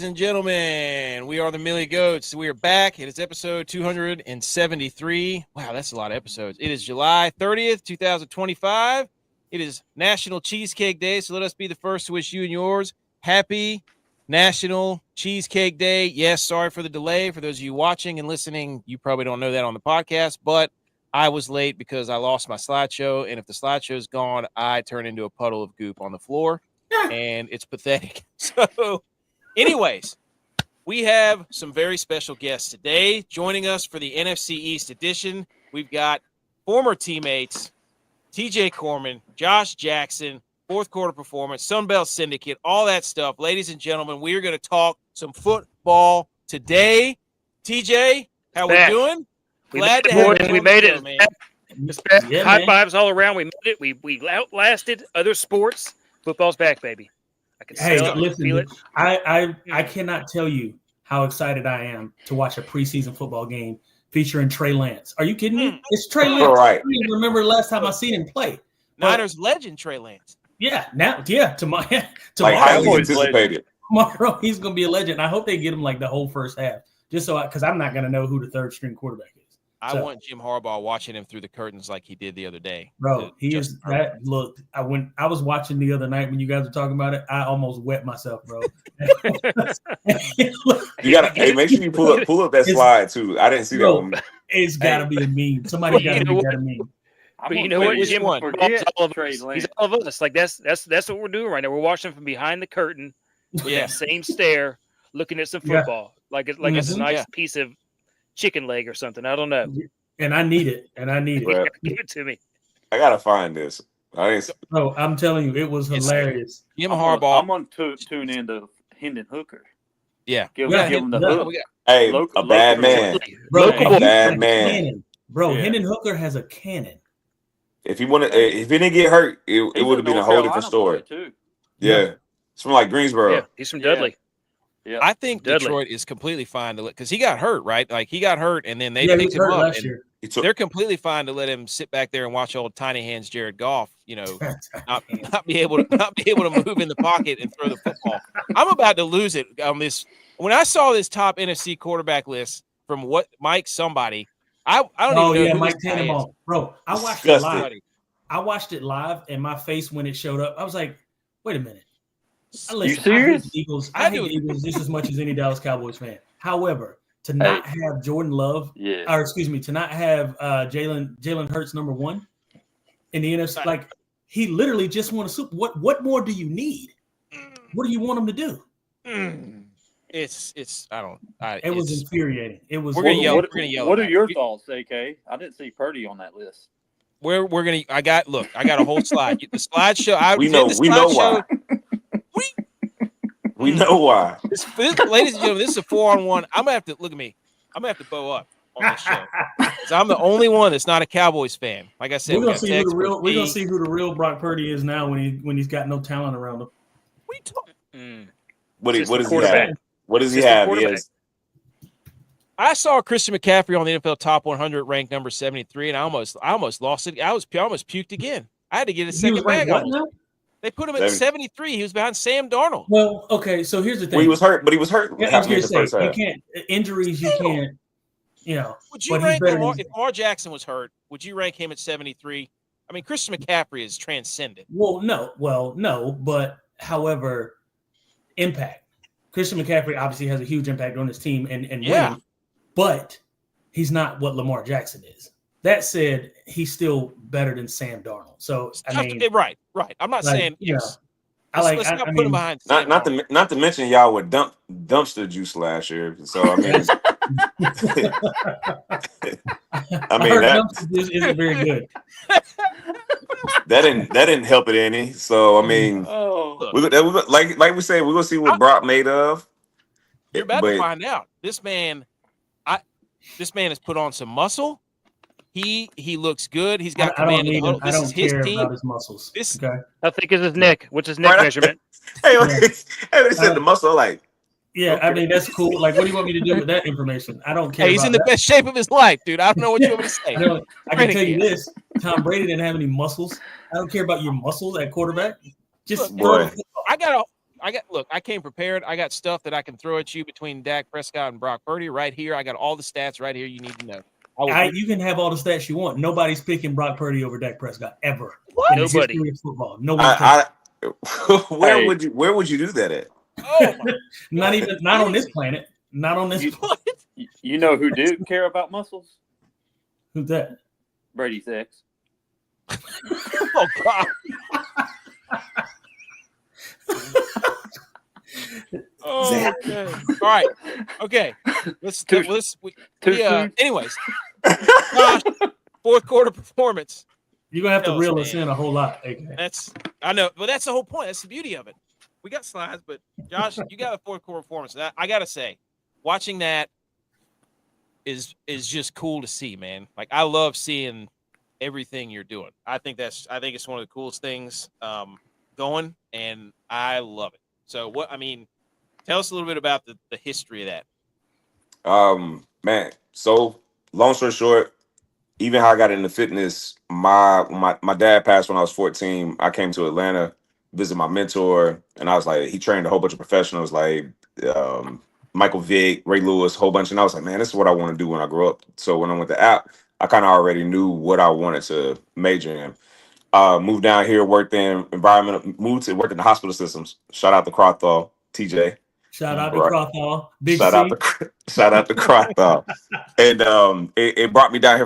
ladies and gentlemen. We are the Millie Goats. We are back. It is episode 273. Wow, that's a lot of episodes. It is July 30th, 2025. It is National Cheesecake Day, so let us be the first to wish you and yours happy National Cheesecake Day. Yes, sorry for the delay. For those of you watching and listening, you probably don't know that on the podcast, but I was late because I lost my slideshow, and if the slideshow is gone, I turn into a puddle of goop on the floor, and it's pathetic. So, anyways, we have some very special guests today. Joining us for the NFC East edition, we've got former teammates, TJ Courman, Josh Jackson, fourth quarter performance, Sunbelt Syndicate, all that stuff. Ladies and gentlemen, we are going to talk some football today. TJ, how we doing? Glad to have you. We made it, man. Yeah, high fives all around. We made it. We outlasted other sports. Football's back, baby. I can feel it. I cannot tell you how excited I am to watch a preseason football game featuring Trey Lance. Are you kidding me? It's Trey Lance. All right. I don't even remember the last time I seen him play. Niners legend Trey Lance. Yeah, tomorrow highly anticipated. Tomorrow he's going to be a legend. I hope they get him like the whole first half, just so because I'm not going to know who the third string quarterback is. I want Jim Harbaugh watching him through the curtains like he did the other day. Bro, he is that. Look, I was watching the other night when you guys were talking about it. I almost wet myself, bro. You gotta make sure you pull up that slide too. I didn't see that one. It's gotta be a meme. Somebody gotta be that meme. But you know what? Jim Harbaugh's all of us. He's all of us. Like that's what we're doing right now. We're watching from behind the curtain with that same stare, looking at some football. Like it's a nice piece of chicken leg or something. I don't know. And I need it. Give it to me. I gotta find this. Bro, I'm telling you, it was hilarious. Jim Harbaugh. I'm gonna tune into Hendon Hooker. Yeah. Give him the hook. Hey, a bad man. Bro, bad man. Bro, Hendon Hooker has a cannon. If he didn't get hurt, it would have been a whole different story. Too. Yeah. It's from like Greensboro. Yeah, he's from Dudley. Yeah. I think Detroit is completely fine to let, because he got hurt, right? Like he got hurt, and then they picked him up. And they're completely fine to let him sit back there and watch old tiny hands Jared Goff, not be able to move in the pocket and throw the football. I'm about to lose it on this. When I saw this top NFC quarterback list from Mike somebody, I don't even know who Mike this guy is. Bro, I watched it live. I watched it live, and my face when it showed up, I was like, "Wait a minute." You serious? I hate the Eagles just as much as any Dallas Cowboys fan. However, to not have Jordan Love, to not have Jalen Hurts number one in the NFC, like he literally just won a Super. What more do you need? What do you want him to do? It's it was infuriating. It was. We're gonna yell. What are your thoughts, AK? I didn't see Purdy on that list. I got a whole slide. The slideshow. We know why. We know why. This, ladies and gentlemen, this is a 4-on-1. I'm gonna have to look at me. I'm gonna have to bow up on this show. I'm the only one that's not a Cowboys fan. Like I said, we're gonna see who the real Brock Purdy is now when he's got no talent around him. What does he have? What does he have? Yes. I saw Christian McCaffrey on the NFL Top 100, ranked number 73, and I almost lost it. I almost puked again. I had to get a second bag on him. They put him at 73. He was behind Sam Darnold. Well, okay, so here's the thing. Well, he was hurt. Yeah, I was going to say, you can't injuries. You can't. Would you rank him if Lamar Jackson was hurt? Would you rank him at 73? I mean, Christian McCaffrey is transcendent. No, but however, impact. Christian McCaffrey obviously has a huge impact on his team and winning, but he's not what Lamar Jackson is. That said, he's still better than Sam Darnold. So I mean, right. I'm not saying yes. Let's not put him behind. Not to mention y'all were dumpster juice last year. So I mean, dumpster juice isn't very good. That didn't help it any. So I mean, like we said, we're gonna see what Brock made of. You're about to find out. This man has put on some muscle. He looks good. He's got command of the huddle. I don't care about his muscles. I think it's his neck. What's his neck measurement? They said the muscle. Like, I mean that's cool. Like, what do you want me to do with that information? I don't care. Hey, he's in the best shape of his life, dude. I don't know what you want me to say. I can tell you this: Tom Brady didn't have any muscles. I don't care about your muscles at quarterback. Just I got I came prepared. I got stuff that I can throw at you between Dak Prescott and Brock Purdy right here. I got all the stats right here you need to know. You can have all the stats you want. Nobody's picking Brock Purdy over Dak Prescott ever. What? In the Nobody. history of football. No one. Where would you do that at? Oh, not on this planet. Not on this. You know who did care about muscles? Who's that? Brady's ex. Oh God. Oh, okay. All right. Okay. Anyways, Josh, fourth quarter performance. You're gonna have to reel us in a whole lot. I know, but that's the whole point. That's the beauty of it. We got slides, but Josh, you got a fourth quarter performance. And I gotta say, watching that is just cool to see, man. Like I love seeing everything you're doing. I think it's one of the coolest things going, and I love it. So tell us a little bit about the history of that. Man, so long story short, even how I got into fitness, my dad passed when I was 14. I came to Atlanta, visit my mentor, and I was like, he trained a whole bunch of professionals like Michael Vick, Ray Lewis, a whole bunch. And I was like, man, this is what I want to do when I grow up. So when I went to App, I kind of already knew what I wanted to major in. Moved down here, worked in worked in the hospital systems. Shout out to Crothall, TJ. Shout out to Crothall. Shout out to Crothall. And it brought me down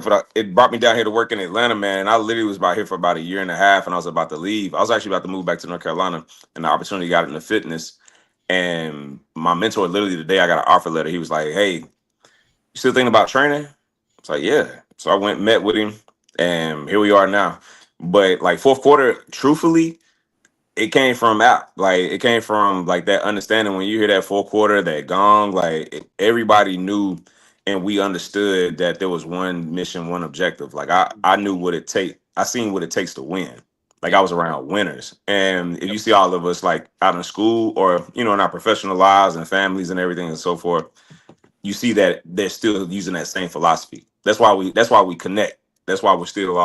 here to work in Atlanta, man. I literally was about here for about a year and a half, and I was about to leave. I was actually about to move back to North Carolina, and the opportunity got into fitness. And my mentor, literally the day I got an offer letter, he was like, "Hey, you still thinking about training?" I was like, "Yeah." So I went, met with him, and here we are now. But like fourth quarter, truthfully, it came from App. Like it came from like that understanding when you hear that fourth quarter, that gong, like everybody knew and we understood that there was one mission, one objective. Like I knew what it takes. I seen what it takes to win. Like I was around winners. And if you see all of us like out in school or, in our professional lives and families and everything and so forth, you see that they're still using that same philosophy. That's why we connect. That's why we're still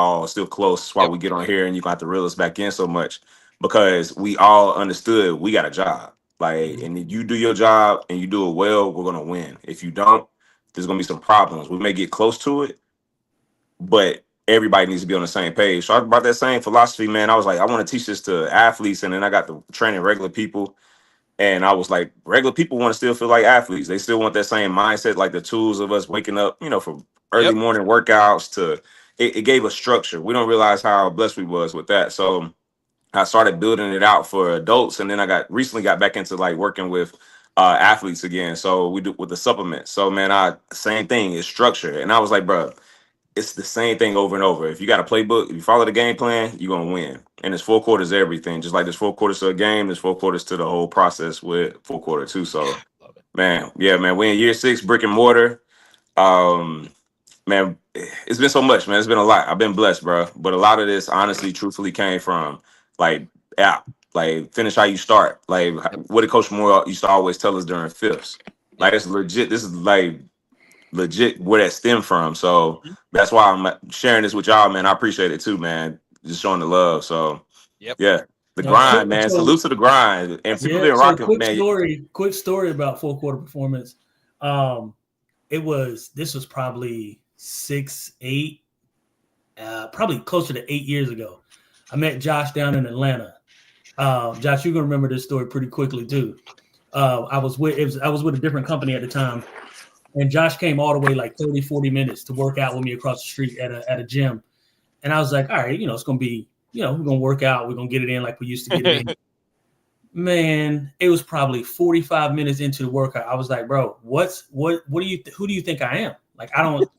close. That's why we get on here and you got to reel us back in so much, because we all understood we got a job. Like, and if you do your job and you do it well, we're gonna win. If you don't, there's gonna be some problems. We may get close to it, but everybody needs to be on the same page. So I brought that same philosophy, man. I was like, I want to teach this to athletes, and then I got to training regular people. And I was like, regular people want to still feel like athletes. They still want that same mindset, like the tools of us waking up, for early morning workouts to it gave us structure. We don't realize how blessed we was with that. So I started building it out for adults, and then I recently got back into like working with athletes again. So we do with the supplements. So man, same thing is structure. And I was like, bro, it's the same thing over and over. If you got a playbook, if you follow the game plan, you're gonna win. And it's 4 quarters everything. Just like there's 4 quarters to a game, there's 4 quarters to the whole process with 4 quarter too. So man, we're in year 6, brick and mortar. Man, it's been so much, man. It's been a lot. I've been blessed, bro. But a lot of this, honestly, truthfully, came from like finish how you start. Like what did Coach Moore used to always tell us during fifths. Like it's legit. This is like legit where that stemmed from. So that's why I'm sharing this with y'all, man. I appreciate it too, man. Just showing the love. So yeah. The grind, man. Salute to the grind. And people been rocking, man. Quick story about 4 quarter performance. This was probably 6, 8, probably closer to 8 years ago. I met Josh down in Atlanta. Josh, you're gonna remember this story pretty quickly too. I was with a different company at the time, and Josh came all the way like 30, 40 minutes to work out with me across the street at a gym. And I was like, all right, it's gonna be, we're gonna work out, we're gonna get it in like we used to get it in. Man, it was probably 45 minutes into the workout. I was like, bro, who do you think I am? Like, I don't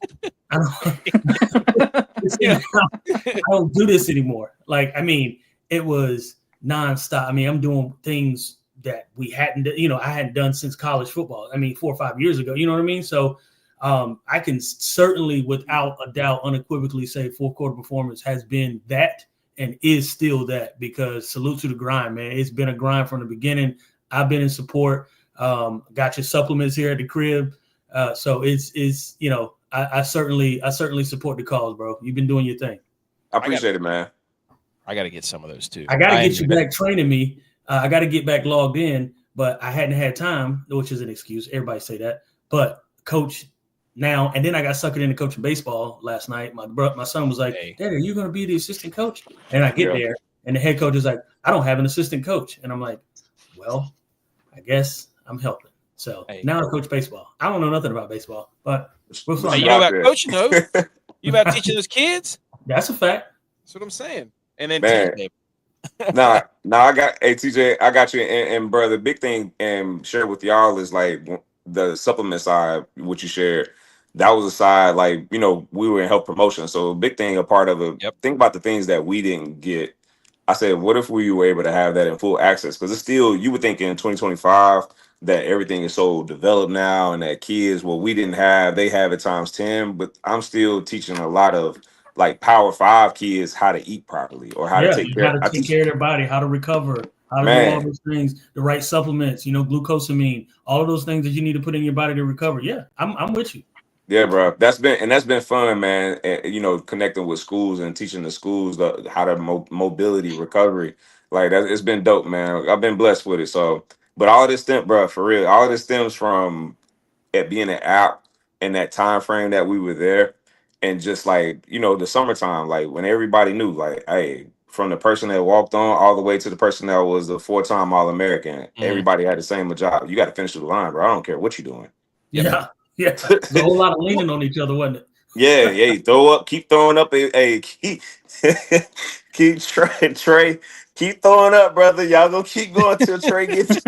do this anymore. Like, it was nonstop. I'm doing things that we hadn't, I hadn't done since college football. 4 or 5 years ago, you know what I mean? So I can certainly, without a doubt, unequivocally say 4 quarter performance has been that and is still that, because salute to the grind, man. It's been a grind from the beginning. I've been in support. Got your supplements here at the crib. So it's I certainly support the cause, bro. You've been doing your thing. I appreciate it, man. I got to get some of those too. I got to get you back training me I got to get back logged in, but I hadn't had time, which is an excuse. Everybody say that. But coach now, and then I got suckered into coaching baseball last night. My son was like, Hey. Dad, are you going to be the assistant coach? And I get there, and the head coach is like, I don't have an assistant coach. And I'm like, well, I guess I'm helping. So now I coach baseball. I don't know nothing about baseball, but we're fine. You know about coaching, though. You about teaching those kids? That's a fact. That's what I'm saying. And then TJ. I got TJ, I got you. And bro, the big thing and share with y'all is like the supplement side, what you shared. That was a side, like, you know, we were in health promotion. So big thing, a part of it. Think about the things that we didn't get. I said, what if we were able to have that in full access? Because it's still, you would think in 2025 that everything is so developed now and that kids, what we didn't have, they have at times 10. But I'm still teaching a lot of like Power 5 kids how to eat properly or how to take care of their body, how to recover, how to do all those things, the right supplements, you know, glucosamine, all of those things that you need to put in your body to recover. Yeah, I'm with you. Yeah, bro. That's been fun, man. And, you know, connecting with schools and teaching the schools how to mobility recovery. Like that, it's been dope, man. I've been blessed with it. So, but all of this bro, for real, all of this stems from it being an app and that time frame that we were there, and just like, you know, the summertime, like when everybody knew, like, hey, from the person that walked on all the way to the person that was the 4-time All-American, everybody had the same job. You got to finish the line, bro. I don't care what you're doing. Yeah. Yeah, a whole lot of leaning on each other, wasn't it? Yeah, throw up, keep throwing up. Keep Trey, keep throwing up, brother. Y'all gonna keep going till Trey gets.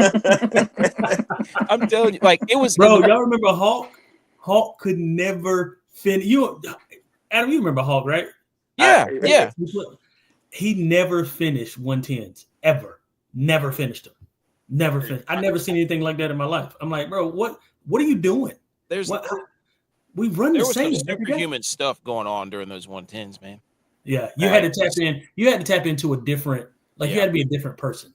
I'm telling you, like it was. Bro, y'all remember Hawk? Hawk could never finish. Adam, you remember Hawk, right? Yeah. He never finished 110s ever. Never finished them. Never finished. I never seen anything like that in my life. I'm like, bro, what are you doing? We run the same. There was some superhuman stuff going on during those 110s, man. Yeah, you had to tap in. You had to tap into a different, you had to be a different person.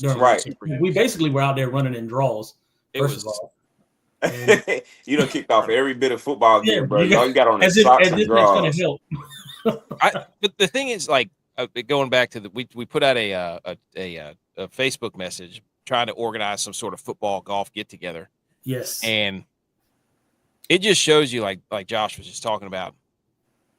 Right. We basically were out there running in draws. First of all, you done kicked off every bit of football game, bro. All you got on is socks and draws. But the thing is, like, going back to we put out a Facebook message trying to organize some sort of football golf get together. Yes, and it just shows you, like Josh was just talking about,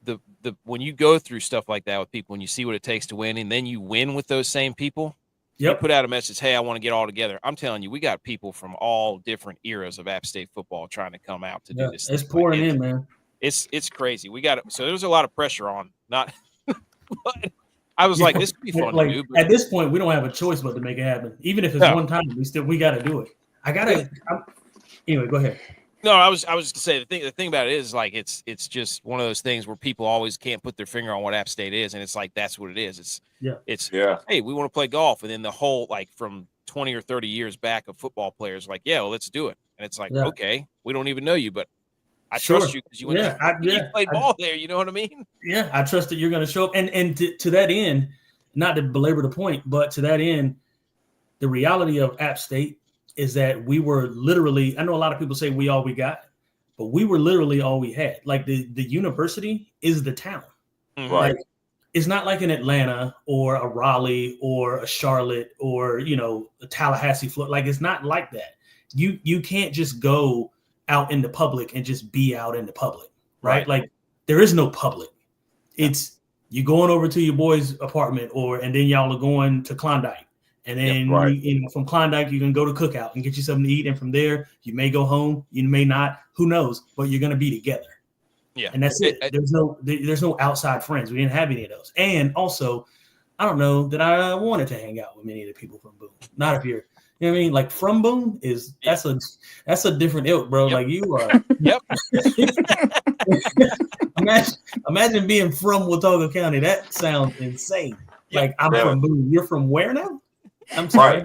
the when you go through stuff like that with people and you see what it takes to win, and then you win with those same people. You put out a message, hey, I want to get all together. I'm telling you, we got people from all different eras of App State football trying to come out to do this. It's pouring in, man. It's crazy. We got it. So there's a lot of pressure on. But I was like, this could be fun to do. But at this point, we don't have a choice but to make it happen. Even if it's one time, we got to do it. Anyway, go ahead. No, I was going to say the thing about it is, like, it's just one of those things where people always can't put their finger on what App State is, and it's like that's what it is. It's hey, we want to play golf, and then the whole, like, from 20 or 30 years back of football players, like, yeah, well, let's do it, and it's like, okay, we don't even know you, but I trust you because you played ball there. You know what I mean? Yeah, I trust that you're going to show up, and to that end, not to belabor the point, but to that end, the reality of App State is that we were literally, I know a lot of people say we all we got, but we were literally all we had. Like the university is the town. Right. Like, it's not like an Atlanta or a Raleigh or a Charlotte or, a Tallahassee. Like, it's not like that. You can't just go out in the public and just be out in the public, right? Like, there is no public. It's you going over to your boy's apartment and then y'all are going to Klondike. And then from Klondike, you can go to Cookout and get you something to eat. And from there, you may go home. You may not. Who knows? But you're going to be together. Yeah. And that's it. There's no outside friends. We didn't have any of those. And also, I don't know that I wanted to hang out with many of the people from Boone. Not if you're, you know what I mean? Like, from Boone that's a different ilk, bro. Like, you are. Yep. Imagine being from Watauga County. That sounds insane. Like, I'm from Boone. You're from where now? I'm sorry.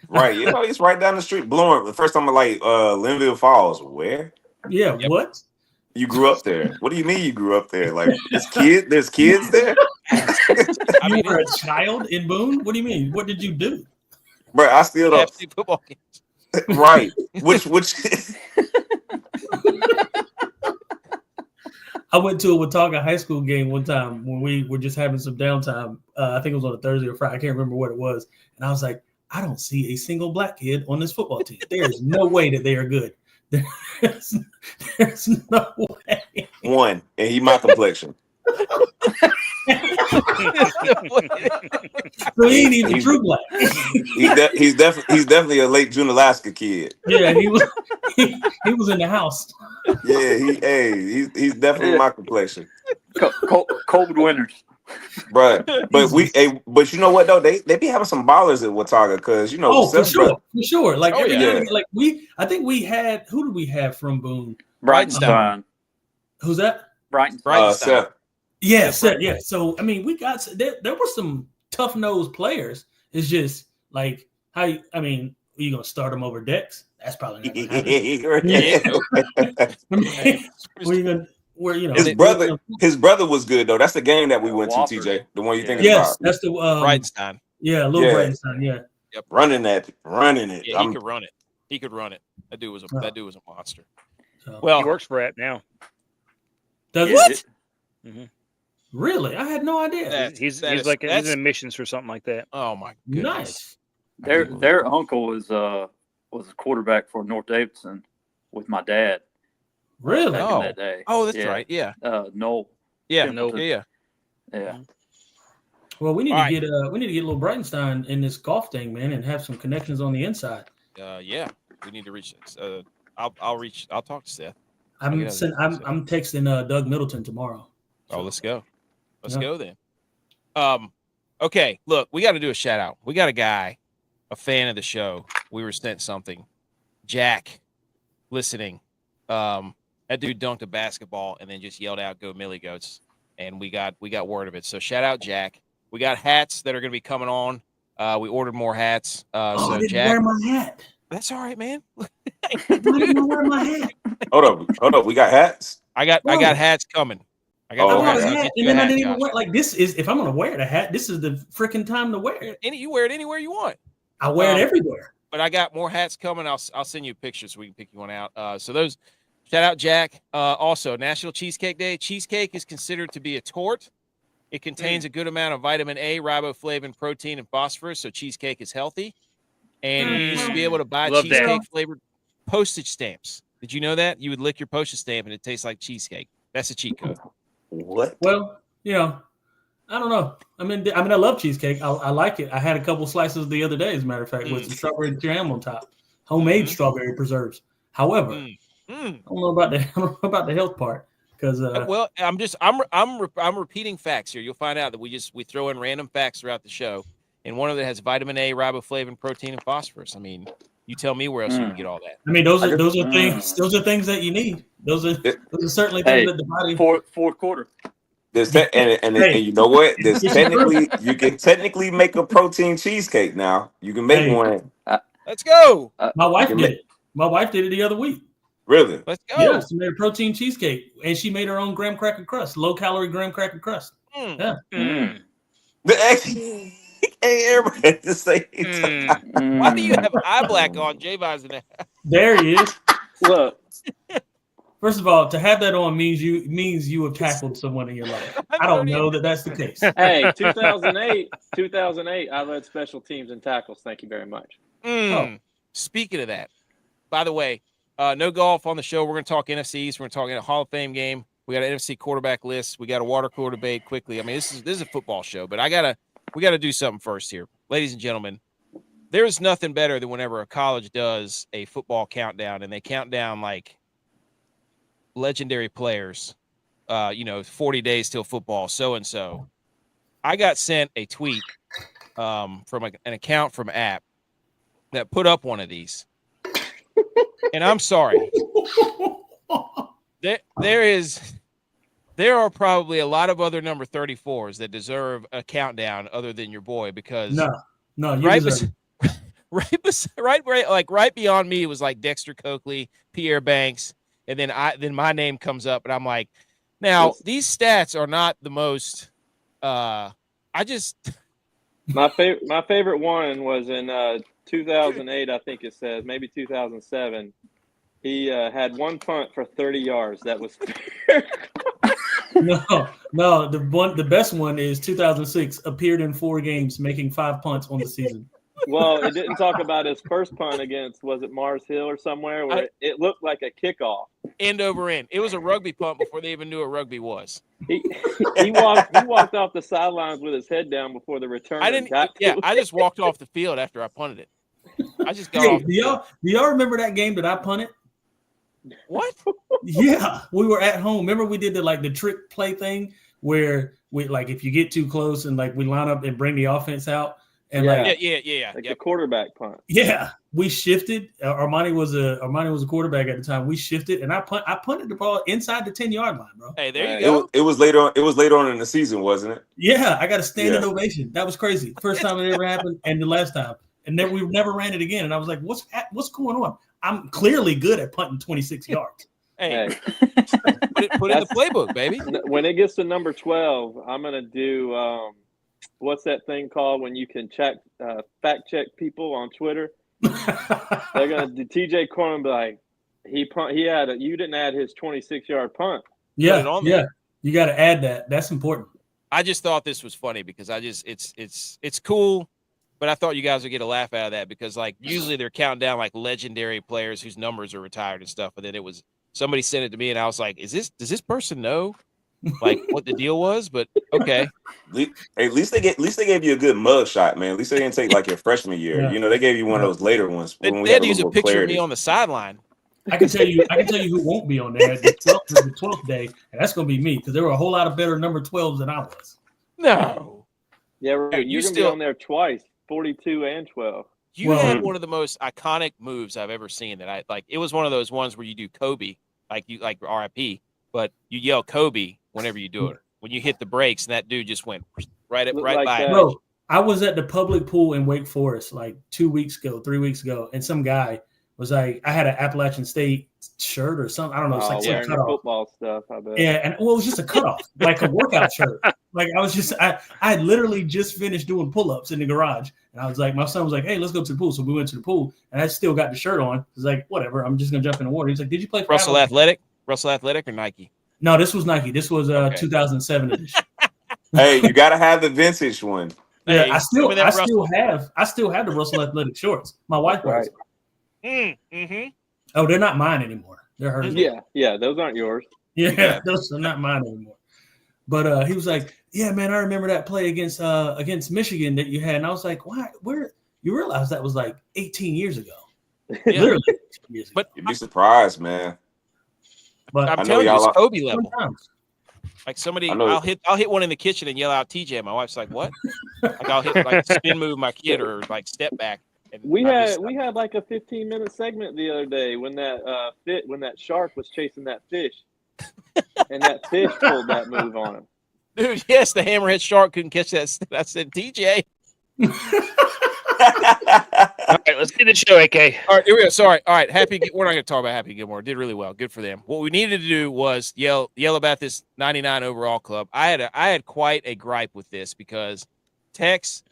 Right. It's right down the street. Blowing. The first time I'm like, Linville Falls. Where? Yeah. Yep. What? You grew up there. What do you mean you grew up there? Like, there's kids there? You were a child in Boone? What do you mean? What did you do? Bro, I still don't. Football games. Right. Which I went to a Watauga high school game one time when we were just having some downtime. I think it was on a Thursday or Friday. I can't remember what it was. And I was like, I don't see a single black kid on this football team. There is no way that they are good. There's no way. One, and he my complexion. So he ain't even true black. He's definitely a late June Alaska kid. Yeah, he was in the house. Yeah, he's definitely my complexion. Cold Winners. But you know what though, they be having some ballers at Watauga because for sure. Like every yeah. like I think we had, who did we have from Boone? Brightenstein. Who's that? Brightenstein. Seth. Yeah, Seth. Yeah. So I mean, we got there were some tough nosed players. It's just like are you gonna start them over Dex? That's probably not gonna happen. His brother was good though. That's the game that we went to, TJ. The one you thinking about? Yes, that's the Brightenstein. Yeah, little Brightenstein. Yeah. Yep. Running it. Yeah, he could run it. That dude was a monster. Well, he works for it now. Does what? Mm-hmm. Really? I had no idea. He's in admissions or something like that. Oh my goodness. Nice. Their uncle was a quarterback for North Davidson with my dad. Really? Back in that day. Oh, that's right. Yeah. Noel. Yeah. Templeton. Yeah. Well, we need to get little Brightenstein in this golf thing, man, and have some connections on the inside. Yeah. We need to reach. I'll talk to Seth. I'm texting Doug Middleton tomorrow. So. Oh, let's go. Let's go then. Okay. Look, we got to do a shout out. We got a guy, a fan of the show. We were sent something. Jack, listening. That dude dunked a basketball and then just yelled out, "Go Millie Goats!" And we got word of it. So shout out Jack. We got hats that are going to be coming on. We ordered more hats. I didn't wear my hat. That's all right, man. I didn't wear my hat. Hold up. We got hats. I got hats coming. I got hat, and then I didn't even wear. Like, this is, if I'm going to wear the hat, this is the freaking time to wear it. You wear it anywhere you want. I wear it everywhere. But I got more hats coming. I'll send you pictures so we can pick you one out. So those. Shout out Jack. Also, National Cheesecake Day. Cheesecake is considered to be a tort. It contains a good amount of vitamin A, riboflavin, protein, and phosphorus, so cheesecake is healthy. And you used to be able to buy cheesecake-flavored postage stamps. Did you know that? You would lick your postage stamp and it tastes like cheesecake. That's a cheat code. What? Well, I don't know. I mean, I love cheesecake. I like it. I had a couple slices the other day, as a matter of fact, with some strawberry jam on top. Homemade strawberry preserves. However, I don't know about the health part because I'm repeating facts here. You'll find out that we throw in random facts throughout the show, and one of them has vitamin A, riboflavin, protein, and phosphorus. I mean, you tell me where else you can get all that. I mean, those are things. Those are things that you need. Those are certainly things that the body. Fourth quarter. And you know what? You can technically make a protein cheesecake now. You can make one. Let's go. My wife did it. My wife did it the other week. Really? Let's go. Yeah, she made a protein cheesecake, and she made her own graham cracker crust, low-calorie graham cracker crust. Yeah. Hey, everybody at the same time. Why do you have eye black on? J-Vi's in there. There he is. Look. First of all, to have that on means you have tackled someone in your life. I don't know that that's the case. Hey, 2008, I led special teams and tackles. Thank you very much. Speaking of that, by the way, no golf on the show. We're going to talk NFC East. We're going to talk in a Hall of Fame game. We got an NFC quarterback list. We got a water cooler debate quickly. I mean, this is a football show, but we got to do something first here. Ladies and gentlemen, there is nothing better than whenever a college does a football countdown and they count down like legendary players, 40 days till football, so-and-so. I got sent a tweet from an account from App that put up one of these. And I'm sorry. There are probably a lot of other number 34s that deserve a countdown other than your boy, because no, you deserve it. right beyond me was like Dexter Coakley, Pierre Banks, and then my name comes up, and I'm like, now these stats are not the most. My favorite one was in 2008, I think it says, maybe 2007. He had one punt for 30 yards. That was no. The best one is 2006. Appeared in 4 games, making 5 punts on the season. Well, it didn't talk about his first punt against, was it Mars Hill or somewhere, where it looked like a kickoff. End over end. It was a rugby punt before they even knew what rugby was. He walked off the sidelines with his head down before the return. I just walked off the field after I punted it. I just got off. Do y'all remember that game that I punted? What? Yeah, we were at home. Remember we did the trick play thing where we if you get too close and we line up and bring the offense out and Like the quarterback punt. Yeah, we shifted. Armani was a quarterback at the time. We shifted and I punted the ball inside the 10-yard line, bro. Hey, there you go. It was later on in the season, wasn't it? Yeah, I got a standing ovation. That was crazy. First time it ever happened, and the last time, and then we never ran it again. And I was like, "What's going on? I'm clearly good at punting 26 yards." Hey. Put in the playbook, baby. When it gets to number 12, I'm gonna do what's that thing called when you can fact check people on Twitter? They're gonna do TJ Courman be like, you didn't add his 26-yard punt. Yeah. You got to add that. That's important. I just thought this was funny because it's cool, but I thought you guys would get a laugh out of that because usually they're counting down legendary players whose numbers are retired and stuff, but then it was somebody sent it to me and I was like, does this person know what the deal was? But okay. At least they gave you a good mug shot, man. At least they didn't take your freshman year. Yeah. They gave you one of those later ones. They had to use a picture of me on the sideline. I can tell you who won't be on there the 12th day, and that's going to be me because there were a whole lot of better number 12s than I was. No. Yeah, right. You're going to be on there twice, 42 and 12. You had one of the most iconic moves I've ever seen that I like. It was one of those ones where you do Kobe, like RIP, but you yell Kobe whenever you do it. When you hit the brakes, and that dude just went right by. Bro, I was at the public pool in Wake Forest 3 weeks ago, and some guy was like, I had an Appalachian State shirt or something. I don't know. It's some cutoff. Football stuff, I bet. Yeah, and it was just a cutoff, a workout shirt. I had literally just finished doing pull-ups in the garage. And I was like, my son was like, hey, let's go to the pool. So we went to the pool, and I still got the shirt on. I was like, whatever, I'm just going to jump in the water. He's like, did you play for Russell Athletic or Nike? No, this was Nike. This was 2007 edition. Hey, you got to have the vintage one. Yeah, I still have the Russell Athletic shorts. My wife wears them. Mm-hmm. Oh, they're not mine anymore. They're hers. Yeah, those aren't yours. Yeah, those are not mine anymore. But he was like, "Yeah, man, I remember that play against Michigan that you had." And I was like, "Why? Where?" You realize that was 18 years ago. Literally 18 years ago. But you'd be surprised, man. But I'm telling you, it's Kobe level. Sometimes. Somebody, I'll hit one in the kitchen and yell out TJ. My wife's like, "What?" I'll hit spin move my kid or step back. And we had a 15-minute segment the other day when that shark was chasing that fish, and that fish pulled that move on him. Dude, yes, the hammerhead shark couldn't catch that. I said, TJ. All right, let's get the show, AK. All right, here we go. Sorry. All right, we're not going to talk about Happy Gilmore. Did really well. Good for them. What we needed to do was yell about this 99 overall club. I had quite a gripe with this because Tex.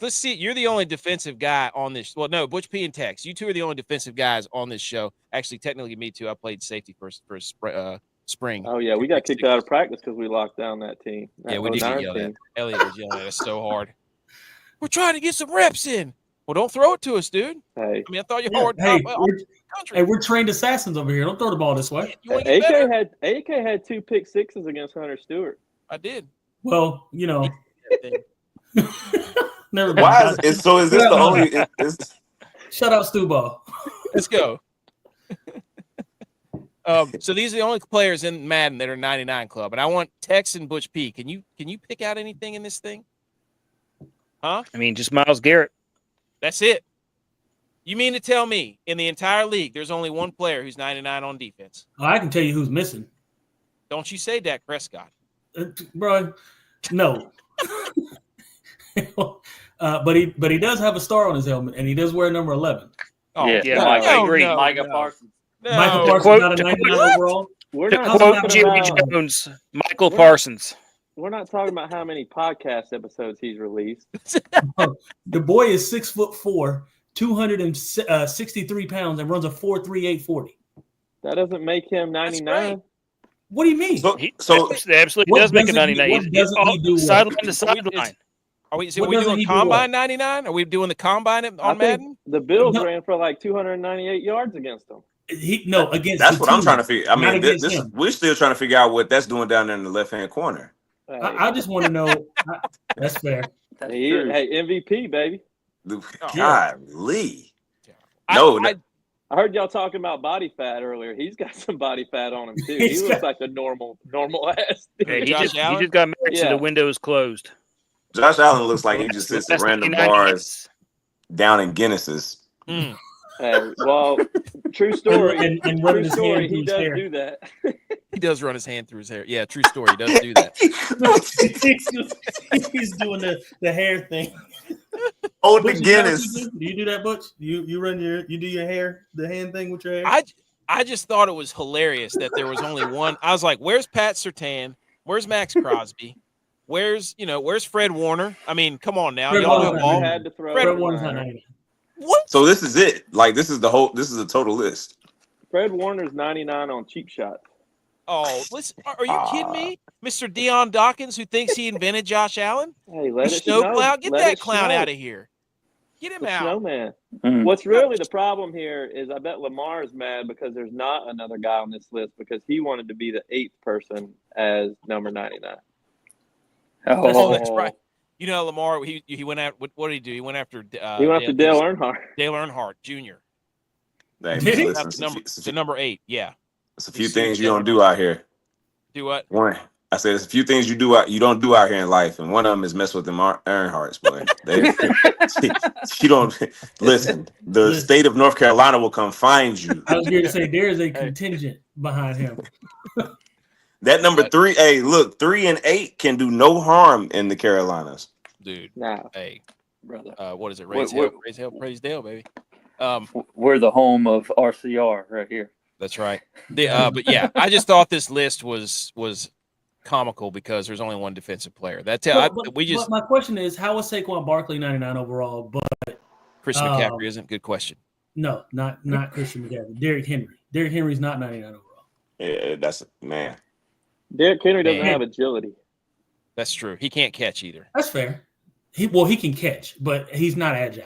Let's see. You're the only defensive guy on this. Well, no, Butch P and Tex. You two are the only defensive guys on this show. Actually, technically, me too. I played safety for spring. Oh yeah, we got kicked out of practice because we locked down that team. Yeah, we did get yelled at. Elliot was yelling at us so hard. We're trying to get some reps in. Well, don't throw it to us, dude. Hey, I thought you were we're trained assassins over here. Don't throw the ball this way. AK had 2 pick sixes against Hunter Stewart. I did. Well, Never mind. Why is this the only? Shut up, Stu Ball. Let's go. So these are the only players in Madden that are 99 club, and I want Tex and Butch P. Can you pick out anything in this thing? Huh? I mean, just Myles Garrett. That's it. You mean to tell me in the entire league there's only one player who's 99 on defense? I can tell you who's missing. Don't you say Dak Prescott, bro? No. But he does have a star on his helmet, and he does wear number 11. Oh yeah, I agree. Micah Parsons. No. Michael Parsons not a 99 overall. We're to not quote Jerry Jones, Michael Parsons. We're not talking about how many podcast episodes he's released. The boy is 6'4", 263 pounds, and runs a 4.38 40. That doesn't make him 99. What do you mean? So absolutely does make a 99. What doesn't he do? Sideline to sideline. Are we doing Combine 99? Are we doing the Combine on Madden? The Bills ran for like 298 yards against them. Against that's what I'm team. trying to figure. I mean, him. We're still trying to figure out what that's doing down there in the left-hand corner. Hey. I just want to know. That's fair. Hey, MVP, baby. Golly. I heard y'all talking about body fat earlier. He's got some body fat on him too. He looks like a normal ass. Hey, he just got married, so the window is closed. Josh Allen looks like he just sits at random bars down in Guinness's. Hey, well, true story. And true story. He does do that. He does run his hand through his hair. Yeah, true story. He does do that. He's doing the hair thing. Oh, the Guinness. Do you do that, Butch? You do your hair, the hand thing with your hair? I just thought it was hilarious that there was only one. I was like, where's Pat Surtain? Where's Max Crosby? Where's Fred Warner? I mean, come on now. Y'all know all. Fred Warner's not 99. What? So this is it. Like this is the total list. Fred Warner's 99 on cheap shot. Oh, listen, are you kidding me? Mr. Deion Dawkins, who thinks he invented Josh Allen? Hey, let it snow. Get that clown out of here. Get him out. Snowman. What's really the problem here is I bet Lamar is mad because there's not another guy on this list because he wanted to be the 8th person as number 99. Oh, that's right. You know, Lamar, he went after, what did he do? He went after Dale Earnhardt. Dale Earnhardt Jr. The number 8, yeah. There's a few things you don't do out here. Do what? One, I said there's a few things you don't do out here in life, and one of them is mess with them Earnhardts, boy. You don't listen. The state of North Carolina will come find you. I was here to say there is a contingent behind him. That number 3, hey, look, 3 and 8 can do no harm in the Carolinas. Dude, hey, brother. What is it? Raise hell, praise Dale, baby. We're the home of RCR right here. That's right. But yeah, I just thought this list was comical because there's only one defensive player. My question is, how is Saquon Barkley 99 overall? But Christian McCaffrey isn't. Good question. No, not Christian McCaffrey. Derrick Henry. Derrick Henry's not 99 overall. Yeah, that's man. Derrick Henry doesn't have agility. That's true. He can't catch either. That's fair. He can catch, but he's not agile.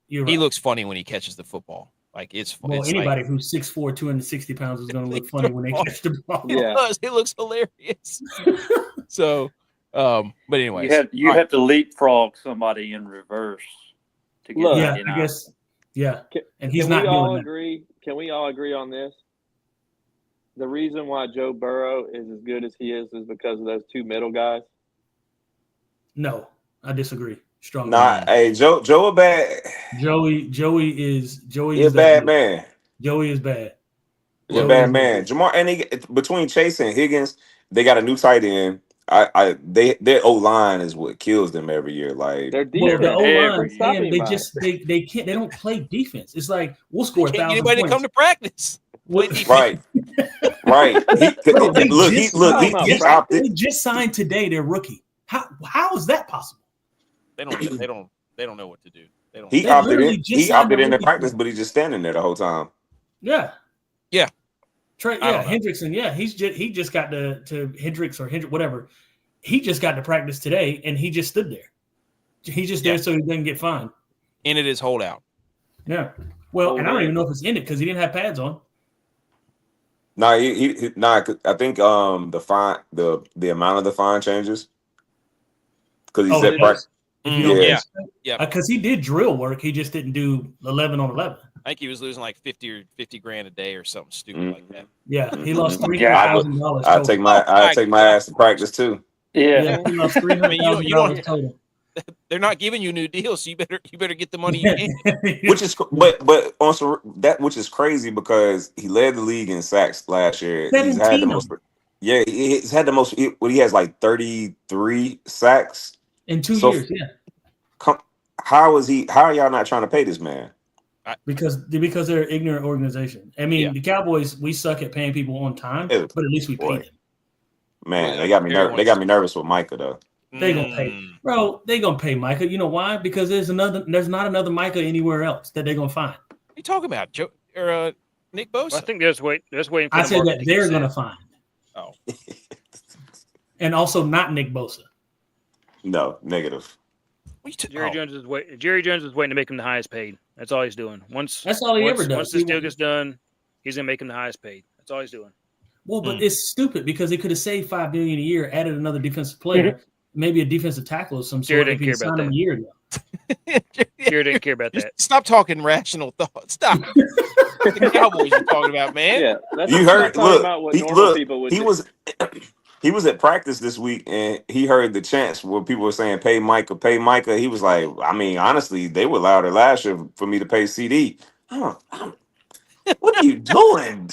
You're right. He looks funny when he catches the football. Like it's funny. Well, anybody who's 6'4", 260 pounds is going to look funny when they catch the ball. It looks hilarious. So, but anyways, you have to leapfrog somebody in reverse to get. I guess. Yeah, and he's not doing that. Can we all agree on this? The reason why Joe Burrow is as good as he is because of those two middle guys. No, I disagree. Strong. Nah, hey, Joe a bad. Joey is a bad man. Joey is bad. He's a bad man. Jamar, and between Chase and Higgins, they got a new tight end. Their O-line is what kills them every year. Like their defense, the O-line, they can't. They don't play defense. It's like we'll score 1,000 points. Anybody come to practice? Right. He just signed today. Their rookie. How is that possible? They don't know what to do. He opted into practice, but he's just standing there the whole time. Yeah. Trey, Hendrickson. Yeah, he just got to Hendricks or Hendrick, whatever. He just got to practice today, and he just stood there. He's just there so he doesn't get fined. Ended his holdout. Yeah. Well, and I don't even know if it's ended because he didn't have pads on. No, I think the amount of the fine changes because he said practice. Yeah. Because he did drill work, he just didn't do 11 on 11. I think he was losing like $50 grand a day or something stupid like that. Yeah, he lost $300,000. I take my ass to practice too. Yeah, he lost $300,000 total. They're not giving you new deals, so you better get the money you can. Which is, but also which is crazy because he led the league in sacks last year. He's had the most. Yeah, he's had the most. He has like 33 sacks in 2 years. Yeah. How are y'all not trying to pay this man? Because they're an ignorant organization. I mean, the Cowboys, we suck at paying people on time, but at least we pay them. Man, they got me nervous with Micah though. They gonna pay, bro. They gonna pay Micah. You know why? Because there's not another Micah anywhere else that they're gonna find. What are you talking about, Joe or Nick Bosa? I think there's waiting. For I said that they're gonna find. Oh, and also not Nick Bosa. No, negative. Jerry Jones is waiting to make him the highest paid. That's all he's doing. That's all he ever does. Once this deal gets done, he's gonna make him the highest paid. That's all he's doing. Well, but it's stupid because they could have saved $5 million a year, added another defensive player, maybe a defensive tackle of some sort. Jerry didn't care about that. A year ago. Jerry didn't care about that. Stop talking rational thoughts. Stop. The Cowboys you're talking about, man. Yeah, that's You heard? about he was at practice this week, and he heard the chants where people were saying, "Pay Micah, pay Micah." He was like, "I mean, honestly, they were louder last year for me to pay CD." What are you doing?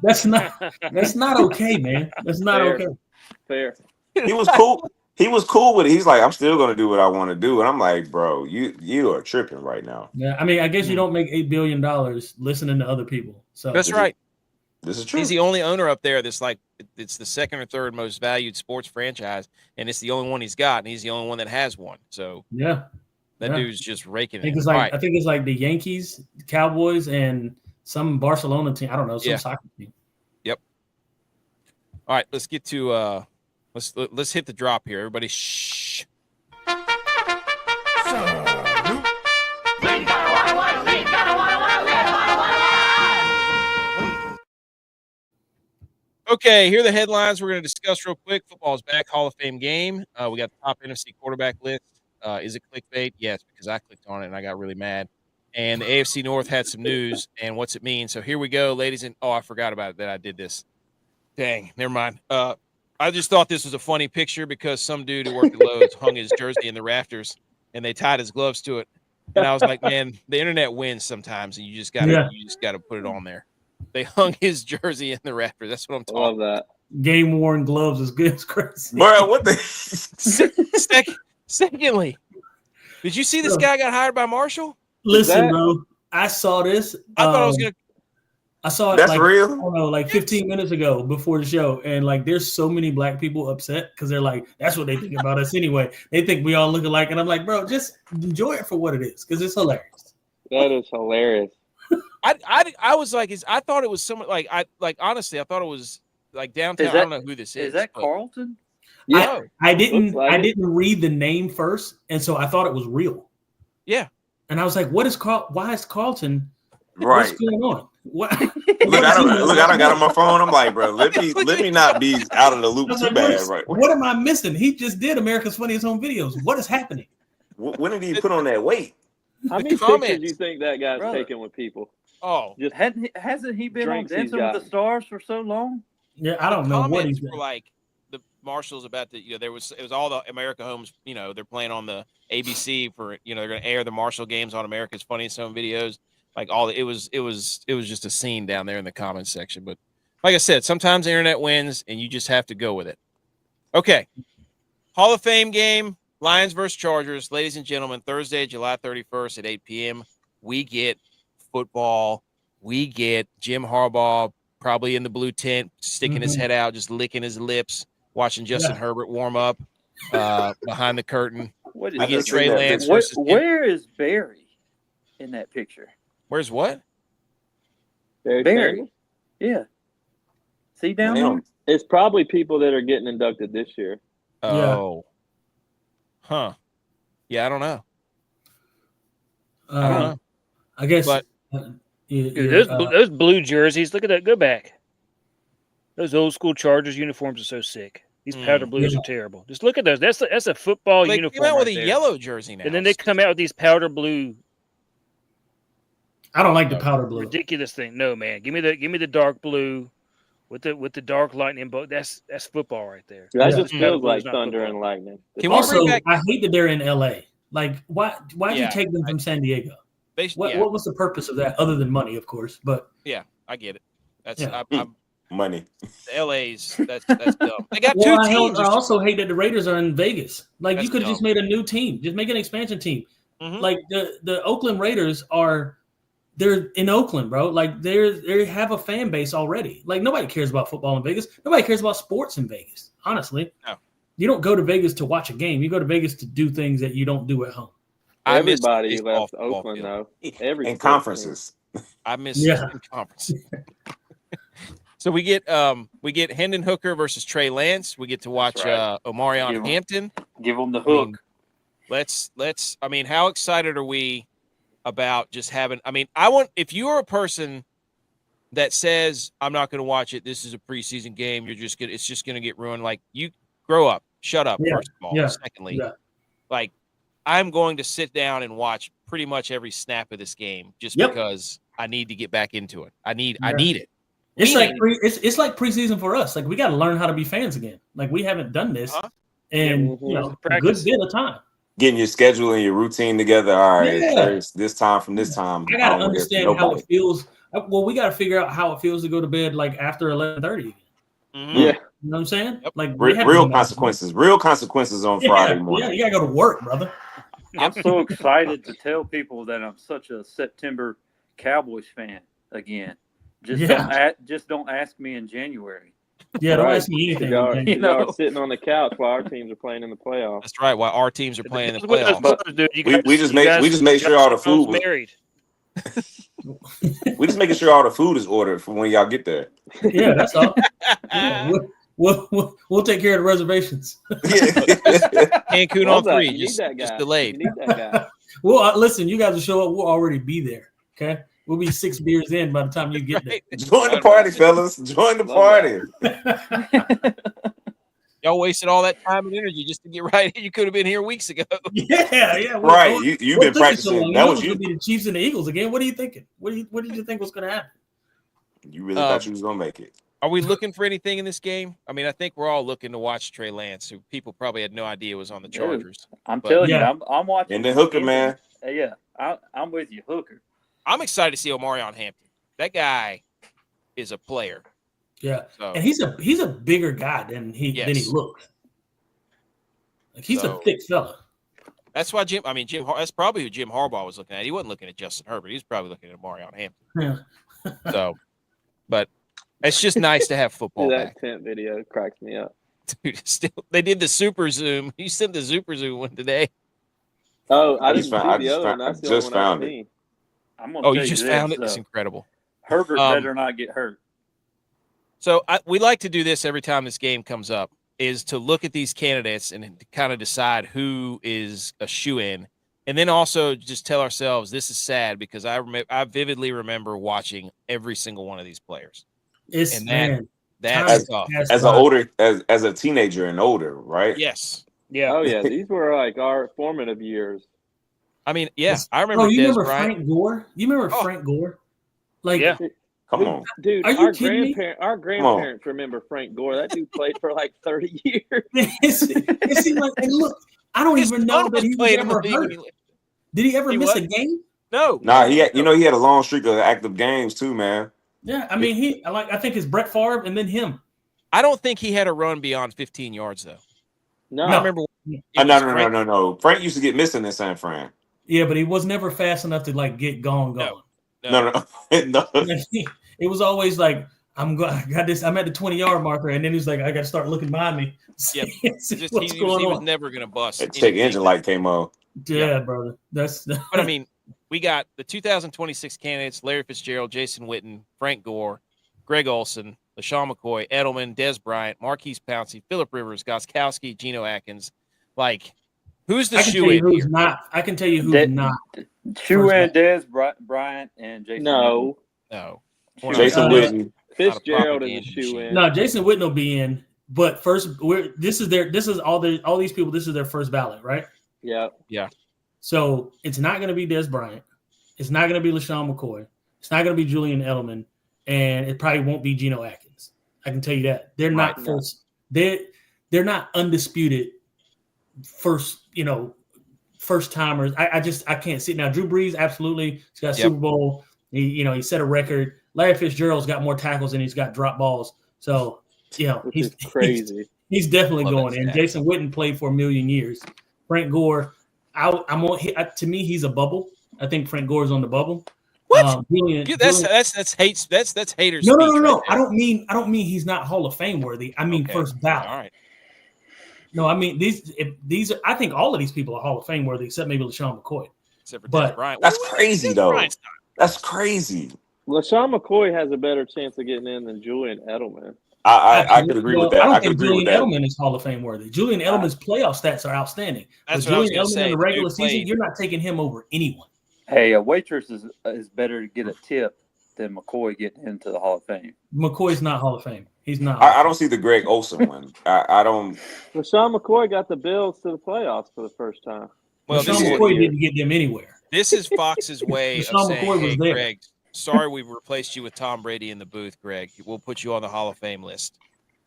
That's not okay, man. That's not okay. Fair. He was cool. He was cool with it. He's like, I'm still gonna do what I want to do, and I'm like, bro, you are tripping right now. Yeah, I mean, I guess you don't make $8 billion listening to other people. So that's right. This is true. He's the only owner up there that's like, it's the second or third most valued sports franchise, and it's the only one he's got, and he's the only one that has one. So yeah, that dude's just raking I think it. it's like I think it's like the Yankees, the Cowboys, and some Barcelona team. I don't know, some soccer team. Yep. All right, let's get to let's hit the drop here. Everybody shh. Okay, here are the headlines we're going to discuss real quick. Football's back, Hall of Fame game. We got the top NFC quarterback list. Is it clickbait? Yes, because I clicked on it and I got really mad. And the AFC North had some news, and what's it mean? So here we go, ladies and I forgot about it that I did this. Dang, never mind. I just thought this was a funny picture because some dude who worked at Lowe's hung his jersey in the rafters, and they tied his gloves to it. And I was like, man, the internet wins sometimes, and you just gotta put it on there. They hung his jersey in the rafters. That's what I'm talking about. Game worn gloves is good as crazy. Bro, what the? Secondly, did you see this guy got hired by Marshall? Listen, bro, I saw this. I thought I was gonna. I saw it. That's like, real. I don't know, like 15 minutes ago before the show, and like, there's so many black people upset because they're like, that's what they think about us anyway. They think we all look alike, and I'm like, bro, just enjoy it for what it is because it's hilarious. That is hilarious. I was like, I thought it was someone honestly, I thought it was like downtown. I don't know who this is. Is that Carlton? Yeah, I didn't read the name first, and so I thought it was real. Yeah, and I was like, why is Carlton? Right. What's going on? What? Look, I don't got on my phone. I'm like, bro, let me not be out of the loop too bad, right? What am I missing? He just did America's Funniest Home Videos. What is happening? When did he put on that weight? How many pictures do you think that guy's taking with people? Oh, just hasn't he been on Dancing with the Stars for so long? Yeah, I don't know what he's doing. Like the Marshall's about to, it was all the America Homes, they're playing on the ABC for, they're going to air the Marshall games on America's Funniest Home Videos. Like it was just a scene down there in the comments section. But like I said, sometimes the internet wins and you just have to go with it. Okay. Hall of Fame game, Lions versus Chargers. Ladies and gentlemen, Thursday, July 31st at 8 p.m. We get football. We get Jim Harbaugh probably in the blue tent, sticking his head out, just licking his lips, watching Justin Herbert warm up behind the curtain. What is we get Trey Lance versus where is Barry in that picture? Where's what? Barry. Yeah. See down there? It's probably people that are getting inducted this year. Oh. Yeah. Huh. Yeah, I don't know. I don't know. I guess. But those blue jerseys, look at that. Go back. Those old school Chargers uniforms are so sick. These powder blues are terrible. Just look at those. That's a football uniform. They came out with a yellow jersey now. And then they come out with these powder blue. I don't like the powder blue. Ridiculous thing. No, man. Give me the dark blue with the dark lightning bolt. That's football right there. That just feels like thunder and lightning. Also, I hate that they're in LA. Like, why did you take them from San Diego? What was the purpose of that, other than money, of course? But yeah, I get it. That's money. The LA's that's dumb. They got two teams. I also hate that the Raiders are in Vegas. Like, you could have just made a new team. Just make an expansion team. Mm-hmm. Like the Oakland Raiders they're in Oakland, bro. Like they have a fan base already. Like, nobody cares about football in Vegas. Nobody cares about sports in Vegas. Honestly, no. You don't go to Vegas to watch a game. You go to Vegas to do things that you don't do at home. Everybody left Oakland though. In conferences. I miss in conferences. So we get Hendon Hooker versus Trey Lance. We get to watch Omarion Hampton. Give him the hook. let's. I mean, how excited are we about just having? I mean, if you are a person that says I'm not going to watch it, this is a preseason game. It's just gonna get ruined. Like, you grow up, shut up. First of all, secondly, like, I'm going to sit down and watch pretty much every snap of this game just because I need to get back into it. I need it. It's like preseason for us. Like, we got to learn how to be fans again. Like, we haven't done this in a good bit of time. Getting your schedule and your routine together. All right, this time from this time. I got to understand how it feels. Well, we got to figure out how it feels to go to bed like after 11:30. Yeah, you know what I'm saying? Yep. Like, real consequences. Real consequences on Friday morning. Yeah, you got to go to work, brother. I'm so excited to tell people that I'm such a September Cowboys fan again. Just don't ask me in January. Yeah, don't ask me anything. You are sitting on the couch while our teams are playing in the playoffs. That's right. While our teams are playing in the playoffs. But we just make sure all the food was married. We just making sure all the food is ordered for when y'all get there. Yeah, that's all. We'll take care of the reservations. Cancun on 3, just delayed. You need that guy. Well, listen, you guys will show up. We'll already be there. Okay, we'll be 6 beers in by the time you get there. Join the party, fellas. Join the party. Y'all wasted all that time and energy just to get right. You could have been here weeks ago. Yeah. Right. You've been practicing. That was you. Be the Chiefs and the Eagles again. What are you thinking? What did you think was going to happen? You really thought you was going to make it. Are we looking for anything in this game? I mean, I think we're all looking to watch Trey Lance, who people probably had no idea was on the Chargers. I'm telling you, I'm watching. And the Hooker, man. Yeah, I'm with you, Hooker. I'm excited to see Omarion Hampton. That guy is a player. Yeah, so, and he's a bigger guy than he looks. Like, he's a thick fella. That's why that's probably who Jim Harbaugh was looking at. He wasn't looking at Justin Herbert. He was probably looking at Omarion Hampton. Yeah. So, but it's just nice to have football back. That tent video cracks me up. Dude, they did the super zoom. You sent the super zoom one today. Oh, I didn't see the other one. That's the just only one found I've it. seen. I'm gonna you just found it? It's incredible. Herbert better not get hurt. So we like to do this every time this game comes up, is to look at these candidates and kind of decide who is a shoe-in. And then also just tell ourselves, this is sad, because I vividly remember watching every single one of these players. That's tough. As a teenager and older, right? Yes. Yeah. Oh yeah, these were like our formative years. I mean, I remember. You remember Frank Gore? You remember Frank Gore? Like, yeah. Come on, dude. Our grandparents remember Frank Gore. That dude played for like 30 years. It seemed like, and look, I don't even know that he was ever hurt. Did he ever miss a game? No. Nah, he had a long streak of active games too, man. Yeah, I mean, I think it's Brett Favre and then him. I don't think he had a run beyond 15 yards though. No, I remember. No. Frank used to get missing in San Fran. Yeah, but he was never fast enough to like get gone. No. It was always like, I got this. I'm at the 20-yard marker, and then he's like, I got to start looking behind me. Yep. He was never going to bust. That check engine light came on. Yeah, brother. But I mean, we got the 2026 candidates: Larry Fitzgerald, Jason Witten, Frank Gore, Greg Olsen, LaShawn McCoy, Edelman, Des Bryant, Marquise Pouncey, Phillip Rivers, Gostkowski, Geno Atkins. Like, who's the shoe-in here? I can tell you who's not. Shoe-in, Des Bryant, and Jason. No. Jason Witten. Fitzgerald is a shoe-in. No, Jason Witten will be in. But first, this is all these people. This is their first ballot, right? Yeah. So it's not going to be Des Bryant. It's not going to be LaShawn McCoy. It's not going to be Julian Edelman, and it probably won't be Geno Atkins. I can tell you that they're not first. They're not undisputed first timers. I can't see it now. Drew Brees, absolutely. He's got a Super Bowl. He set a record. Larry Fitzgerald's got more tackles and he's got drop balls. So, he's crazy. He's definitely going in. Jason Witten played for a million years. Frank Gore, to me, he's a bubble. I think Frank Gore's on the bubble. What? That's haters. No. Right, I don't mean he's not Hall of Fame worthy. I mean first ballot. All right. No, I mean these. I think all of these people are Hall of Fame worthy, except maybe LaShawn McCoy. Except for Des Bryant. That's crazy, though. That's crazy. LaShawn McCoy has a better chance of getting in than Julian Edelman. I could agree with that. I don't I could think agree Julian with that. Edelman is Hall of Fame worthy. Julian Edelman's playoff stats are outstanding. That's but what I was Julian gonna Edelman say. in the The regular dude season, played. you're not taking him over anyone. Hey, a waitress is better to get a tip than McCoy getting into the Hall of Fame. McCoy's not Hall of Fame. He's not. I don't see the Greg Olsen one. I don't. LaShawn McCoy got the Bills to the playoffs for the first time. Well, LaShawn McCoy didn't get them anywhere. This is Fox's way of LaShawn saying, McCoy was hey, there. Greg, sorry we replaced you with Tom Brady in the booth, Greg. We'll put you on the Hall of Fame list.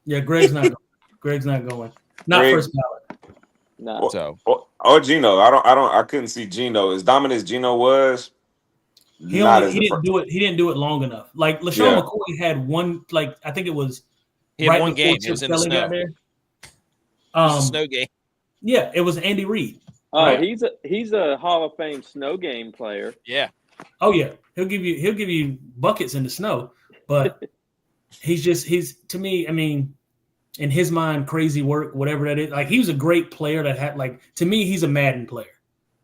Yeah, Greg's not going. Greg's not going. Not Greg, first ballot. No. So or Gino. I couldn't see Gino. As dominant as Gino was, He didn't do it. He didn't do it long enough. Like LaShawn McCoy had one. Like I think it was. he had right one game. before It was in the Chip snow. Kelly got there. It was a snow game. Yeah, it was Andy Reid. Oh, right? he's a Hall of Fame snow game player. Yeah. Oh yeah, he'll give you buckets in the snow, but he's to me. I mean, in his mind, crazy work, whatever that is. Like he was a great player that had to me, he's a Madden player.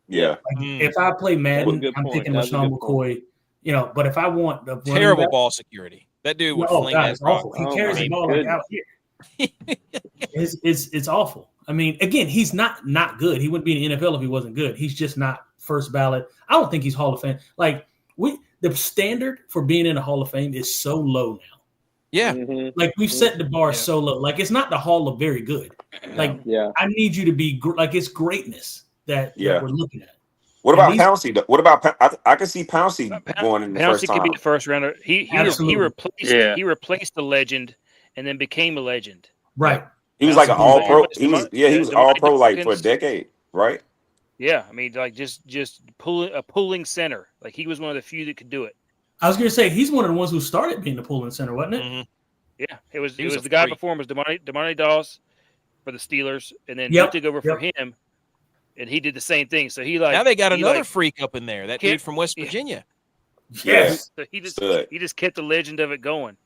Yeah. Like, if I play Madden, I'm picking LaShawn McCoy. You know, but if I want the terrible ball security, that dude would fling that. It's awful. He carries the ball like out here. It's awful. I mean, again, he's not good. He wouldn't be in the NFL if he wasn't good. He's just not first ballot. I don't think he's Hall of Fame. Like the standard for being in the Hall of Fame is so low now. Yeah. Mm-hmm. Like we've set the bar so low. Like it's not the Hall of very good. Like I need you to be like it's greatness that we're looking at. What about Pouncey? What about I can see Pouncey going in the first time. Pouncey could be the first rounder. He replaced the legend and then became a legend. Right. He was like an all pro. He was all pro like for a decade, right? Yeah, I mean, like just pulling center. Like he was one of the few that could do it. I was going to say he's one of the ones who started being the pulling center, wasn't it? Mm-hmm. Yeah, it was the guy before him was Damani Dawes for the Steelers, and then he took over for him, and he did the same thing. So now they got another freak up in there. That dude from West Virginia. Yes. So he just kept the legend of it going.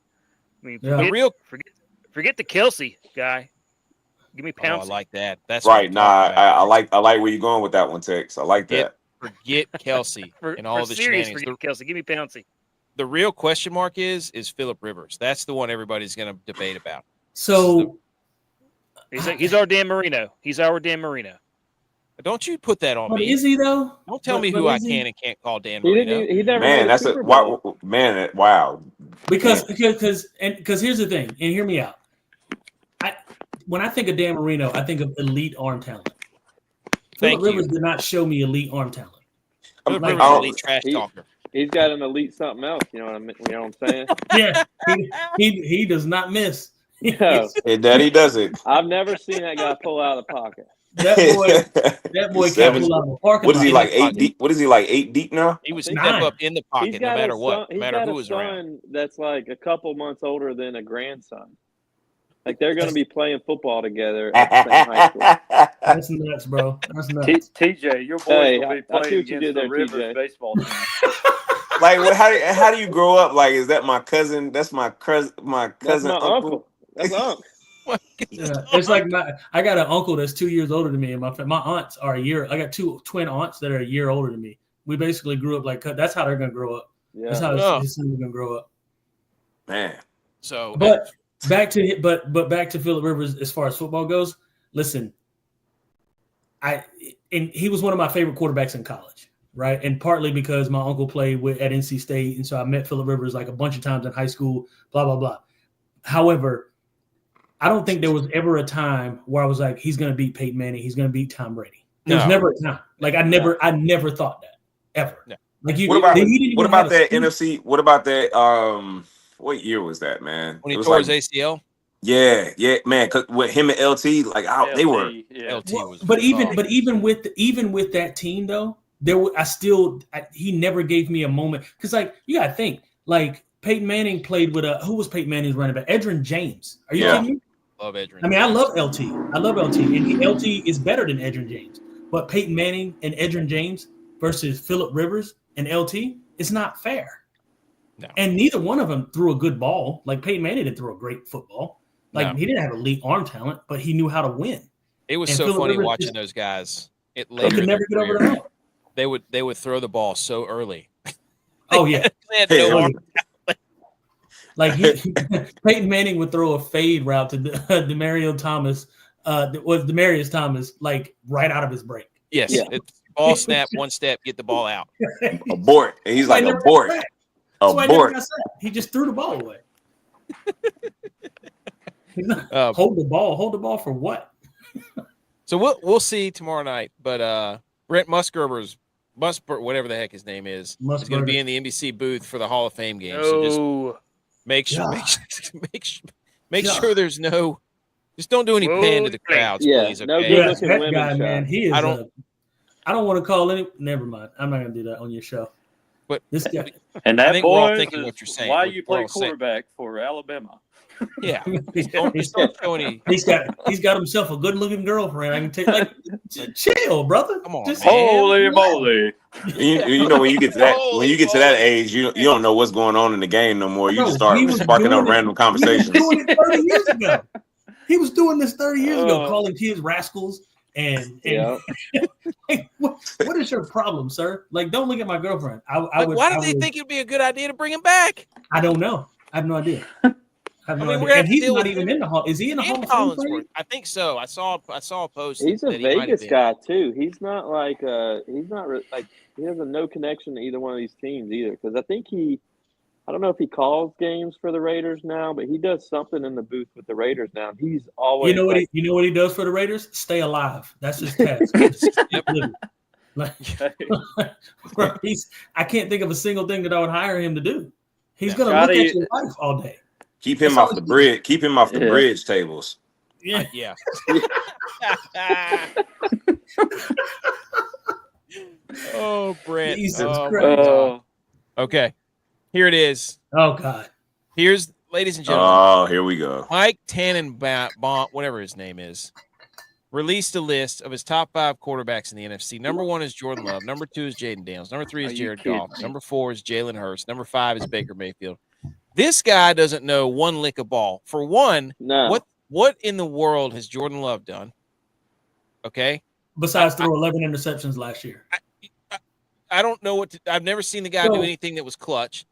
I mean, forget the Kelsey guy. Give me Pouncey. Oh, I like that. That's right. Nah, I like where you're going with that one, Tex. I like that. Forget Kelsey and all the shenanigans. Forget Kelsey. Give me Pouncey. The real question mark is Phillip Rivers. That's the one everybody's going to debate about. So he's our Dan Marino. He's our Dan Marino. Don't you put that on me? Is he though? Don't tell me who I can and can't call Dan Marino. He never man, that's wow. Because here's the thing, and hear me out. When I think of Dan Marino, I think of elite arm talent. Phillip Rivers did not show me elite arm talent. Phillip Rivers is an elite trash talker. He's got an elite something else. You know what I mean? You know what I'm saying? Yeah, he does not miss. No. Daddy does it. I've never seen that guy pull out of the pocket. That boy can't pull out of the parking What is he lot. like 8 deep? What is he like 8 deep now? He would step up in the pocket no matter what, no matter who was around. That's like a couple months older than a grandson. Like they're going to be playing football together at the same high school. That's nuts, bro. That's nuts. TJ, your boy will be playing against the Rivers baseball team. Like, how do you grow up? Like, is that my cousin? That's my cousin. That's my uncle. That's uncle. Yeah, it's like I got an uncle that's 2 years older than me, and my aunts are a year. I got two twin aunts that are a year older than me. We basically grew up like that's how they're gonna grow up. Yeah. That's how his son is gonna grow up. Man. So, but back to Phillip Rivers as far as football goes. Listen, and he was one of my favorite quarterbacks in college, right? And partly because my uncle played at NC State, and so I met Phillip Rivers like a bunch of times in high school. Blah blah blah. However, I don't think there was ever a time where I was like, he's going to beat Peyton Manning. He's going to beat Tom Brady. There's never a time. Like I never thought that ever. No. Like what about that NFC? What about that? What year was that, man? When he tore his ACL. Yeah, man. Cause with him and LT, like they were. Yeah. LT was. But even with that team though, he never gave me a moment because like you got to think like Peyton Manning played with who was Peyton Manning's running back? Edgerrin James. Are you kidding me? Love Edgerrin. I mean, I love LT. And LT is better than Edgerrin James. But Peyton Manning and Edgerrin James versus Phillip Rivers and LT, it's not fair. No. And neither one of them threw a good ball. Like Peyton Manning didn't throw a great football. Like he didn't have elite arm talent, but he knew how to win. It was so funny watching those guys. They could never get over the hump. They would throw the ball so early. Oh yeah. They had no arm. Like Peyton Manning would throw a fade route to Demarius Thomas, like right out of his break. Yes, it's ball snap, one step, get the ball out. Abort. And he's like, abort. Abort. He just threw the ball away. Hold the ball for what? So we'll see tomorrow night. But Brent Musburger's whatever the heck his name is going to be in the NBC booth for the Hall of Fame game. So just make sure there's no. Just don't do any pan to the crowds, please. Okay? No good looking women guy, shot. man. He is. I don't want to call any. Never mind. I'm not going to do that on your show. But this guy, and that boy, thinking what you're saying. Why you play quarterback for Alabama? Yeah, he's got himself a good looking girlfriend. I can take chill, brother. Come on, just holy moly! You know when you get to that age, you don't know what's going on in the game no more. You just start sparking up random conversations. He was doing it 30 years ago. He was doing this 30 years ago, calling kids rascals. And like, what is your problem, sir? Like, don't look at my girlfriend. Why do they think it'd be a good idea to bring him back? I don't know. I have no idea. And he's not even in the Hall. Is he in the Hall of Fame? I think so. I saw a post. He's a Vegas guy too. He's not like he has no connection to either one of these teams either. Because I think I don't know if he calls games for the Raiders now, but he does something in the booth with the Raiders now. He's always you know what he does for the Raiders? Stay alive. That's his task. I can't think of a single thing that I would hire him to do. He's gonna look at your life all day. Keep him off the bridge. Keep him off the bridge tables. Yeah. Yeah. Oh, Brent. Jesus Christ. Okay. Here it is. Oh, God. Here's, ladies and gentlemen. Oh, here we go. Mike Tannenbaum, whatever his name is, released a list of his top 5 quarterbacks in the NFC. Number 1 is Jordan Love. Number 2 is Jaden Daniels. Number 3 is Jared Goff. Number 4 is Jalen Hurts. Number 5 is Baker Mayfield. This guy doesn't know one lick of ball. For one, what in the world has Jordan Love done? Okay. Besides throw 11 interceptions last year. I don't know I've never seen the guy do anything that was clutch.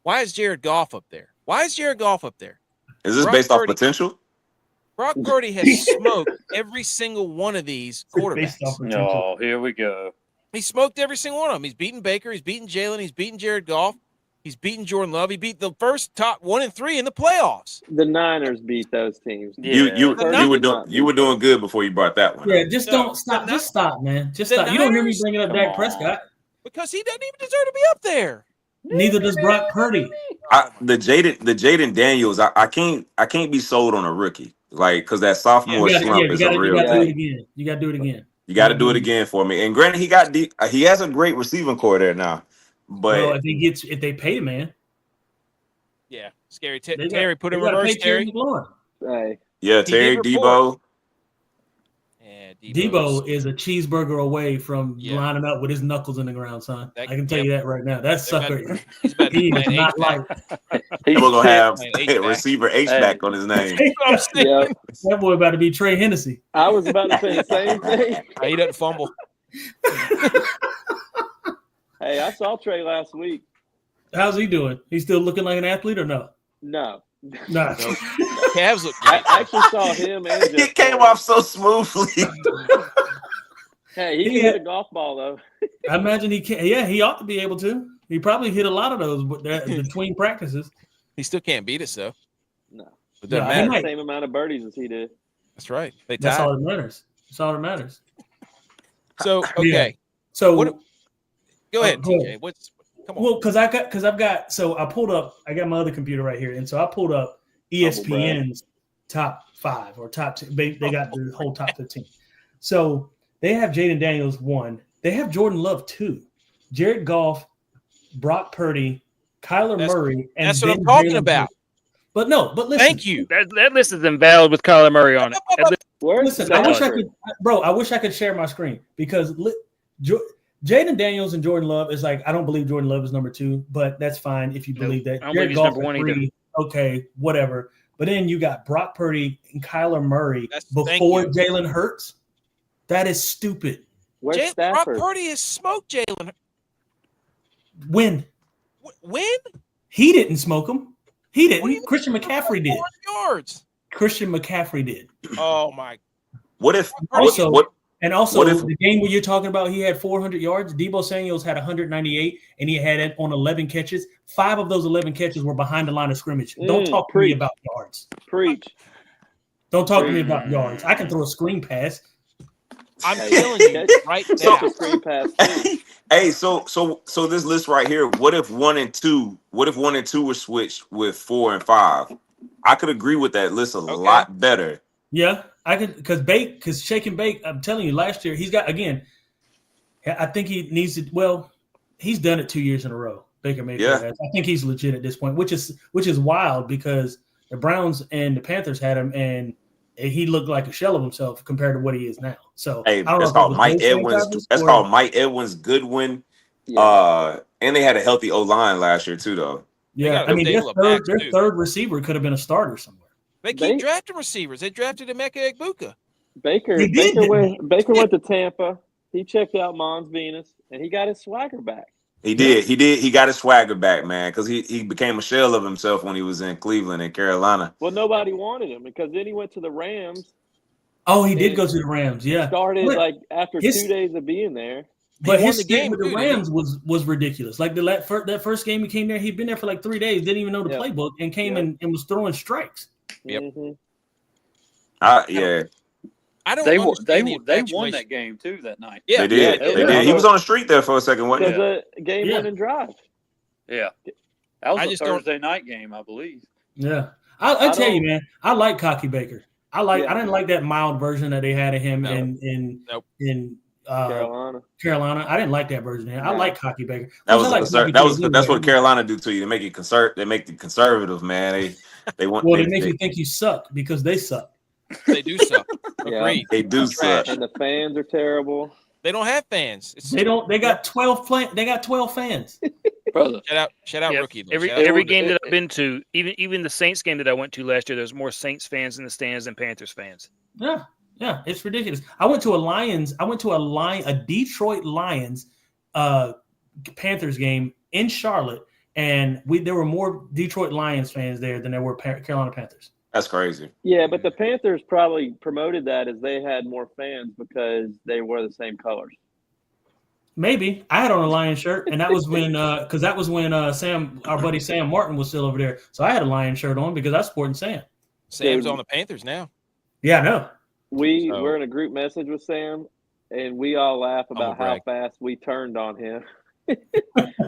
Why is Jared Goff up there? Is this based off potential? Brock Purdy has smoked every single one of these quarterbacks. No, here we go. He smoked every single one of them. He's beaten Baker. He's beaten Jalen. He's beaten Jared Goff. He's beaten Jordan Love. He beat the first top 1 and 3 in the playoffs. The Niners beat those teams. Yeah. You were doing good before you brought that one. Yeah, just don't stop. Just stop, man. Just stop. You don't hear me bringing up Dak Prescott because he doesn't even deserve to be up there. Neither does Brock Purdy. The Jaden Daniels. I can't be sold on a rookie because that sophomore slump is a real thing. You got to do it again. You got to do it again for me. And granted, he has a great receiving core there now. But if they pay the man, yeah, scary. Terry, put in reverse. Terry, yeah, Terry Debo. Yeah, Debo is a cheeseburger away from lining up with his knuckles in the ground, son. I can tell you that right now. That sucker, he is not like. We're gonna have receiver H-back on his name. That boy about to be Trey Hennessy. I was about to say the same thing. He doesn't fumble. Hey, I saw Trey last week. How's he doing? He's still looking like an athlete or no? No. Cavs look great. I actually saw him and he came off so smoothly. Hey, he can hit a golf ball though. I imagine he can. Yeah, he ought to be able to. He probably hit a lot of those between practices. He still can't beat us though. No. It doesn't matter. The same amount of birdies as he did. That's right. That's all that matters. That's all that matters. So okay. Yeah. So go ahead, TJ. Come on. Well, I pulled up. I got my other computer right here, and so I pulled up ESPN's top 5 or top 10. They got the whole top 15. So they have Jaden Daniels 1. They have Jordan Love 2. Jared Goff, Brock Purdy, Kyler Murray, and that's what I'm talking about. But listen. Thank you. That list is invalid with Kyler Murray on it. Listen, I wish I could share my screen because Jaden Daniels and Jordan Love is like, I don't believe Jordan Love is number 2, but that's fine if you believe that. I don't believe he's number 1 either. Okay, whatever. But then you got Brock Purdy and Kyler Murray before Jalen Hurts. That is stupid. Where's Stafford? Brock Purdy has smoked Jalen. When? When? He didn't smoke him. He didn't. Christian McCaffrey did. Yards. Christian McCaffrey did. Oh my! What if Also, what the game where you're talking about, he had 400 yards. Debo Samuels had 198, and he had it on 11 catches. 5 of those 11 catches were behind the line of scrimmage. Don't talk to me about yards. Preach. Don't talk to me about yards. I can throw a screen pass. I'm telling you right now. Screen pass. Hey, so this list right here. What if 1 and 2? What if 1 and 2 were switched with 4 and 5? I could agree with that list a lot better. Yeah, I could because Shake and Bake. I'm telling you, last year he's got again. I think he needs to. Well, he's done it 2 years in a row. Baker Mayfield has. I think he's legit at this point, which is wild because the Browns and the Panthers had him, and he looked like a shell of himself compared to what he is now. So hey, that's called Mike Edwards. That's called Mike Edwards Goodwin. Yeah. And they had a healthy O-line last year too, though. Yeah, I mean their third receiver could have been a starter somewhere. They keep drafting receivers. They drafted Emeka Egbuka. Baker went to Tampa. He checked out Mons Venus, and he got his swagger back. He did. He got his swagger back, man, because he became a shell of himself when he was in Cleveland and Carolina. Well, nobody wanted him because then he went to the Rams. Oh, he did go to the Rams. Yeah, started after 2 days of being there. But his game with the Rams was ridiculous. Like that first game he came there, he'd been there for like 3 days, didn't even know the playbook, and came and was throwing strikes. Yep. Mm-hmm. I don't. They won that game too that night. Yeah, they did. They did. He was on the street there for a second, wasn't he? It was a game-winning drive. Yeah, that was a Thursday night game, I believe. Yeah, I tell you, man, I like Cocky Baker. I didn't like that mild version that they had of him in Carolina. I didn't like that version. I like Cocky Baker. That's what Carolina do to you. They make you They make the conservative, man. They make you think you suck because they suck. They do suck. Agreed. They do suck. And the fans are terrible. They don't have fans. They got 12 They got 12 fans. Brother, shout out rookie. Every game that I've been to, even the Saints game that I went to last year, there's more Saints fans in the stands than Panthers fans. Yeah, it's ridiculous. I went to a Detroit Lions Panthers game in Charlotte, and there were more Detroit Lions fans there than there were Carolina Panthers. That's crazy. Yeah, but the Panthers probably promoted that as they had more fans because they wore the same colors. Maybe. I had on a Lions shirt, and that was when our buddy Sam Martin was still over there. So I had a Lions shirt on because I was supporting Sam. Sam's on the Panthers now. Yeah, I know. We're in a group message with Sam, and we all laugh about how fast we turned on him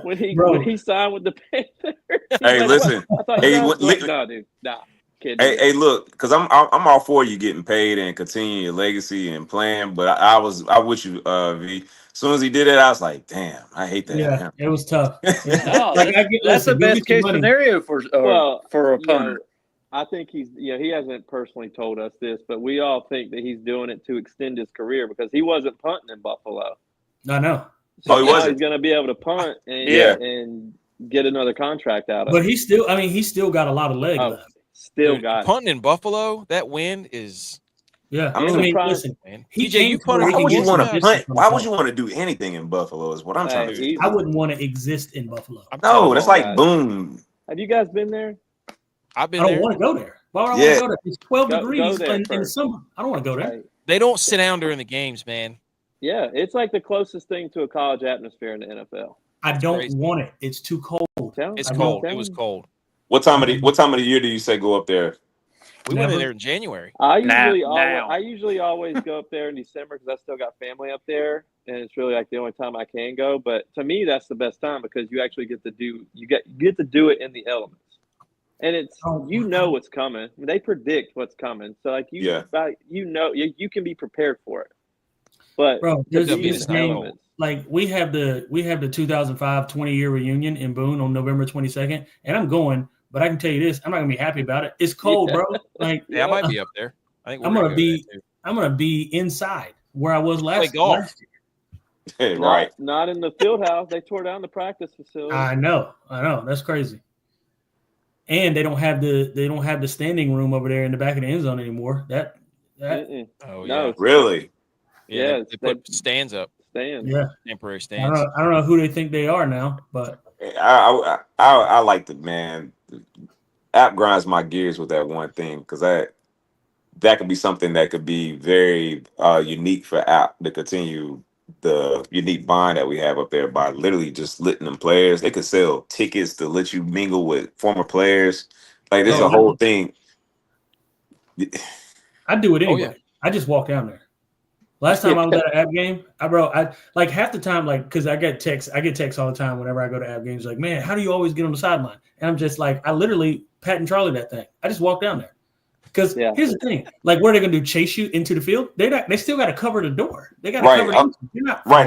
when he signed with the Panthers. Hey, listen. No, dude, nah. Hey, look, because I'm all for you getting paid and continuing your legacy and playing, but I with you, V. As soon as he did it, I was like, damn, I hate that. Yeah, it was tough. That's the best case scenario for a punter. I think he hasn't personally told us this, but we all think that he's doing it to extend his career because he wasn't punting in Buffalo. I know. So he wasn't. He's going to be able to punt and get another contract out of it. But he's still got a lot of leg left. Still got punting in Buffalo. That win is. Yeah, I mean, listen, man. TJ, why would you want to punt? Why would you want to do anything in Buffalo? Is what I'm trying to do. I wouldn't want to exist in Buffalo. No, that's like boom. Have you guys been there? I've been there. I don't want to go there. Why would I want to go there? It's 12 degrees in the summer. I don't want to go there. They don't sit down during the games, man. Yeah, it's like the closest thing to a college atmosphere in the NFL. I don't want it. It's too cold. It's cold. It was cold. What time of the year do you say go up there? We went in there in January. I usually always go up there in December because I still got family up there, and it's really like the only time I can go. But to me, that's the best time because you actually get to do it in the elements, and it's what's coming. They predict what's coming, so like you can be prepared for it. But bro, like we have the 2005 20-year reunion in Boone on November 22nd, and I'm going. But I can tell you this: I'm not gonna be happy about it. It's cold, bro. Like, I might be up there. I think I'm gonna be inside where I was last year. Hey, right. Not in the field house. They tore down the practice facility. I know. That's crazy. And they don't have the standing room over there in the back of the end zone anymore. No, really? Yeah, they put stands up. Temporary stands. I don't know who they think they are now, but I like the man. App grinds my gears with that one thing because that could be something that could be very unique for App to continue the unique bond that we have up there by literally just letting them players. They could sell tickets to let you mingle with former players. Like this is a whole thing. I do it anyway. I just walk down there. Last time I was at an App game, I like half the time, like, because I get texts all the time whenever I go to App games, like, man, how do you always get on the sideline? And I'm just like, I literally Pat and Charlie that thing. I just walk down there. Because here's the thing, like, what are they gonna do? Chase you into the field? They still got to cover the door. They got to cover. I'm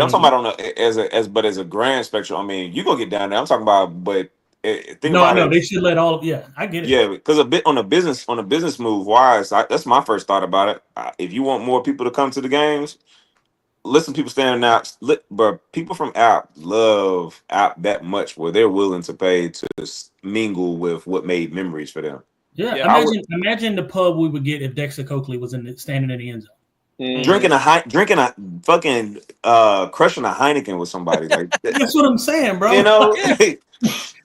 talking about on as a grand spectrum. I mean, you go get down there. I'm talking about, but they should let all. Yeah, I get it. Yeah, because a bit on a business move wise, that's my first thought about it. If you want more people to come to the games, listen, people standing out. But people from App love App that much where they're willing to pay to mingle with what made memories for them. Yeah. Imagine the pub we would get if Dexter Coakley was standing in the end zone. Mm-hmm. Drinking a fucking crushing a Heineken with somebody. Like that's what I'm saying, bro. You know,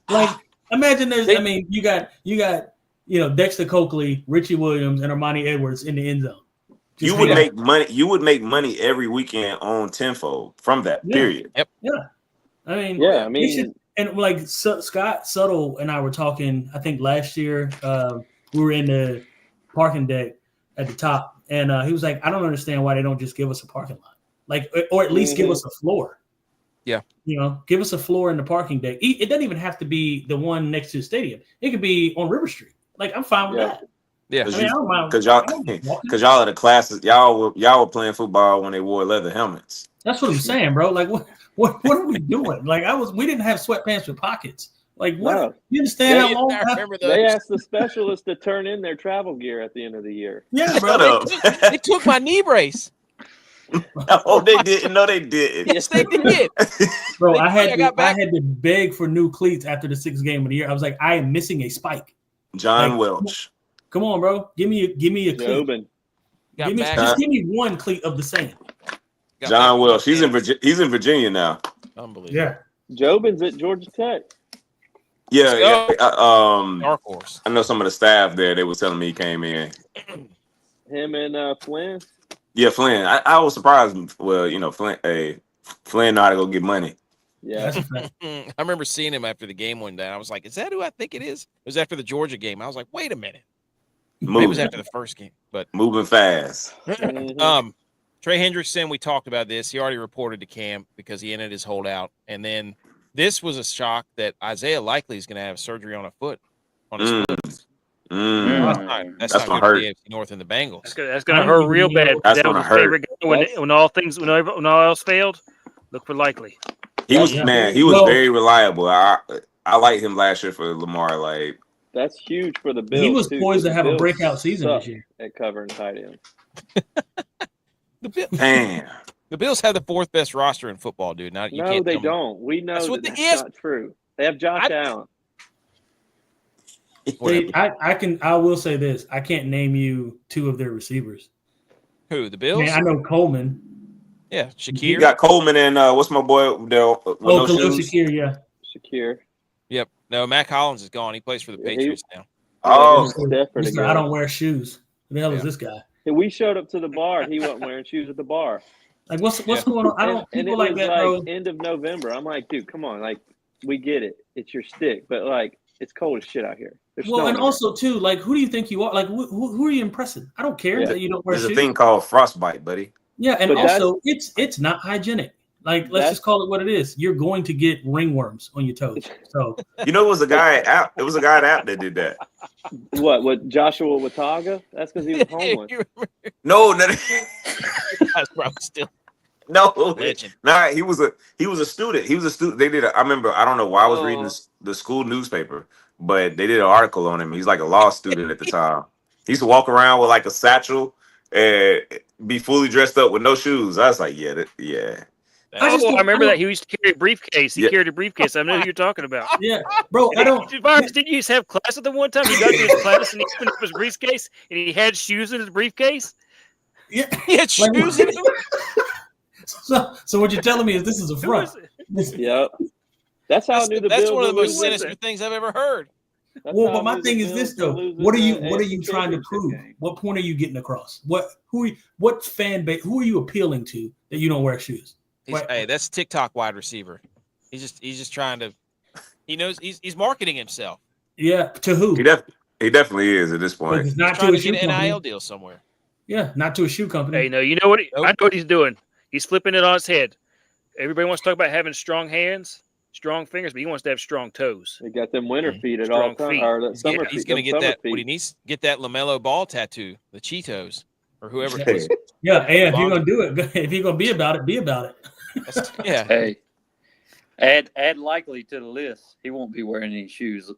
like imagine you got Dexter Coakley, Richie Williams, and Armani Edwards in the end zone. You would make money. You would make money every weekend on tenfold from that. Period. Yep. Yeah. I mean. And like Scott Suttle and I were talking, I think last year, we were in the parking deck at the top, and he was like, "I don't understand why they don't just give us a parking lot, like, or at least give us a floor." Yeah, give us a floor in the parking deck. It doesn't even have to be the one next to the stadium. It could be on River Street. Like, I'm fine with that. Yeah, because y'all are the classes. Y'all were playing football when they wore leather helmets. That's what I'm saying, bro. Like, what are we doing? Like, we didn't have sweatpants with pockets. Like, what? No. You understand how long? They asked the specialists to turn in their travel gear at the end of the year. Yeah, bro. They took my knee brace. Oh, they didn't. No, they didn't. Yes, they did. Bro, I had to beg for new cleats after the 6th game of the year. I was like, I am missing a spike. John Welch. Come on, bro. Give me a cleat. Jobin. Just give me one cleat of the same. John Welch. He's in Virginia now. Unbelievable. Yeah. Jobin's at Georgia Tech. Yeah. Dark horse. I know some of the staff there. They were telling me he came in. Him and Flynn. Yeah, Flynn. I was surprised. Well, Flynn know how to go get money. Yeah. I remember seeing him after the game one day. I was like, "Is that who I think it is?" It was after the Georgia game. I was like, "Wait a minute." It was after the first game, but moving fast. Trey Hendrickson, we talked about this. He already reported to camp because he ended his holdout. And then this was a shock that Isaiah Likely is going to have surgery on his foot. That's not good for the AFC North and the Bengals. That's going to hurt real bad. That's going to hurt. When all else failed, look for Likely. He was very reliable. I liked him last year for Lamar. Like, that's huge for the Bills. He was poised to have a breakout season this year at covering tight end. The Bills have the 4th best roster in football, dude. No, they don't. We know that's not true. They have Josh Allen. I will say this. I can't name you 2 of their receivers. Who, the Bills? Man, I know Coleman. Yeah, Shakir. You got Coleman and what's my boy? Shakir, yeah. Shakir. Yep. No, Matt Collins is gone. He plays for the Patriots now. Oh, I don't wear shoes. Who the hell is this guy? We showed up to the bar. He wasn't wearing shoes at the bar. Like, what's going on? I don't. And it like was that, like bro. end of November. I'm like, dude, come on. Like, we get it. It's your stick, but like, it's cold as shit out here. And also too, like, who do you think you are? Like, who are you impressing? I don't care that you don't wear shoes. There's a thing called frostbite, buddy. Yeah, and also it's not hygienic. Like, let's just call it what it is. You're going to get ringworms on your toes. So it was a guy at App. It was a guy at App that did that. What Joshua Wataga? That's because he was homeless. No, that's probably still. No, nah, he was a student. He was a student. They did. I remember. I don't know why I was reading the school newspaper, but they did an article on him. He's like a law student at the time. He used to walk around with like a satchel and be fully dressed up with no shoes. I was like, yeah. I remember that he used to carry a briefcase. He carried a briefcase. I know who you're talking about. Yeah, bro. Didn't you have class with him one time? He got to his class and he opened up his briefcase and he had shoes in his briefcase. Yeah, he had shoes in it. So what you're telling me is this is a front. Yep. That's how I knew the Bills. That's one of the most sinister things I've ever heard. Well, but my thing is this though. What are you trying to prove? What point are you getting across? What fan base? Who are you appealing to that you don't wear shoes? Hey, that's TikTok wide receiver. He's just trying to. He knows he's marketing himself. Yeah, to who? He definitely is at this point. He's not trying to to get an NIL deal somewhere. Yeah, not to a shoe company. Hey, no, you know what? I know what he's doing. He's flipping it on his head. Everybody wants to talk about having strong hands, strong fingers, but he wants to have strong toes. He got them winter feet at all times. He's going to get that. What he needs get that LaMelo Ball tattoo, the Cheetos, or whoever. Yeah, and if you're gonna do it, if you're gonna be about it, be about it. Yeah. Hey, add likely to the list. He won't be wearing any shoes.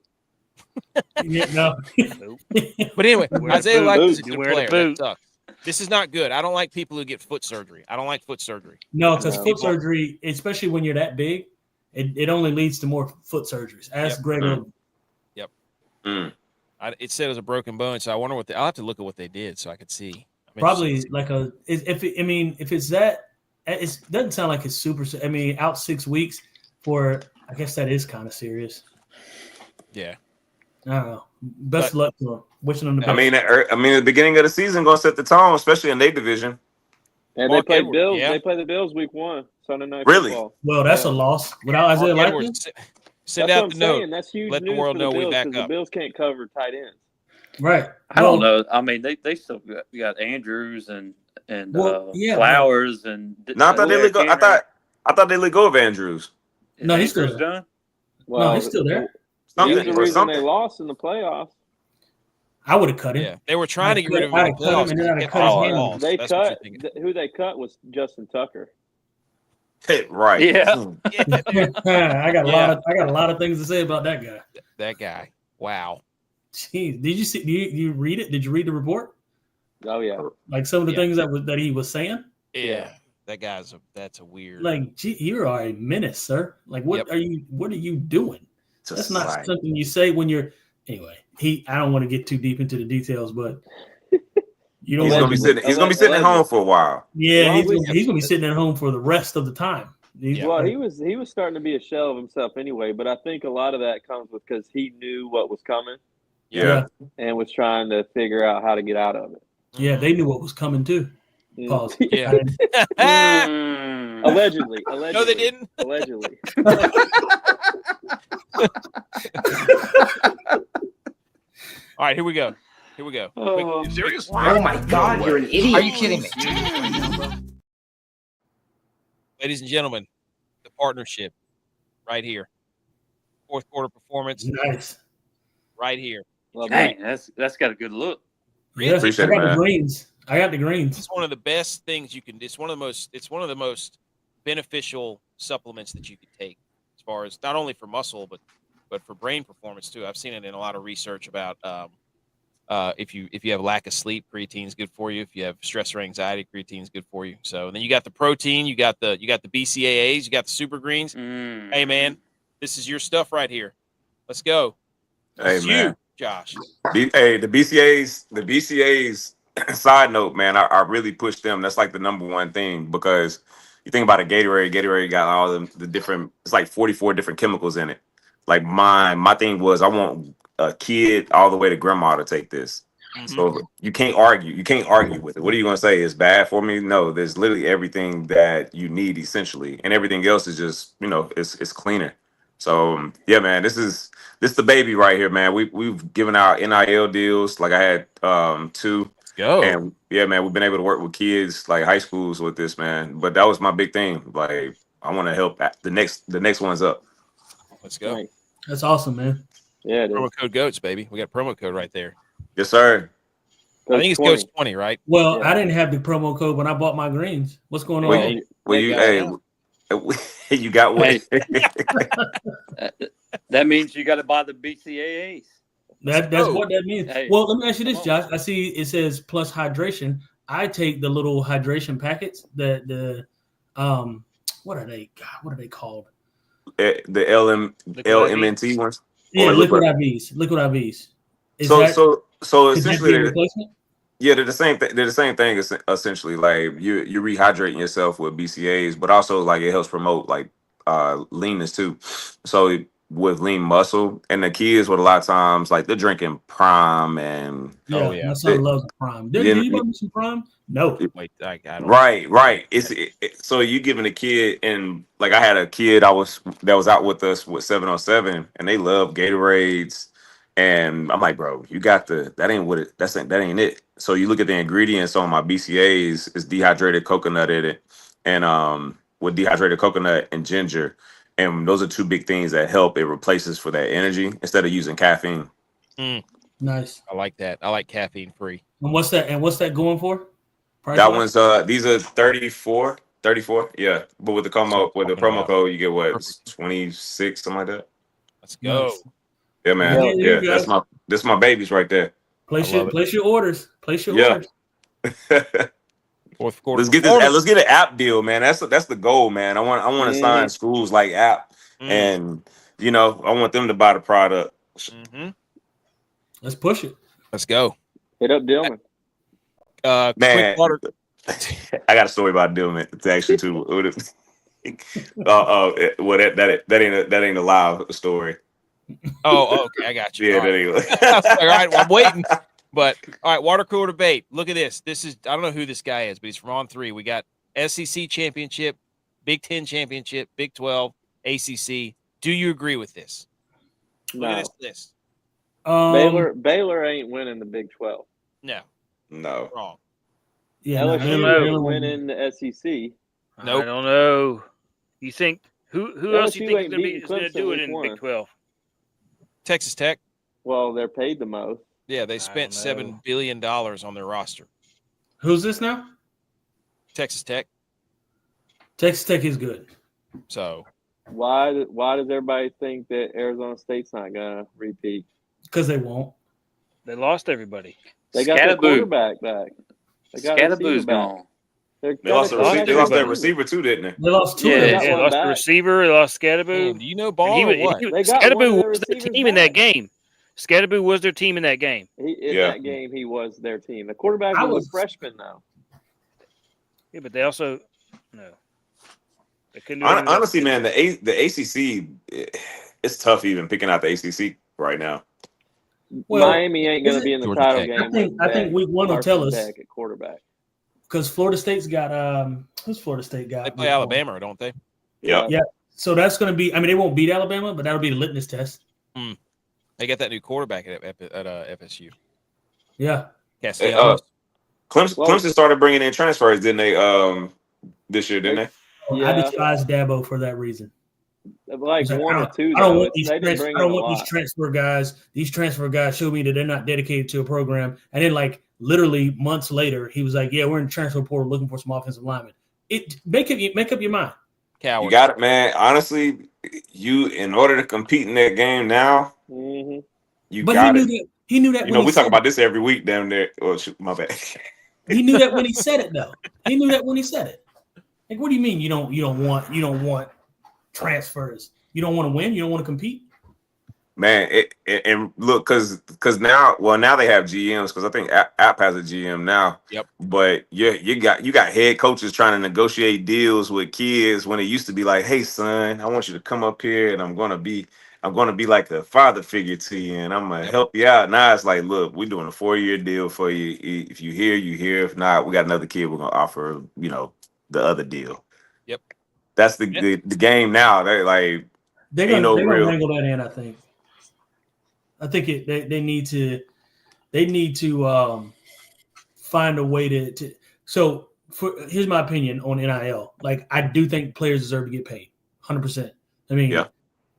No. But anyway, Isaiah Likely is a good player. That sucks. This is not good. I don't like people who get foot surgery. I don't like foot surgery. No, because foot surgery, especially when you're that big, it only leads to more foot surgeries. Ask Greg. Yep. It said it was a broken bone, so I wonder I'll have to look at what they did so I could see. Probably like if it's that, it doesn't sound like it's super. I mean, out 6 weeks for. I guess that is kind of serious. Yeah. I don't know. Best of luck to them. Wishing them the best. I mean, the beginning of the season going to set the tone, especially in their division. And they play Bills. Yeah. They play the Bills week 1 Sunday night. Really? Football. Well, that's a loss without Isaiah Likely. Send out the note. That's huge. Let the world know we back up. The Bills can't cover tight ends. Right. I don't know. I mean, they still got Andrews and Flowers and. No, I thought they let go. I thought they let go of Andrews. No, he's still done. Well, no, he's still there. He's the reason they lost in the playoffs. I would have cut him. Yeah, they were trying to get rid of him. They cut. Who they cut was Justin Tucker. Right. Yeah. I got a lot of things to say about that guy. That guy. Wow. Jeez, did you see? Did you read it? Did you read the report? Oh yeah. Like some of the things that he was saying. Yeah. That guy's that's a weird. Like, gee, you are a menace, sir. Like, what are you doing? That's not something you say when you're. Anyway, I don't want to get too deep into the details, but you know he's gonna be sitting at home for a while. Yeah, he's gonna be sitting at home for the rest of the time. Well, he was starting to be a shell of himself anyway, but I think a lot of that comes because he knew what was coming. Yeah. And was trying to figure out how to get out of it. Yeah, they knew what was coming too. Pause. Yeah. Allegedly. No, they didn't. Allegedly. All right, here we go. Oh, serious? Oh my God, you're an idiot. Are you kidding me? Ladies and gentlemen, the partnership right here. Fourth quarter performance. Nice. Right here. Dang, that's got a good look. Yes, appreciate I got it, man. the greens. I got the greens. It's one of the best things you can. It's one of the most beneficial supplements that you can take, as far as not only for muscle but for brain performance too. I've seen it in a lot of research about if you have lack of sleep, creatine is good for you. If you have stress or anxiety, creatine is good for you. So then you got the protein, you got the BCAAs, you got the super greens. Hey man, this is your stuff right here. Let's go. Hey man, you, Josh. Hey, the BCAAs. Side note, man, I really push them. That's like the number one thing, because you think about a Gatorade got all the different. It's like 44 different chemicals in it. Like my thing was, I want a kid all the way to grandma to take this. Mm-hmm. So you can't argue. You can't argue with it. What are you going to say? It's bad for me? No, there's literally everything that you need essentially, and everything else is just it's cleaner. So yeah, man, this is the baby right here, man. We've given out NIL deals. Like I had 2. Go. And yeah, man, we've been able to work with kids like high schools with this, man. But that was my big thing. Like I want to help the next one's up. Let's go. That's awesome, man. Yeah, promo code GOATS, baby. We got a promo code right there. Yes, sir. I think it's GOATS 20, right? Well, I didn't have the promo code when I bought my greens. What's going on? You got one. That means you got to buy the BCAAs. That's what that means. Hey, well, let me ask you this, Josh. I see it says plus hydration. I take the little hydration packets. The what are they? God, what are they called? The LMNT ones. Yeah, liquid IVs. Liquid IVs. So essentially, they're the same thing. They're the same thing essentially. Like you're rehydrating yourself with BCAAs, but also like it helps promote like leanness too. So with lean muscle, and the kids with a lot of times like they're drinking Prime and my son loves Prime. Do you love me some Prime? No. Wait, I don't. Right. So you giving a kid, and like I had a kid that was out with us with 707, and they love Gatorades, and I'm like, bro, you got that ain't what it that ain't it. So you look at the ingredients on my BCAAs, it's dehydrated coconut in it, and with dehydrated coconut and ginger. And those are two big things that help. It replaces for that energy instead of using caffeine. Nice. I like that. I like caffeine free. And what's that going for? That one's these are 34, yeah. But with the promo code, you get what, 26, something like that. Let's go. Nice. Yeah, man. Yeah, that's my babies right there. Place your orders. Place your orders. Fourth quarter. Let's get an app deal, man. That's the goal, man. I want to sign schools like App, and I want them to buy the product. Let's push it. Let's go. Hit up Dillman. Man, I got a story about Dillman. It's actually too. Well, that ain't a live story. Oh, okay, I got you. Yeah, all right. All right, well, I'm waiting. But all right, water cooler debate. Look at this. I don't know who this guy is, but he's from On 3. We got SEC championship, Big 10 championship, Big 12, ACC. Do you agree with this? No. Look at this list. Baylor ain't winning the Big 12. No. Wrong. Yeah, LSU ain't winning the SEC. Nope. I don't know. You think who else do you think is going to do it in Clemson Big 12? Texas Tech. Well, they're paid the most. Yeah, they spent $7 billion on their roster. Who's this now? Texas Tech. Texas Tech is good. So why does everybody think that Arizona State's not gonna repeat? Because they won't. They lost everybody. They got their quarterback back. They got Scatterboo's gone. They lost their receiver too, didn't they? They lost two. Yeah, they lost the receiver. They lost Scatterboo. Man, do you know ball or what? Scatterboo was their team in that game. Scatterboo was their team in that game. That game, he was their team. The quarterback was a freshman, though. Yeah, but they also no. They couldn't. Honestly, man, the ACC, it's tough even picking out the ACC right now. Well, Miami ain't going to be in the title game. I think week one will tell us at quarterback because Florida State's got who's Florida State got? They play Alabama, don't they? Yeah. So that's going to be. I mean, they won't beat Alabama, but that'll be the litmus test. They got that new quarterback at FSU. Yeah. Clemson started bringing in transfers, didn't they? This year, didn't they? Yeah. I despise Dabo for that reason. Like one or two. I don't want these transfer guys. These transfer guys show me that they're not dedicated to a program. And then, like literally months later, he was like, "Yeah, we're in the transfer portal looking for some offensive linemen." Make up your mind. Coward. You got it, man. Honestly, in order to compete in that game now, you got it. He knew that. We talk about this every week down there. Oh, shoot, my bad. He knew that when he said it, though. He knew that when he said it. Like, what do you mean you don't want transfers? You don't want to win? You don't want to compete? Man, and look, because now they have GMs, because I think App has a GM now. Yep. But you got head coaches trying to negotiate deals with kids when it used to be like, "Hey son, I want you to come up here, and I'm gonna be like a father figure to you, and I'm gonna help you out." Now it's like, look, we're doing a 4-year deal for you. If you here, you here. If not, we got another kid we're gonna offer, the other deal. Yep. That's the game now. They're gonna wrangle that in. I think they need to find a way to. So here's my opinion on NIL. Like, I do think players deserve to get paid 100%. I mean,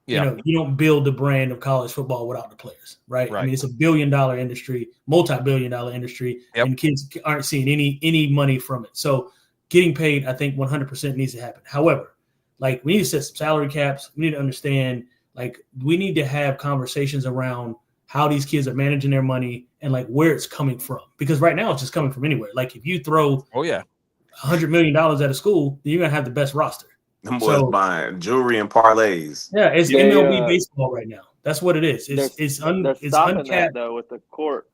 you don't build the brand of college football without the players, right? I mean, it's a billion-dollar industry, multi-billion-dollar industry, and kids aren't seeing any money from it. So getting paid, I think 100% needs to happen. However, like, we need to set some salary caps. We need to understand, like, we need to have conversations around how these kids are managing their money and, like, where it's coming from. Because right now it's just coming from anywhere. Like, if you throw $100 million at a school, then you're going to have the best roster. Them boys buying jewelry and parlays. Yeah, it's MLB baseball right now. That's what it is. It's stopping uncapped. that, though, with the court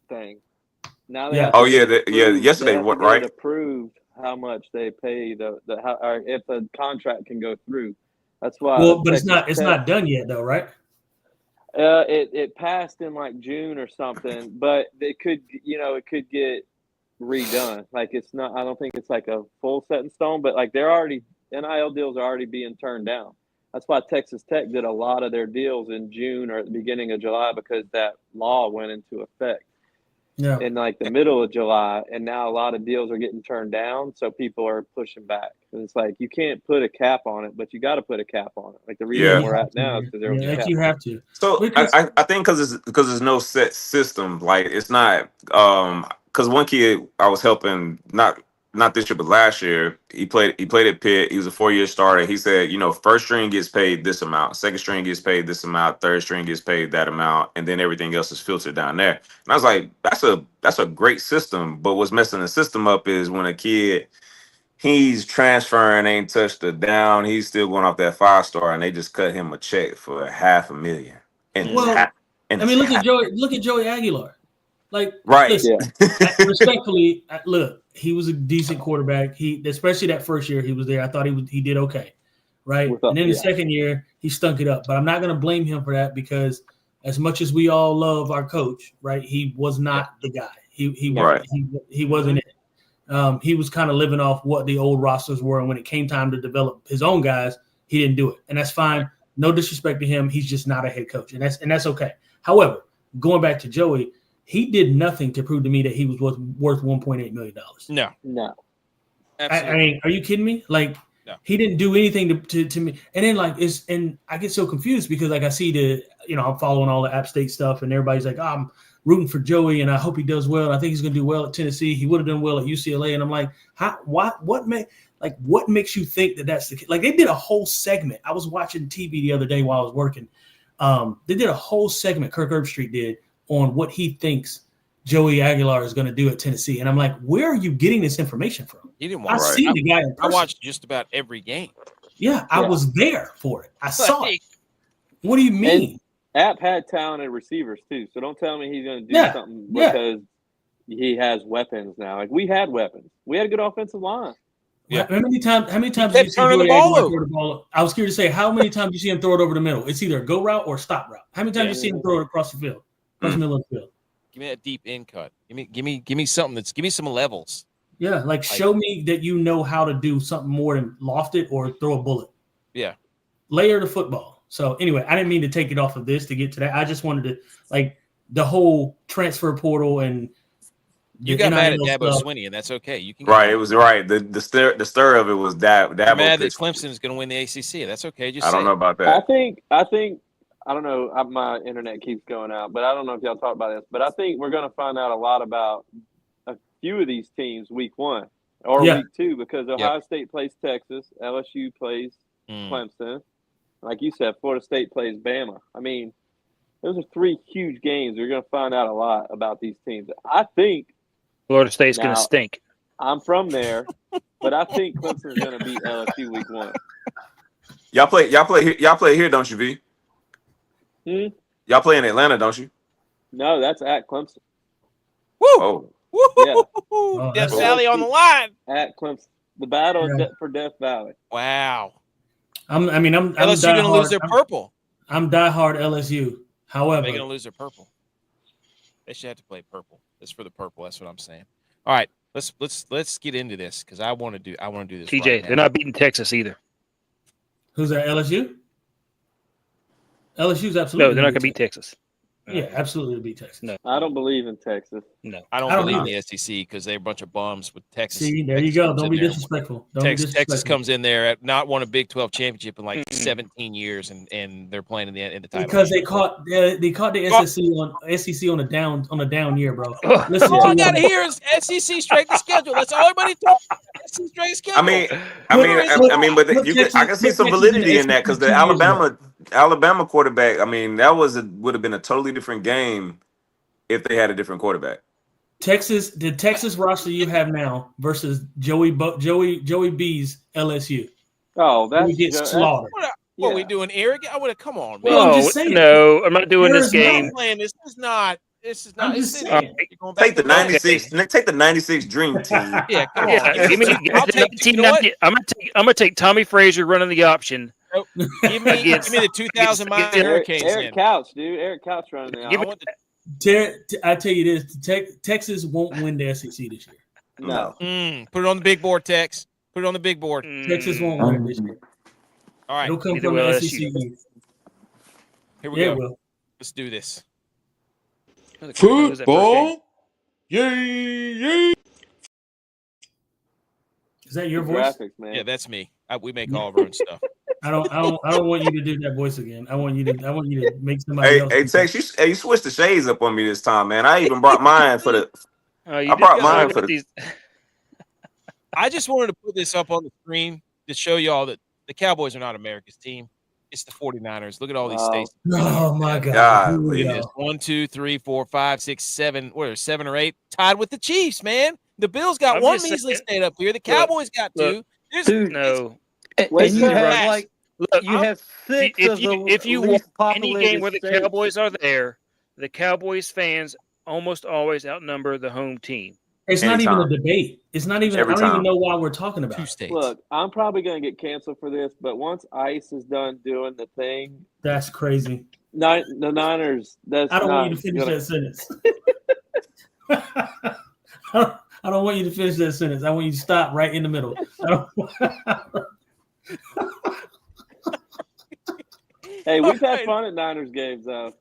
thing. Now yesterday, right? To prove how much they pay if a contract can go through. That's why. Well, but it's not done yet, though, right? It passed in like June or something, but it could get redone. Like it's not. I don't think it's like a full set in stone, but like NIL deals are already being turned down. That's why Texas Tech did a lot of their deals in June or at the beginning of July, because that law went into effect in like the middle of July, and now a lot of deals are getting turned down, so people are pushing back. And it's like you can't put a cap on it, but you got to put a cap on it. Like the reason we're at now is because there was a cap. You have to. So I think because there's no set system. Like it's not because one kid I was helping not this year, but last year, he played at Pitt. He was a 4-year starter. He said, first string gets paid this amount, second string gets paid this amount, third string gets paid that amount, and then everything else is filtered down there. And I was like, that's a great system. But what's messing the system up is when a kid, he's transferring, ain't touched a down, he's still going off that 5-star, and they just cut him a check for $500,000. Look at Joey Aguilar. Like, right. Listen, respectfully, look, he was a decent quarterback. Especially that first year he was there, I thought he did okay, right? And then the second year he stunk it up. But I'm not going to blame him for that, because as much as we all love our coach, right, he was not the guy. He wasn't it. He was kind of living off what the old rosters were, and when it came time to develop his own guys, he didn't do it, and that's fine. No disrespect to him, he's just not a head coach, and that's okay. However, going back to Joey, he did nothing to prove to me that he was worth $1.8 million. No. I mean, are you kidding me? Like, he didn't do anything to me. And then and I get so confused because like I see I'm following all the App State stuff, and everybody's like, I'm rooting for Joey, and I hope he does well. And I think he's going to do well at Tennessee. He would have done well at UCLA. And I'm like, what makes you think that that's the case? Like, they did a whole segment. I was watching TV the other day while I was working. They did a whole segment, Kirk Herbstreit did, on what he thinks Joey Aguilar is going to do at Tennessee. And I'm like, where are you getting this information from? You didn't watch I see the guy in person. I watched just about every game. Yeah, I was there for it. I saw it. What do you mean? And App had talented receivers too, so don't tell me he's going to do something because he has weapons now. Like, we had weapons. We had a good offensive line. Yeah. How many times did you see Joey Aguilar throw the ball? I was curious to say, how many times did you see him throw it over the middle? It's either a go route or a stop route. How many times did you see him throw it across the field? Across the middle of the field. Give me that deep in cut. Give me something give me some levels. Yeah, like show me that you know how to do something more than loft it or throw a bullet. Yeah. Layer the football. So anyway, I didn't mean to take it off of this to get to that. I just wanted to, like, the whole transfer portal and you got mad at Dabo Swinney, and that's okay. You can it was right. The stir of it was Dabo. Mad that Clemson is going to win the ACC. That's okay. Just I don't know about that. I think I don't know. My internet keeps going out, but I don't know if y'all talk about this. But I think we're going to find out a lot about a few of these teams week 1 or week 2, because Ohio State plays Texas, LSU plays Clemson. Like you said, Florida State plays Bama. I mean, those are 3 huge games. We're going to find out a lot about these teams. I think Florida State's going to stink. I'm from there, but I think Clemson's going to beat LSU week 1. Y'all play here, don't you, V? Y'all play in Atlanta, don't you? No, that's at Clemson. Woo! Oh. Woo! Death Valley on the line. At Clemson. The battle for Death Valley. Wow. I'm LSU going to lose their purple. I'm diehard LSU. However, they're going to lose their purple. They should have to play purple. It's for the purple. That's what I'm saying. All right, let's get into this because I want to do this. TJ, right they're not beating Texas either. Who's that? LSU? LSU's absolutely. No, they're not going to beat Texas. Yeah, absolutely to beat Texas. No, I don't believe in Texas. No, I don't believe in the SEC because they're a bunch of bums with Texas. See, there you go. Don't be disrespectful. Texas comes in there at not won a Big 12 championship in like 17 years, and they're playing in the title because they caught the SEC on a down year, bro. Listen, all I got to hear is SEC strength of schedule. That's all everybody talks about. SEC strength of schedule. But I can see some validity in that because the Alabama quarterback. I mean, that would have been a totally different game if they had a different quarterback. The Texas roster you have now versus Joey B's LSU. Oh, that's gets slaughtered. What are we doing, Eric? I would have come on, man. No, I'm not doing this game. This is not. I'm just saying. Take the 96. Take the 96 Dream Team. Yeah, come on. I'm gonna take Tommy Frazier running the option Give me the 2,000-mile Hurricanes. Eric Couch, dude. Eric Couch running now. I tell you this: Texas won't win the SEC this year. No. Put it on the big board, Tex. Put it on the big board. Texas won't win it this year. All right. It'll come from the SEC East. Here we go. Let's do this. Football. Yay! Is that your voice? Graphics, man. Yeah, that's me. We make all of our own stuff. I don't want you to do that voice again. I want you to make somebody else. Hey, Tex, you switched the shades up on me this time, man. I even brought mine for the. I brought mine for the. I just wanted to put this up on the screen to show y'all that the Cowboys are not America's team. It's the 49ers. Look at all these states. Oh my God. It is 1, 2, 3, 4, 5, 6, 7. What are 7 or 8? Tied with the Chiefs, man. The Bills got one measly state up here. The Cowboys got 2. Dude, no. And you have you have 6 if you watch any game where the Cowboys are there, the Cowboys fans almost always outnumber the home team. It's not even a debate. It's not even. I don't even know why we're talking about 2 states. Look, I'm probably going to get canceled for this, but once ICE is done doing the thing, that's crazy. The Niners. I don't want you to finish that sentence. I don't want you to finish that sentence. I want you to stop right in the middle. Hey, we've had fun at Niners games, though.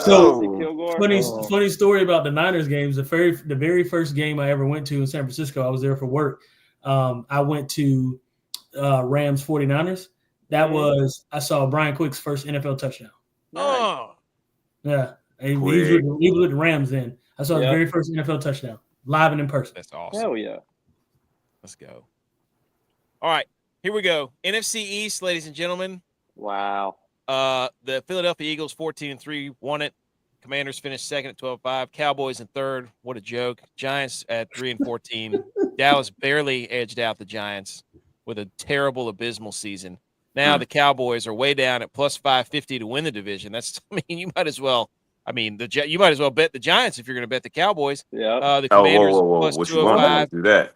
So funny story about the Niners games. The very first game I ever went to in San Francisco, I was there for work. I went to Rams 49ers. That was I saw Brian Quick's first NFL touchdown. Oh, yeah, he was with the Rams then. I saw his very first NFL touchdown live and in person. That's awesome. Hell yeah! Let's go. All right, here we go. NFC East, ladies and gentlemen. Wow. The Philadelphia Eagles 14-3 won it. Commanders finished second at 12-5. Cowboys in third. What a joke. Giants at 3-14. Dallas barely edged out the Giants with a terrible, abysmal season. Now the Cowboys are way down at plus 550 to win the division. That's, I mean, you might as well bet the Giants if you're going to bet the Cowboys. Yeah. The Commanders plus what 205. Do that.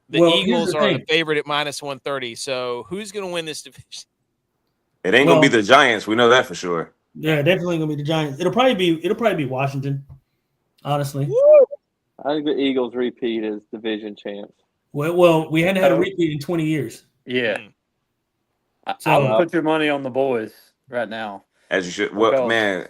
The Eagles are the favorite at minus 130. So who's going to win this division? It ain't gonna be the Giants. We know that for sure. Yeah, definitely gonna be the Giants. It'll probably be Washington. Honestly, I think the Eagles repeat as division champs. Well, we hadn't had a repeat in 20 years. Yeah, so I would put your money on the boys right now. As you should. Well, man,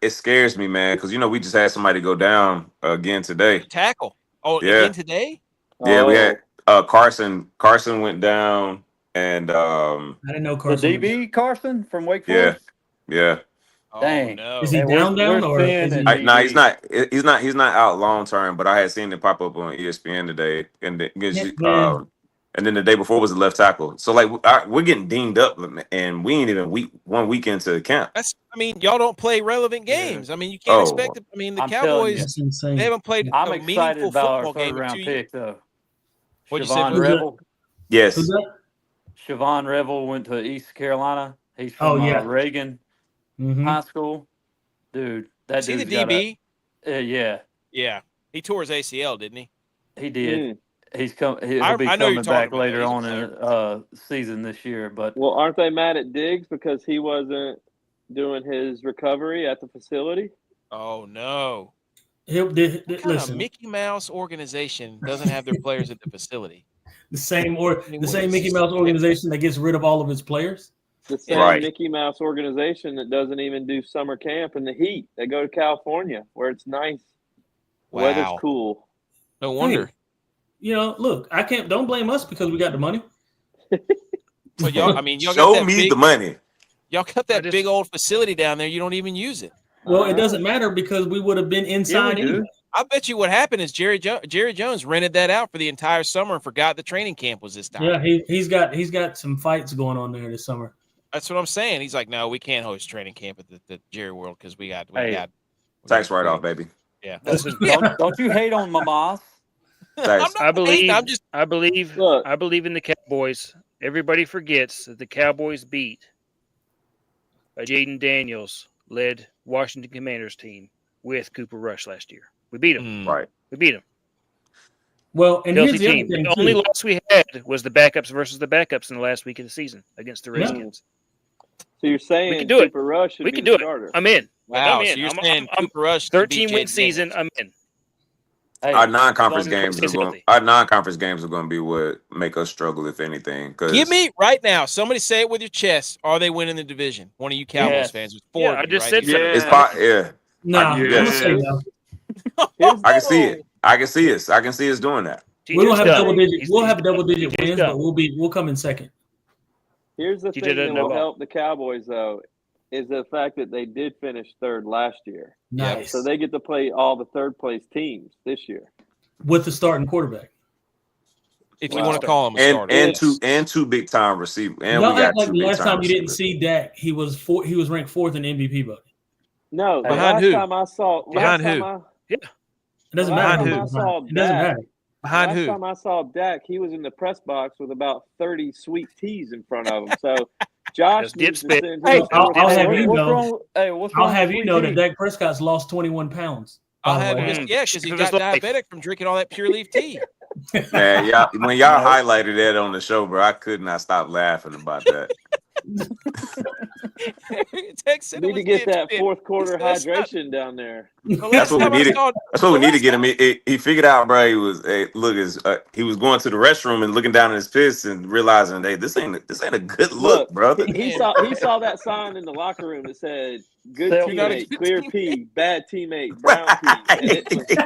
it scares me, man, because we just had somebody go down again today. Tackle. Oh, yeah. Again today? Yeah, we had Carson. Carson went down. And I didn't know Carson. The DB Carson from Wake Forest. Yeah. Dang. No. Is he down or? No, he's not. He's not out long term. But I had seen it pop up on ESPN today, and then the day before was the left tackle. So we're getting dinged up, and we ain't even one week into camp. Y'all don't play relevant games. I mean, you can't expect it. I mean, the Cowboys they haven't played I'm a excited meaningful about football our game in 2 third-round years. pick, though. What'd you Siobhan say? Revel. Yes. Siobhan Revel went to East Carolina. He's from Reagan High School. Dude, that dude's the DB? Yeah. He tore his ACL, didn't he? He did. He'll be coming back later on in season this year. But well, aren't they mad at Diggs because he wasn't doing his recovery at the facility? Oh no! What kind of Mickey Mouse organization doesn't have their players at the facility? The same Mickey Mouse organization that gets rid of all of its players. The same Mickey Mouse organization that doesn't even do summer camp in the heat. They go to California where it's nice. Wow. Weather's cool. No wonder. Hey, look, don't blame us because we got the money. But y'all show me the money. Y'all got that big old facility down there. You don't even use it. Well, it doesn't matter because we would have been inside anyway. I bet you what happened is Jerry Jones rented that out for the entire summer and forgot the training camp was this time. Yeah, he's got some fights going on there this summer. That's what I'm saying. He's like, no, we can't host training camp at the Jerry World because we got tax write off, baby. Yeah. Don't you hate on Mamas? I believe in the Cowboys. Everybody forgets that the Cowboys beat a Jaden Daniels led Washington Commanders team with Cooper Rush last year. We beat him. Right. We beat him. Well, and here's the other team. thing, The only loss we had was the backups versus the backups in the last week of the season against the Redskins. So you're saying we can do Cooper Rush should we be can the do starter. it. I'm in. Wow. I'm in. So you're saying Cooper Rush 13-win season. I'm in. Hey, our non-conference games are going to be what make us struggle, if anything. Give me right now. Somebody say it with your chest. Are they winning the division? One of you Cowboys fans. Yeah, I just said so. No, I'm gonna say no. I can see it. I can see us doing that. We don't have double digit. We'll have double digit wins, but we'll come in second. Here's the thing that will help the Cowboys though, is the fact that they did finish third last year. Nice. So they get to play all the third place teams this year with the starting quarterback. If you want to call him a starter, and two big time receivers. And y'all we got act like two the big last time time you receivers. didn't see Dak, he was ranked fourth in MVP voting. No, behind who? Time I saw behind who? It doesn't matter. It doesn't matter. Behind who? Last time I saw Dak, he was in the press box with about 30 sweet teas in front of him. So Josh needs to send him. I'll have you know. I'll have you know that Dak Prescott's lost 21 pounds. I'll have him. Yeah, because he got diabetic from drinking all that pure leaf tea. Man, when y'all highlighted that on the show, bro, I could not stop laughing about that. Need to get that fourth quarter hydration down there. That's what we needed. That's what we need to get him. He figured out, bro. He was he was going to the restroom and looking down at his piss and realizing, hey, this ain't a good look, brother. He saw that sign in the locker room that said, "Good teammate, clear P, bad teammate, brown P." And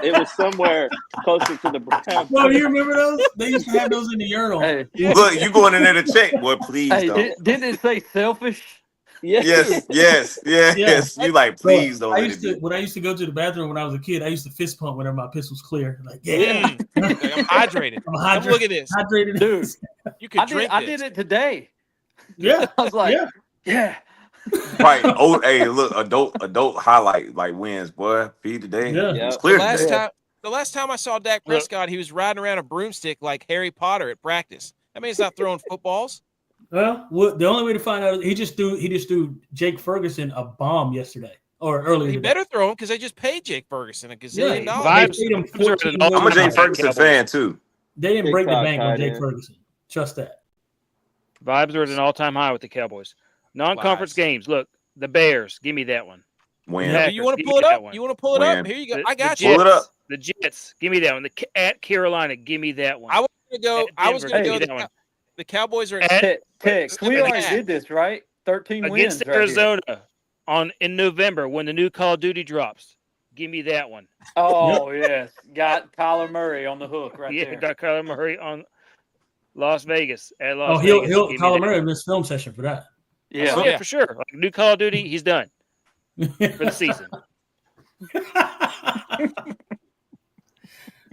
it was somewhere closer to the brown. Well, you remember those? They used to have those in the urinal. Hey, look, you going in there to check, boy? Please don't. Didn't it say selfish? Yes. You like, please don't. When I used to go to the bathroom when I was a kid, I used to fist pump whenever my piss was clear. Like, I'm hydrated. Come look at this, hydrated, dude. You could drink. I did it today. Yeah, I was like, yeah. Right. Oh, hey, look, adult highlight like wins, boy. P today. Yeah. It's clear. The last time I saw Dak Prescott, he was riding around a broomstick like Harry Potter at practice. That means he's not throwing footballs. Well, the only way to find out he just threw Jake Ferguson a bomb yesterday or earlier. He better throw him because they just paid Jake Ferguson $1 gazillion. I'm a Jake Ferguson fan too. They didn't break the bank on Jake Ferguson. Trust that. Vibes are at an all-time high with the Cowboys. Non-conference games. Look, the Bears. Give me that one. Win. Yeah, you want to pull it up? You want to pull it up? Here you go. I got you. Pull it up. The Jets. Give me that one. At Carolina. Give me that one. I was going to go. The Cowboys are at Tex. We already did this, right? 13 against wins Arizona in November when the new Call of Duty drops. Give me that one. Oh yes, got Kyler Murray on the hook right there. Yeah, got Kyler Murray on Las Vegas at Las Vegas. Kyler Murray missed film session for that. Yeah, for sure. Like new Call of Duty, he's done for the season.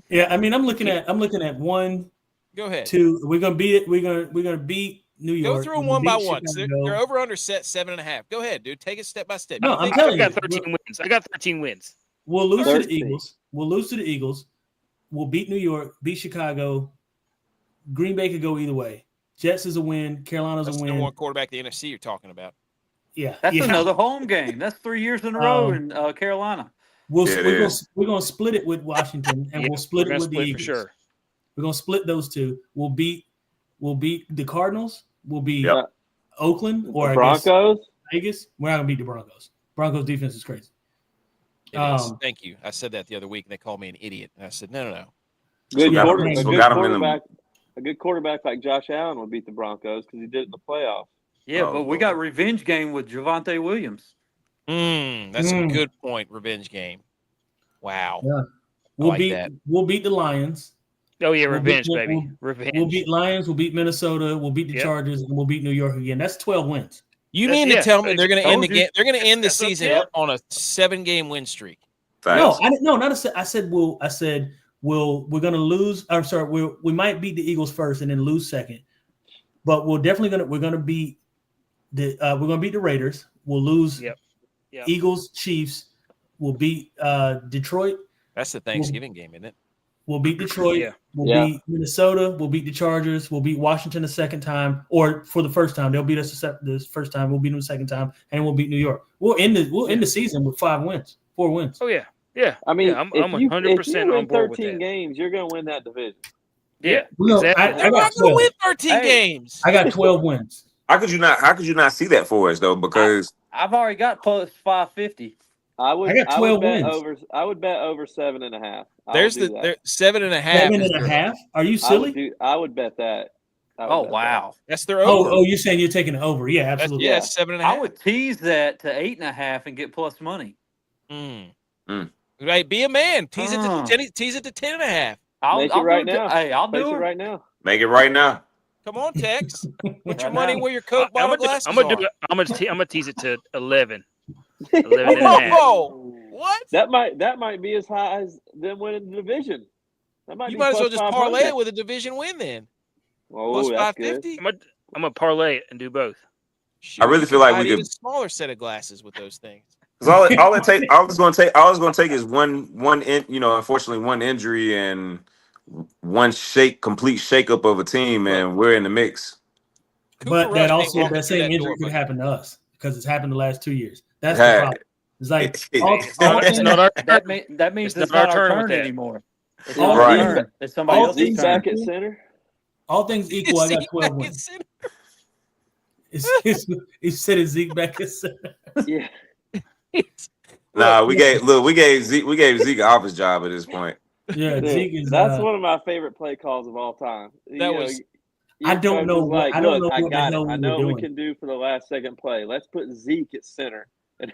Yeah, I mean, I'm looking at one. Go ahead. Two. We're gonna beat it. We're gonna beat New York. Go through them one by one. So they're over under set 7.5. Go ahead, dude. Take it step by step. No, I'm telling you. I got 13 wins. I got 13 wins. We'll lose to the Eagles. We'll beat New York. Beat Chicago. Green Bay could go either way. Jets is a win. Carolina's a win. That's the one quarterback the NFC you're talking about. Yeah, that's another home game. That's 3 years in a row in Carolina. We're gonna split it with Washington, and we'll split it with the Eagles. For sure. We're gonna split those two. We'll beat the Cardinals. We'll beat Oakland or Broncos. Vegas. We're not gonna beat the Broncos. Broncos defense is crazy. Thank you. I said that the other week, and they called me an idiot. And I said, no. A good quarterback like Josh Allen would beat the Broncos because he did it in the playoffs. Yeah, but we got revenge game with Javonte Williams. That's a good point. Revenge game. Wow. Yeah. We'll beat the Lions. Oh yeah, revenge, baby. Revenge. We'll beat Lions. We'll beat Minnesota. We'll beat the Chargers, and we'll beat New York again. That's 12 wins. You mean to tell me they're going to end the game? They're going to end the season on a 7-game win streak. No, I said we're going to lose. I'm sorry, we might beat the Eagles first and then lose second, but we're going to beat the Raiders. We'll lose. Yep. Eagles, Chiefs. We'll beat Detroit. That's the Thanksgiving game, isn't it? We'll beat Detroit. We'll beat Minnesota. We'll beat the Chargers. We'll beat Washington the second time, or for the first time. They'll beat us the first time. We'll beat them the second time, and we'll beat New York. We'll end the season with 4 wins. Oh yeah. Yeah. I mean, I'm if you 100% win on board with 13 that. games, you're going to win that division. Yeah, No, exactly. I got 12. win 13 games. I got 12 wins. How could you not see that for us though? Because I've already got plus 550. I got 12 wins. I would bet over 7.5. There's 7.5. 7.5? Are you silly? I would bet that. Wow. That's their over. Oh, you're saying you're taking it over? Yeah, absolutely. That's 7.5. I would tease that to 8.5 and get plus money. Right, be a man. Tease it to 10.5. Make it right now. Hey, I'll Place do it it right now. make it right now. Come on, Tex. Put your Right money now. where your Coke bottle glasses I'm gonna tease it to 11. 11.5. Whoa! What? That might be as high as them winning the division. That might You be might as well plus just parlay 500. it with a division win then. Oh, Plus that's 550. good. I'm gonna parlay it and do both. I really feel like buy we an even could. smaller set of glasses with those things. Because all I was going to take is unfortunately one injury and one complete shakeup of a team, and we're in the mix. But Cooper that Rush ain't also walking that through same injury door, could but- happen to us because it's happened the last 2 years. That's the problem. It's like It's not our That means It's it's not not our our turn turn with that. anymore. It's All not our things- turn. It's somebody all else's things turn. Back at center. all things equal, I got 12 wins. He said it's Zeke back at center. Yeah. Nah, we gave Zeke an office job at this point. Yeah, Dude, Zeke is. that's one of my favorite play calls of all time. I don't know what- I don't know I what the got it. hell we I were know what doing. we can do for the last second play. Let's put Zeke at center. And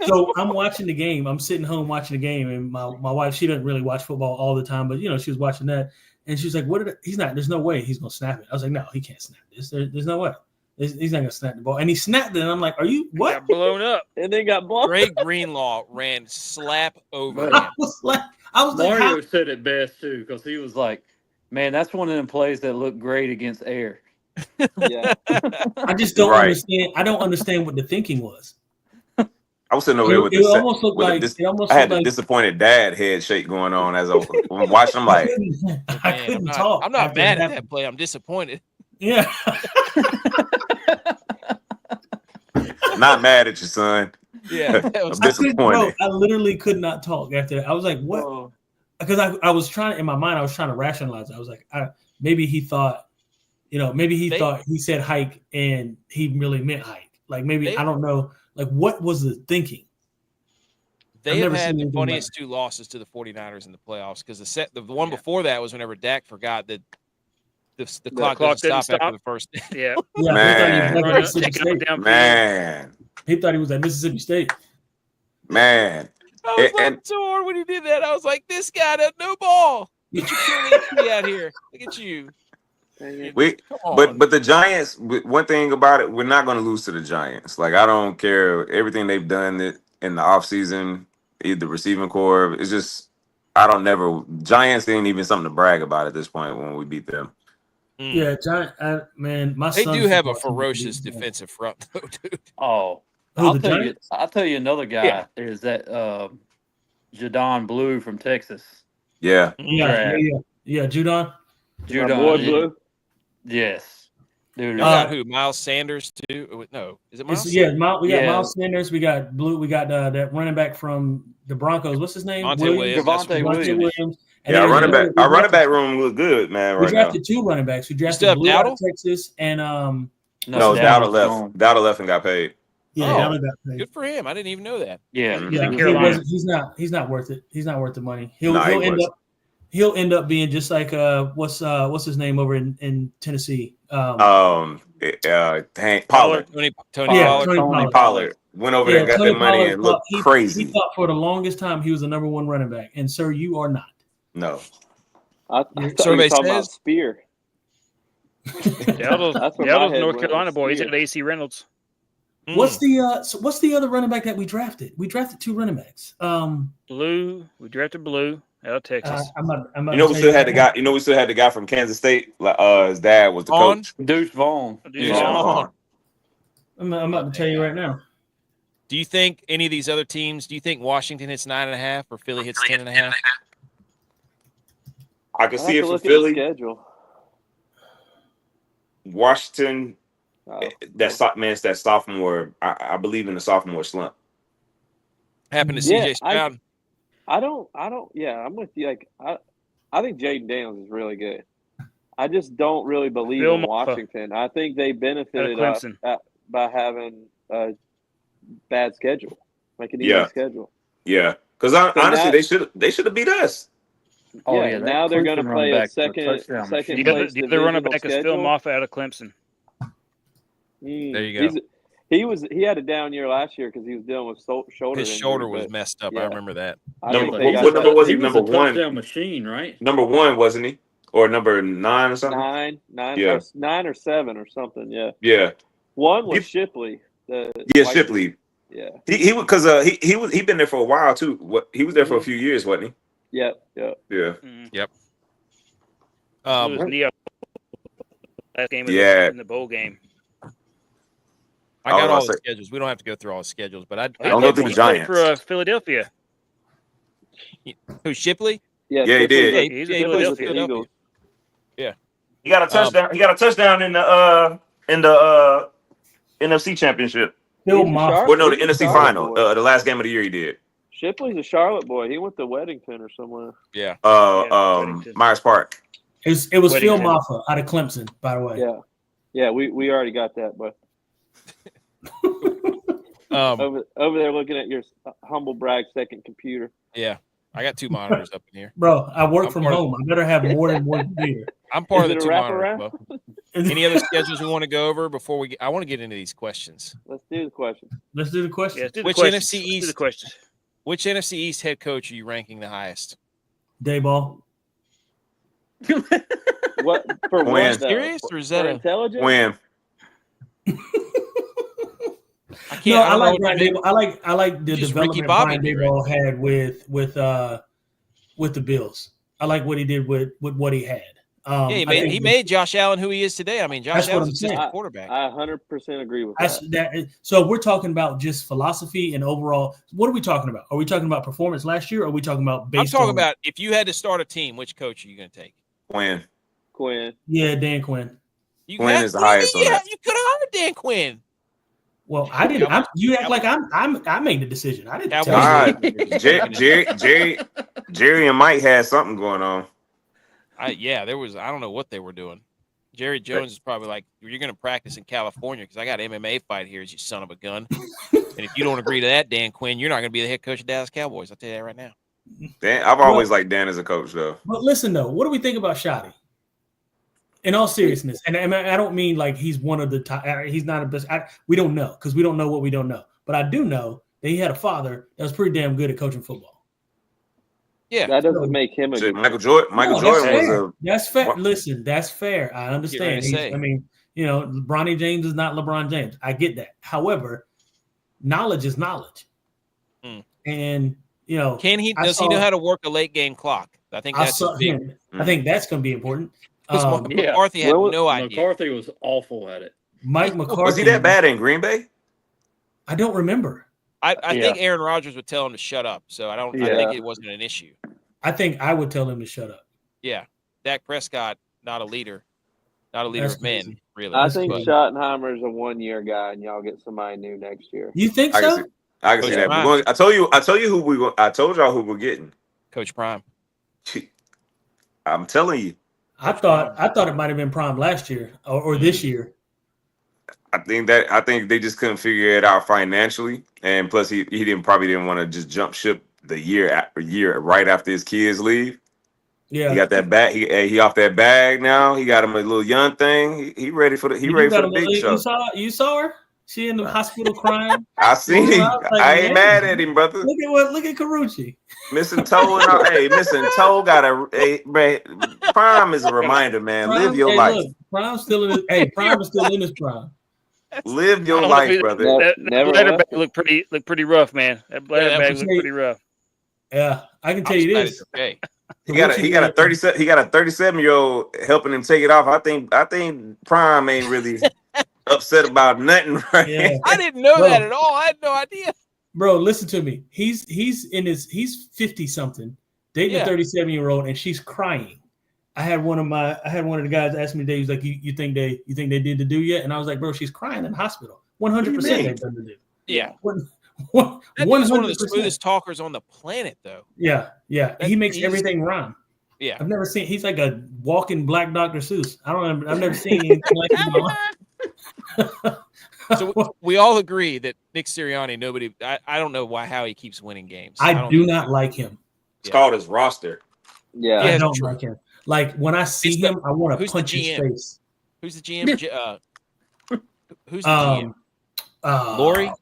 So I'm watching the game. I'm sitting home watching the game, and my wife, she doesn't really watch football all the time, but she was watching that, and she's like, he's not. There's no way he's gonna snap it. I was like, no, he can't snap this. There's no way. He's not gonna snap the ball, and he snapped it. And I'm like, are you what? Got blown up. and then got blown. Greg Greenlaw ran slap over But- him. I was like, Mario said it best too, because he was like, "Man, that's one of them plays that look great against air." Yeah. I just don't Right. understand. I don't understand what the thinking was. I was sitting over here with It almost looked like I had the disappointed dad head shake going on as I was watching. I'm like, I couldn't talk. I'm not after mad it at that happened. play. I'm disappointed. Yeah. not mad at you, son. Yeah, that I'm was disappointed. I literally could not talk after that. I was like, what? Oh. Because I was trying, in my mind, I was trying to rationalize it. I was like, maybe he thought, thought he said hike and he really meant hike. Like maybe, I don't know. Like what was the thinking? They have had the funniest two losses to the 49ers in the playoffs because the one before that was whenever Dak forgot that the clock doesn't stop after the first. Yeah. Man. He thought he was at Mississippi State. Man. I was so hard when he did that. I was like, this guy doesn't know ball. Get your QB out here. Look at you. But the Giants, one thing about it, we're not going to lose to the Giants. Like, I don't care everything they've done in the offseason, either receiving core. It's just, Giants ain't even something to brag about at this point when we beat them. Yeah, Giant, man, they do have a ferocious defensive front, though, dude. Oh, I'll tell you another guy. There's that Jadon Blue from Texas. Yeah. Judon. Boy Blue. Yes, dude. You got who? Miles Sanders too? No, is it Miles? We got Miles Sanders. We got Blue. We got that running back from the Broncos. What's his name? Devontae Williams. Yeah, our running back room looks good, man. We drafted two running backs. We drafted Blue out of Texas and no, Dowdle left. Dowdle left and got paid. Yeah, Dowdle got paid. Good for him. I didn't even know that. Yeah, he's not worth it. He's not worth the money. He'll end up being just like what's his name over in Tennessee. Pollard. Tony Pollard went over there and got that money and looked crazy. He thought for the longest time he was the number one running back, and sir, you are not. No. I thought you were talking about Spear. Dowdle's North Carolina boy. He's at AC Reynolds. What's the other running back that we drafted? We drafted two running backs. Blue. We drafted Blue out of Texas. We still had the guy. We still had the guy from Kansas State. His dad was the coach. Deuce Vaughn. I'm about to tell you right now. Do you think any of these other teams? Do you think Washington hits 9.5 or Philly hits 10.5? I can see it for Philly. Schedule. Washington. It's that sophomore. I believe in the sophomore slump. Happened to CJ Stroud. I don't. Yeah, I'm with you. Like, I think Jaden Daniels is really good. I just don't really believe in Washington. I think they benefited by having a bad schedule, like an easy schedule. Yeah, because honestly, they should have beat us. Oh yeah, now they're going to play a second place. The running back is Phil Moffitt out of Clemson. There you go. He had a down year last year because he was dealing with shoulder. His shoulder was messed up. Yeah. I remember that. What number was he? Number one. Touchdown machine, right? Number 1, wasn't he? Or number 9 or something? 9 or 7 or something. Yeah. Yeah. One was Shipley. Shipley. Yeah. He been there for a while too. He was there for a few years, wasn't he? Yep. Yeah. Yep. That game in the bowl game. I got all the schedules. We don't have to go through all the schedules, but I don't go through the Giants. For Philadelphia. Who, Shipley? Yeah, he did. Yeah, he's in Philadelphia. Yeah. He got a touchdown. He got a touchdown in the NFC Championship. The NFC Final. The last game of the year he did. Shipley's a Charlotte boy. He went to Weddington or somewhere. Yeah. Myers Park. It was Phil Moffitt out of Clemson, by the way. Yeah. Yeah, we already got that, but over there looking at your humble brag second computer. Yeah. I got 2 monitors up in here. Bro, I work from home. I better have more than one computer. I'm part of the 2 monitors. Any other schedules we want to go over before we I want to get into these questions. Let's do the questions. Yeah, Which NFC East? Which NFC East head coach are you ranking the highest? Dayball. What for? When? Serious or is that intelligence? When? I like Brian Daboll. I like the development Brian Daboll had with the Bills. I like what he did with what he had. He made Josh Allen who he is today. I mean, Josh Allen's a quarterback. I 100% agree with that. So we're talking about just philosophy and overall. What are we talking about? Are we talking about performance last year? Or are we talking about I'm talking about if you had to start a team, which coach are you going to take? Quinn. Yeah, Dan Quinn. Quinn is the highest on that. You could have hired Dan Quinn. Well, I didn't. You act like I made the decision. I didn't. Jerry and Mike had something going on. There was. I don't know what they were doing. Jerry Jones is probably like, you're going to practice in California because I got an MMA fight here, you son of a gun. And if you don't agree to that, Dan Quinn, you're not going to be the head coach of Dallas Cowboys. I'll tell you that right now. Dan, I've always liked Dan as a coach, though. But listen, though, what do we think about Shoddy? In all seriousness, and I don't mean like he's one of the top. He's not a best. We don't know because we don't know what we don't know. But I do know that he had a father that was pretty damn good at coaching football. Yeah, that doesn't make him a Michael Jordan. Michael Jordan was a. That's fair. Listen, that's fair. I understand. I mean, Bronny James is not LeBron James. I get that. However, knowledge is knowledge, and can he? Does he know how to work a late game clock? I think that's big. I think that's going to be important. McCarthy had no idea. McCarthy was awful at it. Mike McCarthy. Was he that bad in Green Bay? I don't remember. I think Aaron Rodgers would tell him to shut up. So I think it wasn't an issue. I think I would tell him to shut up. Yeah. Dak Prescott, not a leader. Not a leader of men, really. I think Schottenheimer's a 1-year guy, and y'all get somebody new next year. You think so? I can see that. I told y'all who we're getting. Coach Prime. I'm telling you. I thought it might have been Prime last year or this year. I think they just couldn't figure it out financially, and plus he probably didn't want to just jump ship the year right after his kids leave. Yeah, he got that bag. He off that bag now. He got him a little young thing. He ready for the big show. You saw her? She in the hospital crying. I seen him. I ain't mad at him, brother. Look at Carucci. Missing toe and all. Hey, missing toe got Prime is a reminder, man. Live your life. Look, Prime's still in his. Prime is still in his prime. Live your life, brother. That bladder bag looked pretty rough, man. That bladder bag looked pretty rough. Yeah, I can tell you this. Okay. He got a 37-year-old helping him take it off. I think Prime ain't really upset about nothing, right? Yeah. I didn't know that at all. I had no idea. Bro, listen to me. He's 50 something, dating a 37-year-old, and she's crying. I had one of the guys ask me today. He's like, "You think they did the do yet?" And I was like, "Bro, she's crying in the hospital. 100% they've done the do. Yeah. That dude's one of the smoothest talkers on the planet, though. Yeah. He makes everything rhyme. Yeah. I've never seen. He's like a walking Black Dr. Seuss. I've never seen anything like him. So we all agree that Nick Sirianni. I don't know how he keeps winning games. I do not like him. It's called his roster. Yeah, I don't like him. Like when I see him, I want to punch his face. Who's the GM? Who's the GM? Lurie?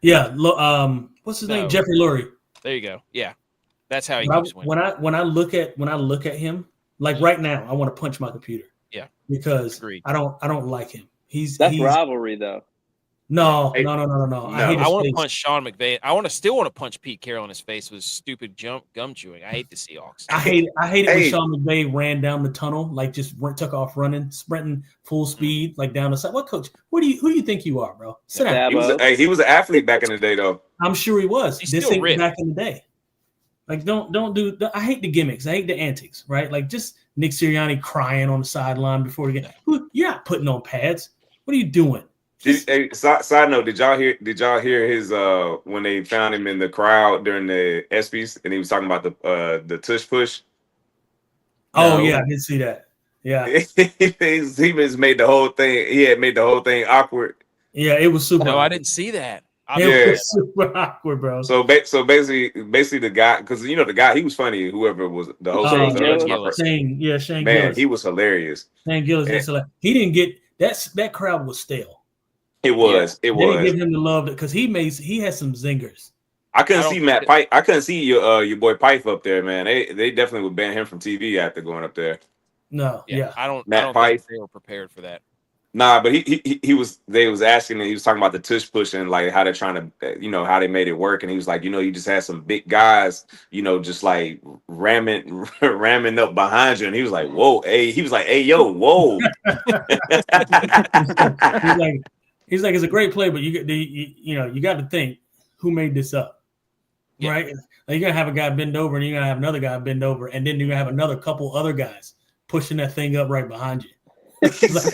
Yeah. What's his name? Jeffrey Lurie. There you go. Yeah, that's how he keeps winning. When I look at him, like right now, I want to punch my computer. Yeah, because I don't like him. He's rivalry though. No. I want to punch Sean McVay. I still want to punch Pete Carroll in his face with stupid gum chewing. I hate the Seahawks. I hate it when Sean McVay ran down the tunnel, like just took off running, sprinting full speed, like down the side. What coach? Who do you think you are, bro? Sit down. He was an athlete back in the day, though. I'm sure he was. He's this still ain't ripped. back in the day. Like don't do. I hate the gimmicks. I hate the antics. Right? Like just Nick Sirianni crying on the sideline before the game. You're not putting on pads. What are you doing? Side note, did y'all hear his when they found him in the crowd during the ESPYs and he was talking about the tush push? Oh yeah, I did see that. Yeah. he just made the whole thing. He had made the whole thing awkward. Yeah, it was super. No, I didn't see that. It was super awkward, bro. So basically the guy, because the guy, he was funny. Whoever was the host, Shane Man, Gillis. he was hilarious. Shane Gillis, he didn't get that crowd was stale. It was. They didn't give him the love because he has some zingers. I couldn't see Matt Pipe. I couldn't see your boy Pipe up there, man. They definitely would ban him from TV after going up there. No, I don't Matt think they were prepared for that. Nah, but he was. They was asking, and he was talking about the tush push and like how they're trying to, how they made it work. And he was like, you just had some big guys, just like ramming up behind you. And he was like, whoa, hey, yo, whoa. He's like, it's a great play, but you got to think who made this up, right? Like, you're gonna have a guy bend over, and you're gonna have another guy bend over, and then you're gonna have another couple other guys pushing that thing up right behind you.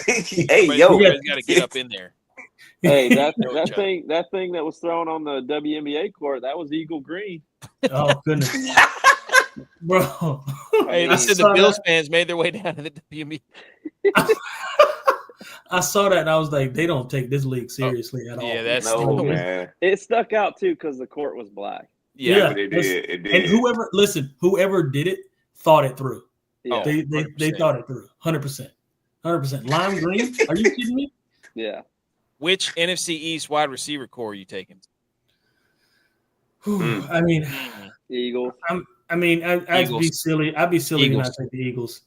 Hey, yo, you guys got to get up in there. Hey, that thing that was thrown on the WNBA court, that was Eagle Green. Oh goodness, bro. Hey, they said the Bills fans made their way down to the WNBA. I saw that and I was like, they don't take this league seriously at all. Yeah, that's man. It stuck out too because the court was black. Yeah, but it did. And whoever did it thought it through. Yeah. They thought it through. 100%. Lime green? Are you kidding me? Yeah. Which NFC East wide receiver core are you taking? I mean, Eagles. I'd be silly. I'd be silly to not take the Eagles.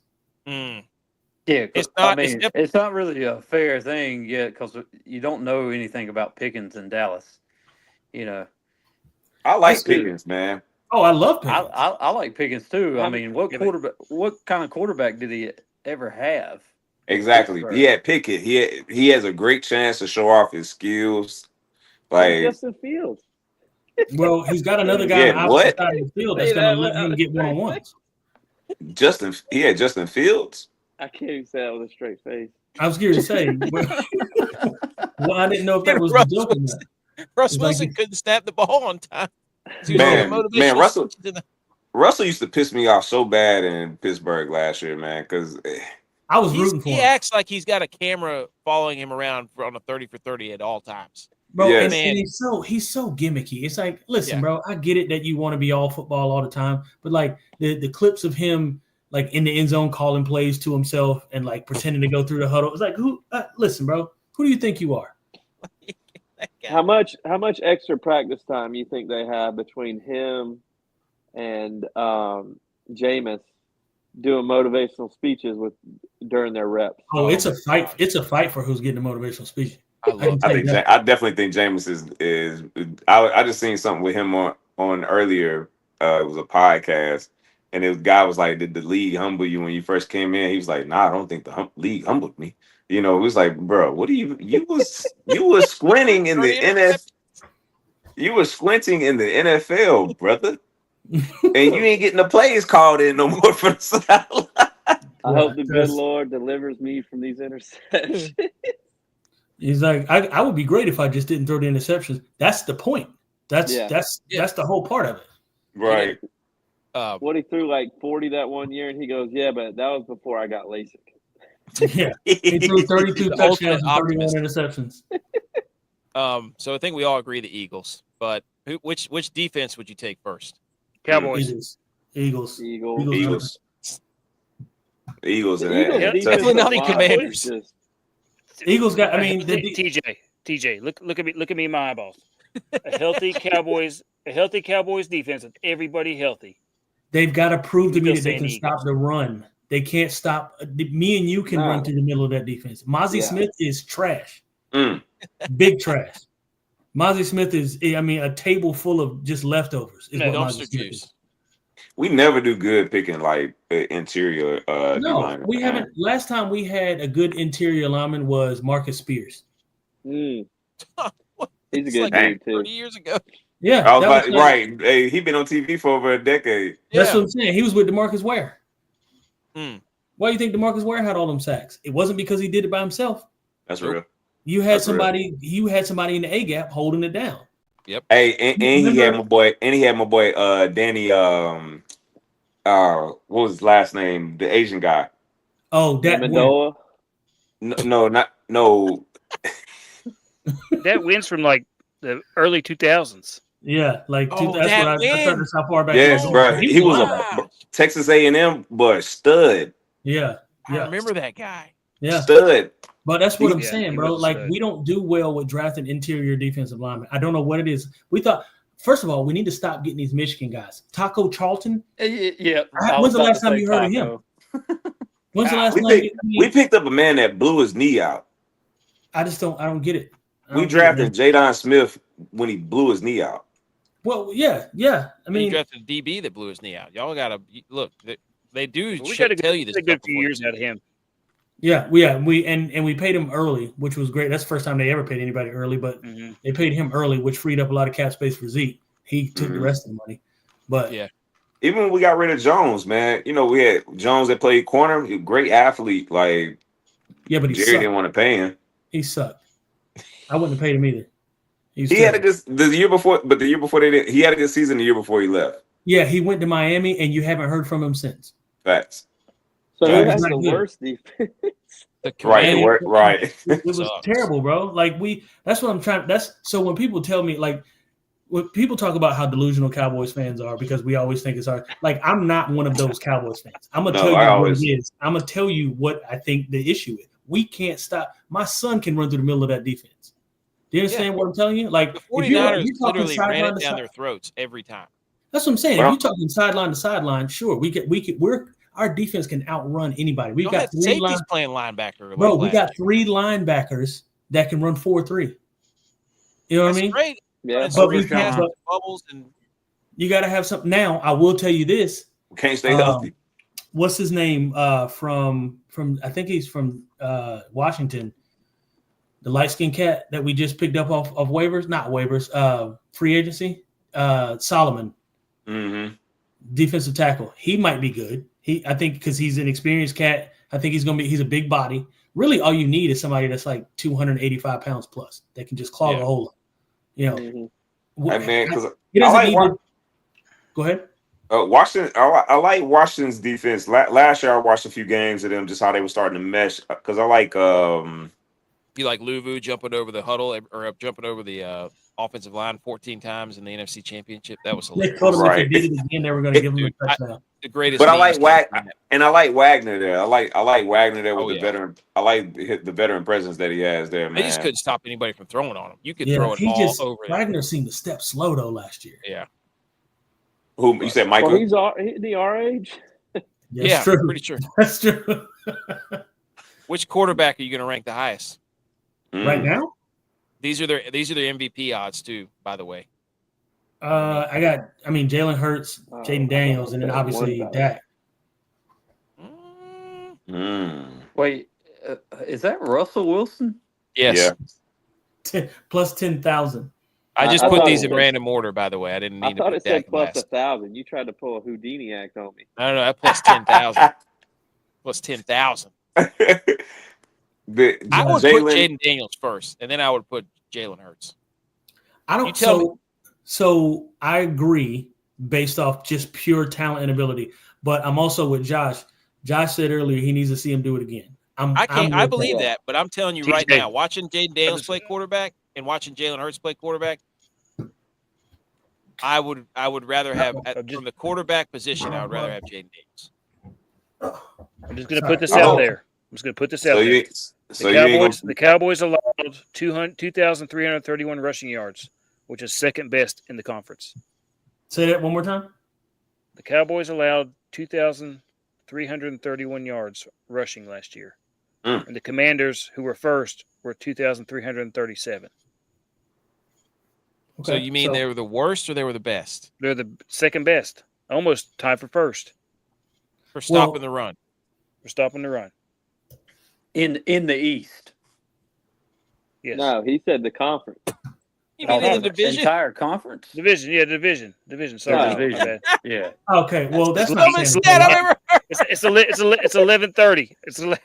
Yeah, it's not really a fair thing yet because you don't know anything about Pickens in Dallas. I like Pickens, man. Oh, I love Pickens. I like Pickens too. I mean, what kind of quarterback did he ever have? Exactly. He had Pickett. He has a great chance to show off his skills. Like Justin Fields. Well, he's got another guy on the outside of the field that's going to let him get one-on-ones. Justin Fields. I can't even say that with a straight face. I was scared to say. Well, I didn't know if that was the joke or not. Russ Wilson couldn't snap the ball on time. Man, Russell used to piss me off so bad in Pittsburgh last year, man, because I was rooting for him. He acts like he's got a camera following him around on a 30 for 30 at all times. Bro, and he's so gimmicky. It's like, listen, bro, I get it that you want to be all football all the time, but like the clips of him like in the end zone calling plays to himself and like pretending to go through the huddle. It's like, listen, bro, who do you think you are? How much extra practice time you think they have between him and Jameis doing motivational speeches during their reps? Oh, it's a fight. It's a fight for who's getting the motivational speech. I definitely think Jameis is. I just seen something with him on earlier. It was a podcast, and the guy was like, "Did the league humble you when you first came in?" He was like, "Nah, I don't think the league humbled me." It was like, bro, what do you was squinting in the NFL. You were squinting in the NFL, brother, and you ain't getting the plays called in no more for the sideline. I hope the good Lord delivers me from these interceptions. He's like, I would be great if I just didn't throw the interceptions. That's the point. That's the whole part of it. Right. What he threw like 40 that one year, and he goes, "Yeah, but that was before I got LASIK." Yeah, he threw 32 touchdowns and 31 interceptions. So I think we all agree the Eagles. But which defense would you take first? Cowboys. Eagles. Definitely not the Commanders. Eagles got. I mean, TJ, look at me in my eyeballs. A healthy Cowboys defense with everybody healthy. They've got to prove to me that they can stop the run. They can't stop. Me and you can run through the middle of that defense. Mozzie Smith is trash. Big trash. Mozzie Smith is, a table full of just leftovers. Is what Mozzie Smith is. We never do good picking like interior. No, we haven't. Last time we had a good interior lineman was Marcus Spears. He's a good dude too. 30 years ago. Yeah, I was right. Hey, he been on TV for over a decade. That's what I'm saying. He was with DeMarcus Ware. Why do you think DeMarcus Ware had all them sacks? It wasn't because he did it by himself. That's real. You had somebody in the A gap holding it down. Yep. Hey, and he had my boy, Danny. What was his last name? The Asian guy. Oh, that Manoa. No. That wins from like the early 2000s. Yeah, like that's what I started how far back. Yes, bro. He was a Texas A&M stud. Yeah. I remember that guy. Yeah, stud. But that's what I'm saying, bro. Like we don't do well with drafting interior defensive linemen. I don't know what it is. We thought, first of all, we need to stop getting these Michigan guys. Taco Charlton. Yeah. When's the last time you heard of him? When's the last time we picked up a man that blew his knee out? I don't get it. We drafted Jadon Smith when he blew his knee out. Well, yeah. I mean, you drafted a DB that blew his knee out. Y'all got to look. They do. We got to tell you this. A good few years out of him. Yeah, we paid him early, which was great. That's the first time they ever paid anybody early, but they paid him early, which freed up a lot of cap space for Zeke. He took the rest of the money. But even when we got rid of Jones, man, we had Jones that played corner, great athlete. Like, but he Jerry didn't want to pay him. He sucked. I wouldn't have paid him either. He had a good the year before they did. He had a good season the year before he left. Yeah, he went to Miami, and you haven't heard from him since. Facts. So who has the worst defense? Right. It was terrible, bro. Like that's what I'm trying. So when people tell me, like, when people talk about how delusional Cowboys fans are because we always think it's hard. Like, I'm not one of those Cowboys fans. I'm gonna tell you what it is. I'm gonna tell you what I think the issue is. We can't stop. My son can run through the middle of that defense. Do you understand what I'm telling you? Like, the 49ers literally ran it down their throats every time. That's what I'm saying. If you're talking sideline to sideline, sure, our defense can outrun anybody. We've got three safeties playing linebacker. Bro, we got 3 linebackers that can run 4-3. You know what I mean? Great. Yeah, but bubbles and you got to have something. Now, I will tell you this. We can't stay healthy. What's his name? From I think he's from Washington. The light-skinned cat that we just picked up off of waivers, not waivers, free agency. Solomon, defensive tackle. He might be good. I think because he's an experienced cat. I think he's a big body. Really, all you need is somebody that's like 285 pounds plus that can just clog a hole up. You know, Hey, man, because Go ahead. Washington, I like Washington's defense. Last year, I watched a few games of them, just how they were starting to mesh. Because I like you like Luvu jumping over the huddle or jumping over the offensive line 14 times in the NFC Championship. That was hilarious. They told them if they did it again, they were going to give them a touchdown. The greatest. But I like I like Wagner there. I like Wagner there with the veteran. I like the veteran presence that he has there, man. They just couldn't stop anybody from throwing on him. You could throw it all over. Wagner seemed to step slow though last year. Yeah. Who you said, Michael? Well, he's our age. Yeah, true. Pretty sure. That's true. Which quarterback are you going to rank the highest right now? These are their MVP odds too, by the way. Jalen Hurts, Jaden Daniels, and then obviously Dak. Wait, is that Russell Wilson? Yes. Yeah. Plus 10,000. I just put these in random order, by the way. I didn't need to put it said Dak plus last. 1,000. You tried to pull a Houdini act on me. No, that plus 10,000. Plus 10,000. I would put Jaden Daniels first, and then I would put Jalen Hurts. So I agree based off just pure talent and ability. But I'm also with Josh. Josh said earlier he needs to see him do it again. I believe that, but I'm telling you right now, watching Jaden Daniels play quarterback and watching Jalen Hurts play quarterback, I would rather have from the quarterback position. I would rather have Jaden Daniels. I'm just going to put this out there. The Cowboys allowed 2,331 rushing yards, which is second best in the conference. Say that one more time. The Cowboys allowed 2,331 yards rushing last year. And the Commanders, who were first, were 2,337. Okay. So you mean they were the worst or they were the best? They're the second best, almost tied for first. For stopping the run. For stopping the run. In the East. Yes. No, he said the conference. You mean in the division? Entire conference? Division. Sorry, division. Yeah. Okay. Well, that's not it's 11:30. It's 11.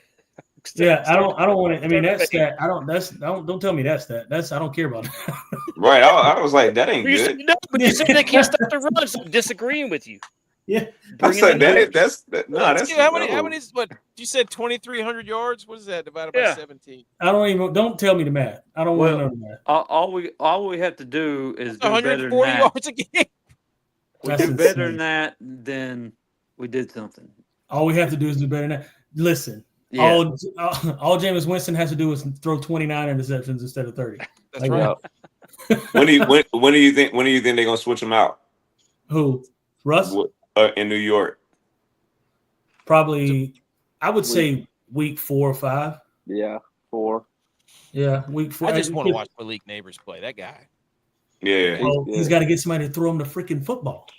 Yeah, I don't want to. I mean, that stat. Don't tell me that stat. I don't care about it. Right. I was like, that ain't good. But you said they can't stop the run. So I'm disagreeing with you. Yeah. I said that's how many is what you said 2,300 yards? What is that divided by 17? Don't tell me the math. I don't want to know the math. All we have to do is do 140 better than that. yards a game. We do better than that, then we did something. All we have to do is do better than that. Listen. Yeah. All Jameis Winston has to do is throw 29 interceptions instead of 30. That's right. When do you think they're gonna switch him out? Who? Russ? In New York. Probably, I would say week 4 or 5. Yeah, 4. Yeah, week 4. I just want to watch Malik Neighbors play. That guy. Yeah. He's got to get somebody to throw him the freaking football.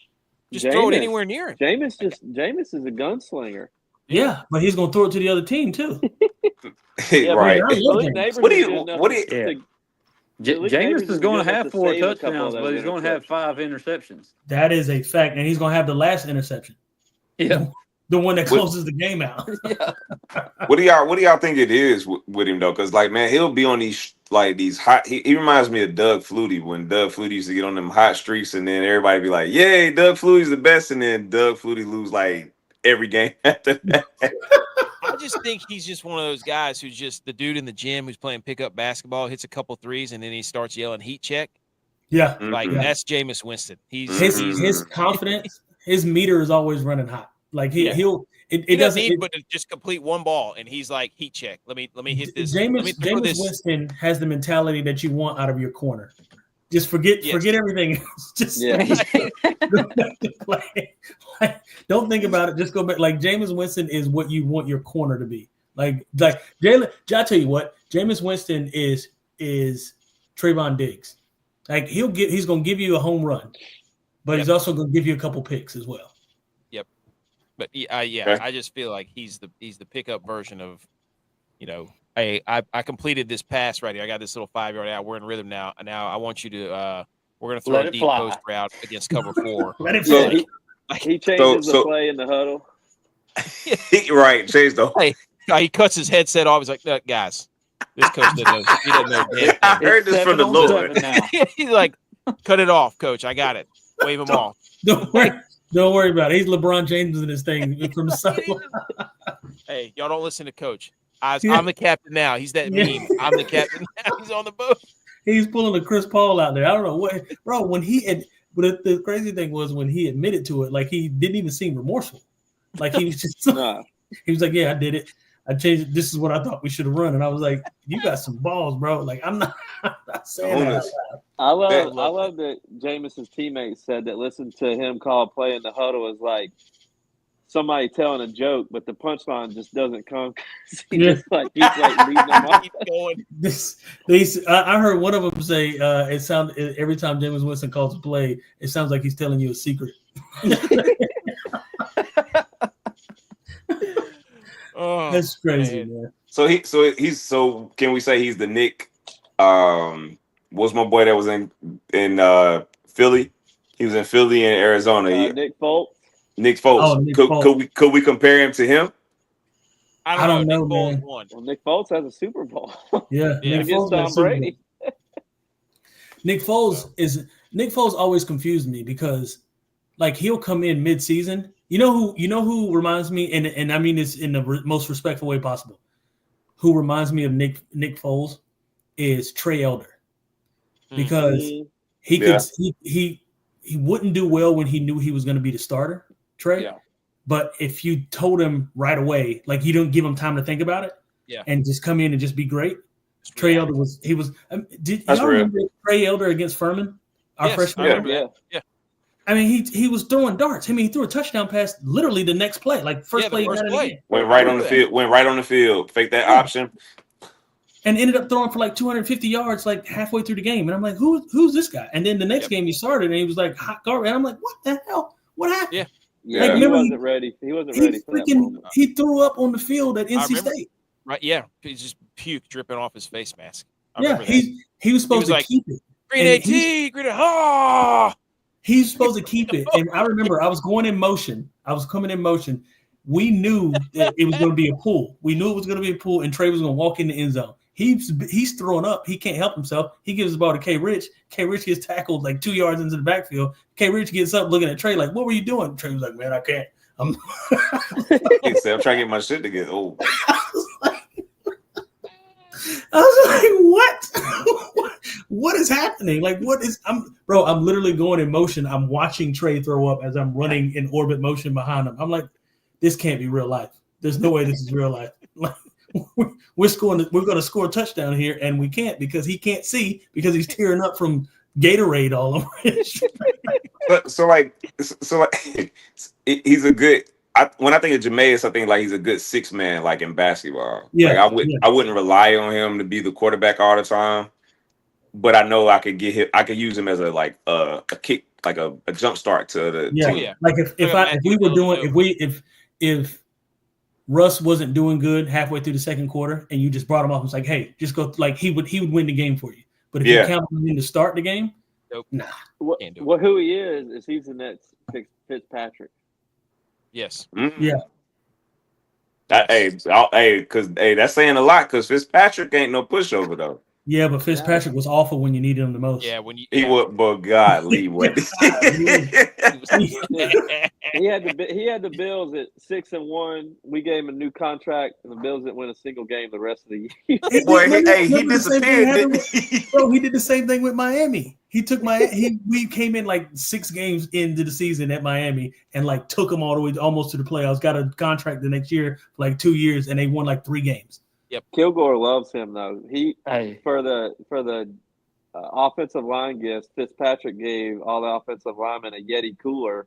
Just throw it anywhere near him. Jameis is a gunslinger. Yeah, but he's going to throw it to the other team too. Right. Jameis is going to have 4 touchdowns, but he's going to have 5 interceptions. That is a fact, and he's going to have the last interception. Yeah, the one that closes the game out. Yeah. What do y'all think it is with him though? Because like, man, he'll be on these hot. He reminds me of Doug Flutie when Doug Flutie used to get on them hot streaks, and then everybody be like, "Yay, Doug Flutie's the best," and then Doug Flutie lose like every game after that. I just think he's just one of those guys who's just the dude in the gym who's playing pickup basketball, hits a couple threes, and then he starts yelling heat check. Yeah. That's Jameis Winston. His confidence, his meter is always running hot. Like he doesn't need but to just complete one ball, and he's like heat check. Let me hit this. Jameis Winston has the mentality that you want out of your corner. Just forget everything else. Just don't think about it. Just go back. Like Jameis Winston is what you want your corner to be. Like Jalen. I tell you what, Jameis Winston is Trayvon Diggs. Like he's gonna give you a home run, but he's also gonna give you a couple picks as well. Yep. But I just feel like he's the pickup version of, Hey, I completed this pass right here. I got this little 5-yard out. We're in rhythm now. Now I want you to we're gonna throw a deep post route against cover 4. Let it fly. He changes the play in the huddle. Right, change the play. He cuts his headset off. He's like, "No, guys, this coach doesn't know. He doesn't know." I heard this from the Lord. He's like, "Cut it off, coach. I got it. Wave him off." Don't worry about it. He's LeBron James in this thing from the sideline. Hey, y'all don't listen to coach. I'm the captain now. He's that meme. I'm the captain now. He's on the boat. He's pulling a Chris Paul out there. I don't know what, bro. But the crazy thing was when he admitted to it, like he didn't even seem remorseful. Like he was just, he was like, "Yeah, I did it. I changed it. This is what I thought we should have run." And I was like, "You got some balls, bro." Like I'm not saying that. I love that Jameis's teammates said that listen to him call play in the huddle is like somebody telling a joke, but the punchline just doesn't come. Just like he's like leading them off. Keep going. I heard one of them say, "It sounds every time Jameis Winston calls a play, it sounds like he's telling you a secret." Oh, that's crazy, man. So can we say he's the Nick? What's my boy that was in Philly? He was in Philly and Arizona. Nick Foles. Nick Foles. Could we compare him to him? I don't know, man. Well, Nick Foles has a Super Bowl. Yeah, Nick Foles has Tom Brady. Nick Foles is Nick Foles always confused me because, like, he'll come in mid-season. You know who reminds me, and I mean this in the most respectful way possible. Who reminds me of Nick Foles is Trey Elder, because he wouldn't do well when he knew he was going to be the starter, Trey. Yeah. But if you told him right away, like you don't give him time to think about it, and just come in and just be great. Trey Elder was. Did y'all remember Trey Elder against Furman, our freshman? Yeah. I mean, he was throwing darts. I mean, he threw a touchdown pass literally the next play, like first play. Went right on the field. Fake that option. And ended up throwing for like 250 yards like halfway through the game. And I'm like, who's this guy? And then the next game he started and he was like hot garbage. And I'm like, what the hell? What happened? Yeah. Like, he wasn't ready. He wasn't ready for that moment. He threw up on the field at NC State. Right, yeah. He's just puke dripping off his face mask. He was supposed to keep it. Green AT, green ha! He's supposed to keep it. And I remember I was going in motion. I was coming in motion. We knew that it was going to be a pull. We knew it was going to be a pull, and Trey was going to walk in the end zone. He's throwing up. He can't help himself. He gives the ball to K. Rich. K. Rich gets tackled like 2 yards into the backfield. K. Rich gets up looking at Trey like, what were you doing? Trey was like, man, I can't. I'm I'm trying to get my shit together. Oh. I was like, what? What is happening? Like, I'm literally going in motion. I'm watching Trey throw up as I'm running in orbit motion behind him. I'm like, this can't be real life. There's no way this is real life. Like, we're going to score a touchdown here, and we can't because he can't see because he's tearing up from Gatorade all over his So he's a good. When I think of Jameis, I think like he's a good 6-man, like in basketball. Yeah, like I wouldn't rely on him to be the quarterback all the time, but I know I could get him. I could use him as a kick, like a jump start to the team. Yeah. Like if Russ wasn't doing good halfway through the second quarter, and you just brought him off, it's like, hey, just go. Like he would win the game for you. But if you count him in to start the game, nah. Well, who he is he's the next Fitzpatrick. Yes. Mm-hmm. Yeah. Because that's saying a lot. Because Fitzpatrick ain't no pushover though. Yeah, but Fitzpatrick was awful when you needed him the most. Yeah, when he would. But God, Lee, what? He had the Bills at 6-1. We gave him a new contract, and the Bills didn't win a single game the rest of the year. He disappeared. Bro, he did the same thing with Miami. He took we came in like 6 games into the season at Miami and like took them all the way almost to the playoffs. Got a contract the next year for like 2 years, and they won like 3 games. Yep. Kilgore loves him though. For the offensive line gifts, Fitzpatrick gave all the offensive linemen a Yeti cooler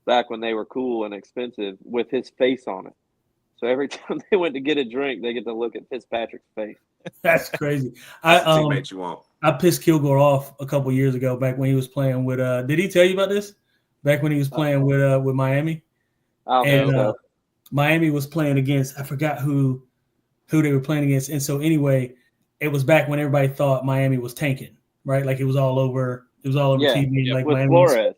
back when they were cool and expensive with his face on it. So every time they went to get a drink, they get to look at Fitzpatrick's face. That's crazy. Teammate you want. I pissed Kilgore off a couple years ago back when he was playing with did he tell you about this? Back when he was playing with Miami? Miami was playing against, I forgot who they were playing against. And so anyway, it was back when everybody thought Miami was tanking, right? Like it was all over TV. Yeah, like with Miami Flores.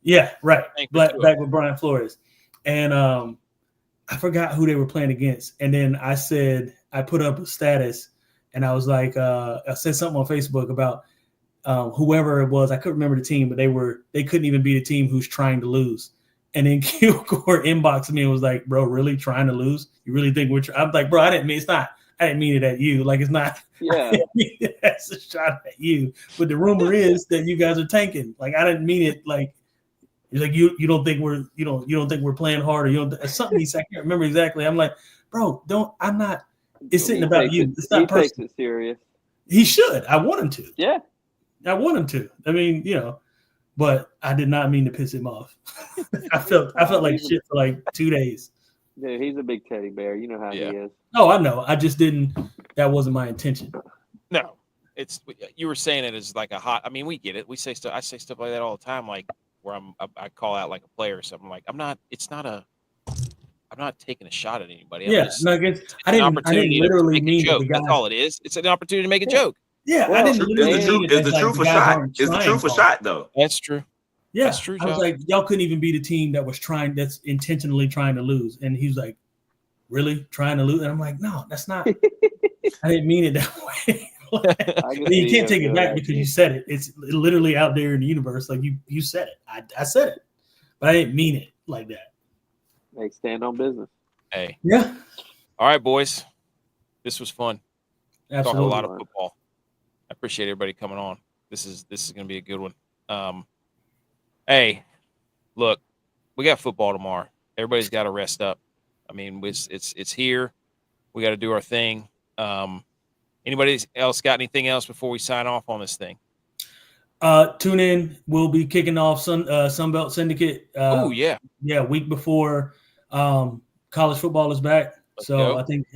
Yeah, right. Back with Brian Flores. And I forgot who they were playing against. And then I put up a status and I was like, I said something on Facebook about whoever it was. I couldn't remember the team, but they couldn't even beat a team who's trying to lose. And then Kilgore inboxed me and was like, bro, really trying to lose? You really think we're I'm like, bro, I didn't mean it at you. Like, it's not. Yeah. That's a shot at you. But the rumor is that you guys are tanking. Like, I didn't mean it. Like, it's like you don't think we're playing hard, or you don't something. I can't remember exactly. I'm like, bro, I'm not. It's sitting about you. It's not personal. He takes it serious. He should. I want him to. Yeah. I want him to. I mean, but I did not mean to piss him off. I felt like shit for like 2 days. Dude, he's a big teddy bear. You know how he is. Oh, I know. I just didn't. That wasn't my intention. No, you were saying it as like a hot. I mean, we get it. We say stuff. I say stuff like that all the time. Like where I call out like a player or something. Like I'm not taking a shot at anybody. Yeah, I didn't literally mean joke. The guy. That's all it is. It's an opportunity to make a joke. Yeah, I didn't. Is the truth a shot? Is the truth a shot though? That's true. Yeah, that's true. I was like, y'all couldn't even beat a team that's intentionally trying to lose, and he was like, really trying to lose, and I'm like, no, that's not. I didn't mean it that way. You can't take it back because you said it. It's literally out there in the universe. Like you said it. I said it, but I didn't mean it like that. Hey, stand on business. Hey. Yeah. All right, boys. This was fun. Absolutely. Talking a lot of football. I appreciate everybody coming on. This is going to be a good one. Hey, look, we got football tomorrow. Everybody's got to rest up. I mean, it's here. We got to do our thing. Anybody else got anything else before we sign off on this thing? Tune in. We'll be kicking off Sunbelt Syndicate. Week before college football is back. Let's go. I think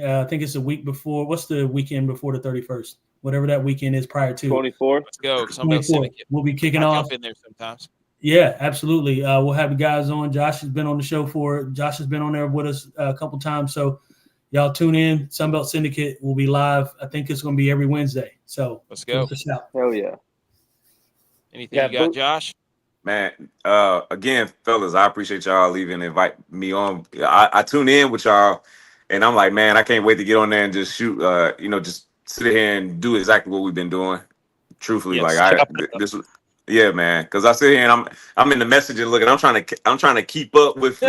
it's a week before. What's the weekend before the 31st? Whatever that weekend is prior to 24. Let's go. Sunbelt Syndicate. We'll be kicking off. Jump in there sometimes. Yeah, absolutely. We'll have you guys on. Josh has been on the show Josh has been on there with us a couple times. So y'all tune in. Sunbelt Syndicate will be live. I think it's going to be every Wednesday. So let's go. Hell yeah. Anything you got, Josh? Man, again, fellas, I appreciate y'all invite me on. I tune in with y'all, and I'm like, man, I can't wait to get on there and just shoot. Just sit here and do exactly what we've been doing. Truthfully, yes. This was. Yeah, man. Because I sit here and I'm in the messaging looking. I'm trying to keep up with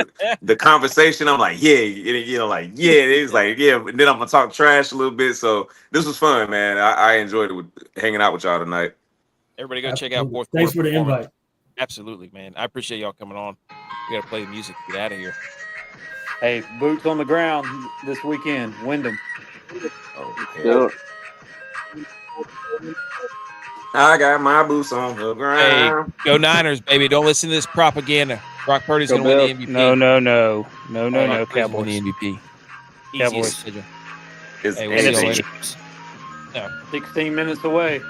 the conversation. I'm like, it's like, yeah. And then I'm gonna talk trash a little bit. So this was fun, man. I enjoyed it hanging out with y'all tonight. Everybody go check out fourth quarter. Thanks for the invite. Absolutely, man. I appreciate y'all coming on. We got to play the music to get out of here. Hey, boots on the ground this weekend. Wyndham. Yeah. I got my boots on the ground. Hey, go Niners, baby. Don't listen to this propaganda. Brock Purdy's going to win the MVP. No. Cowboys. Win the MVP. Cowboys. Hey, NFC Chiefs. No. 16 minutes away.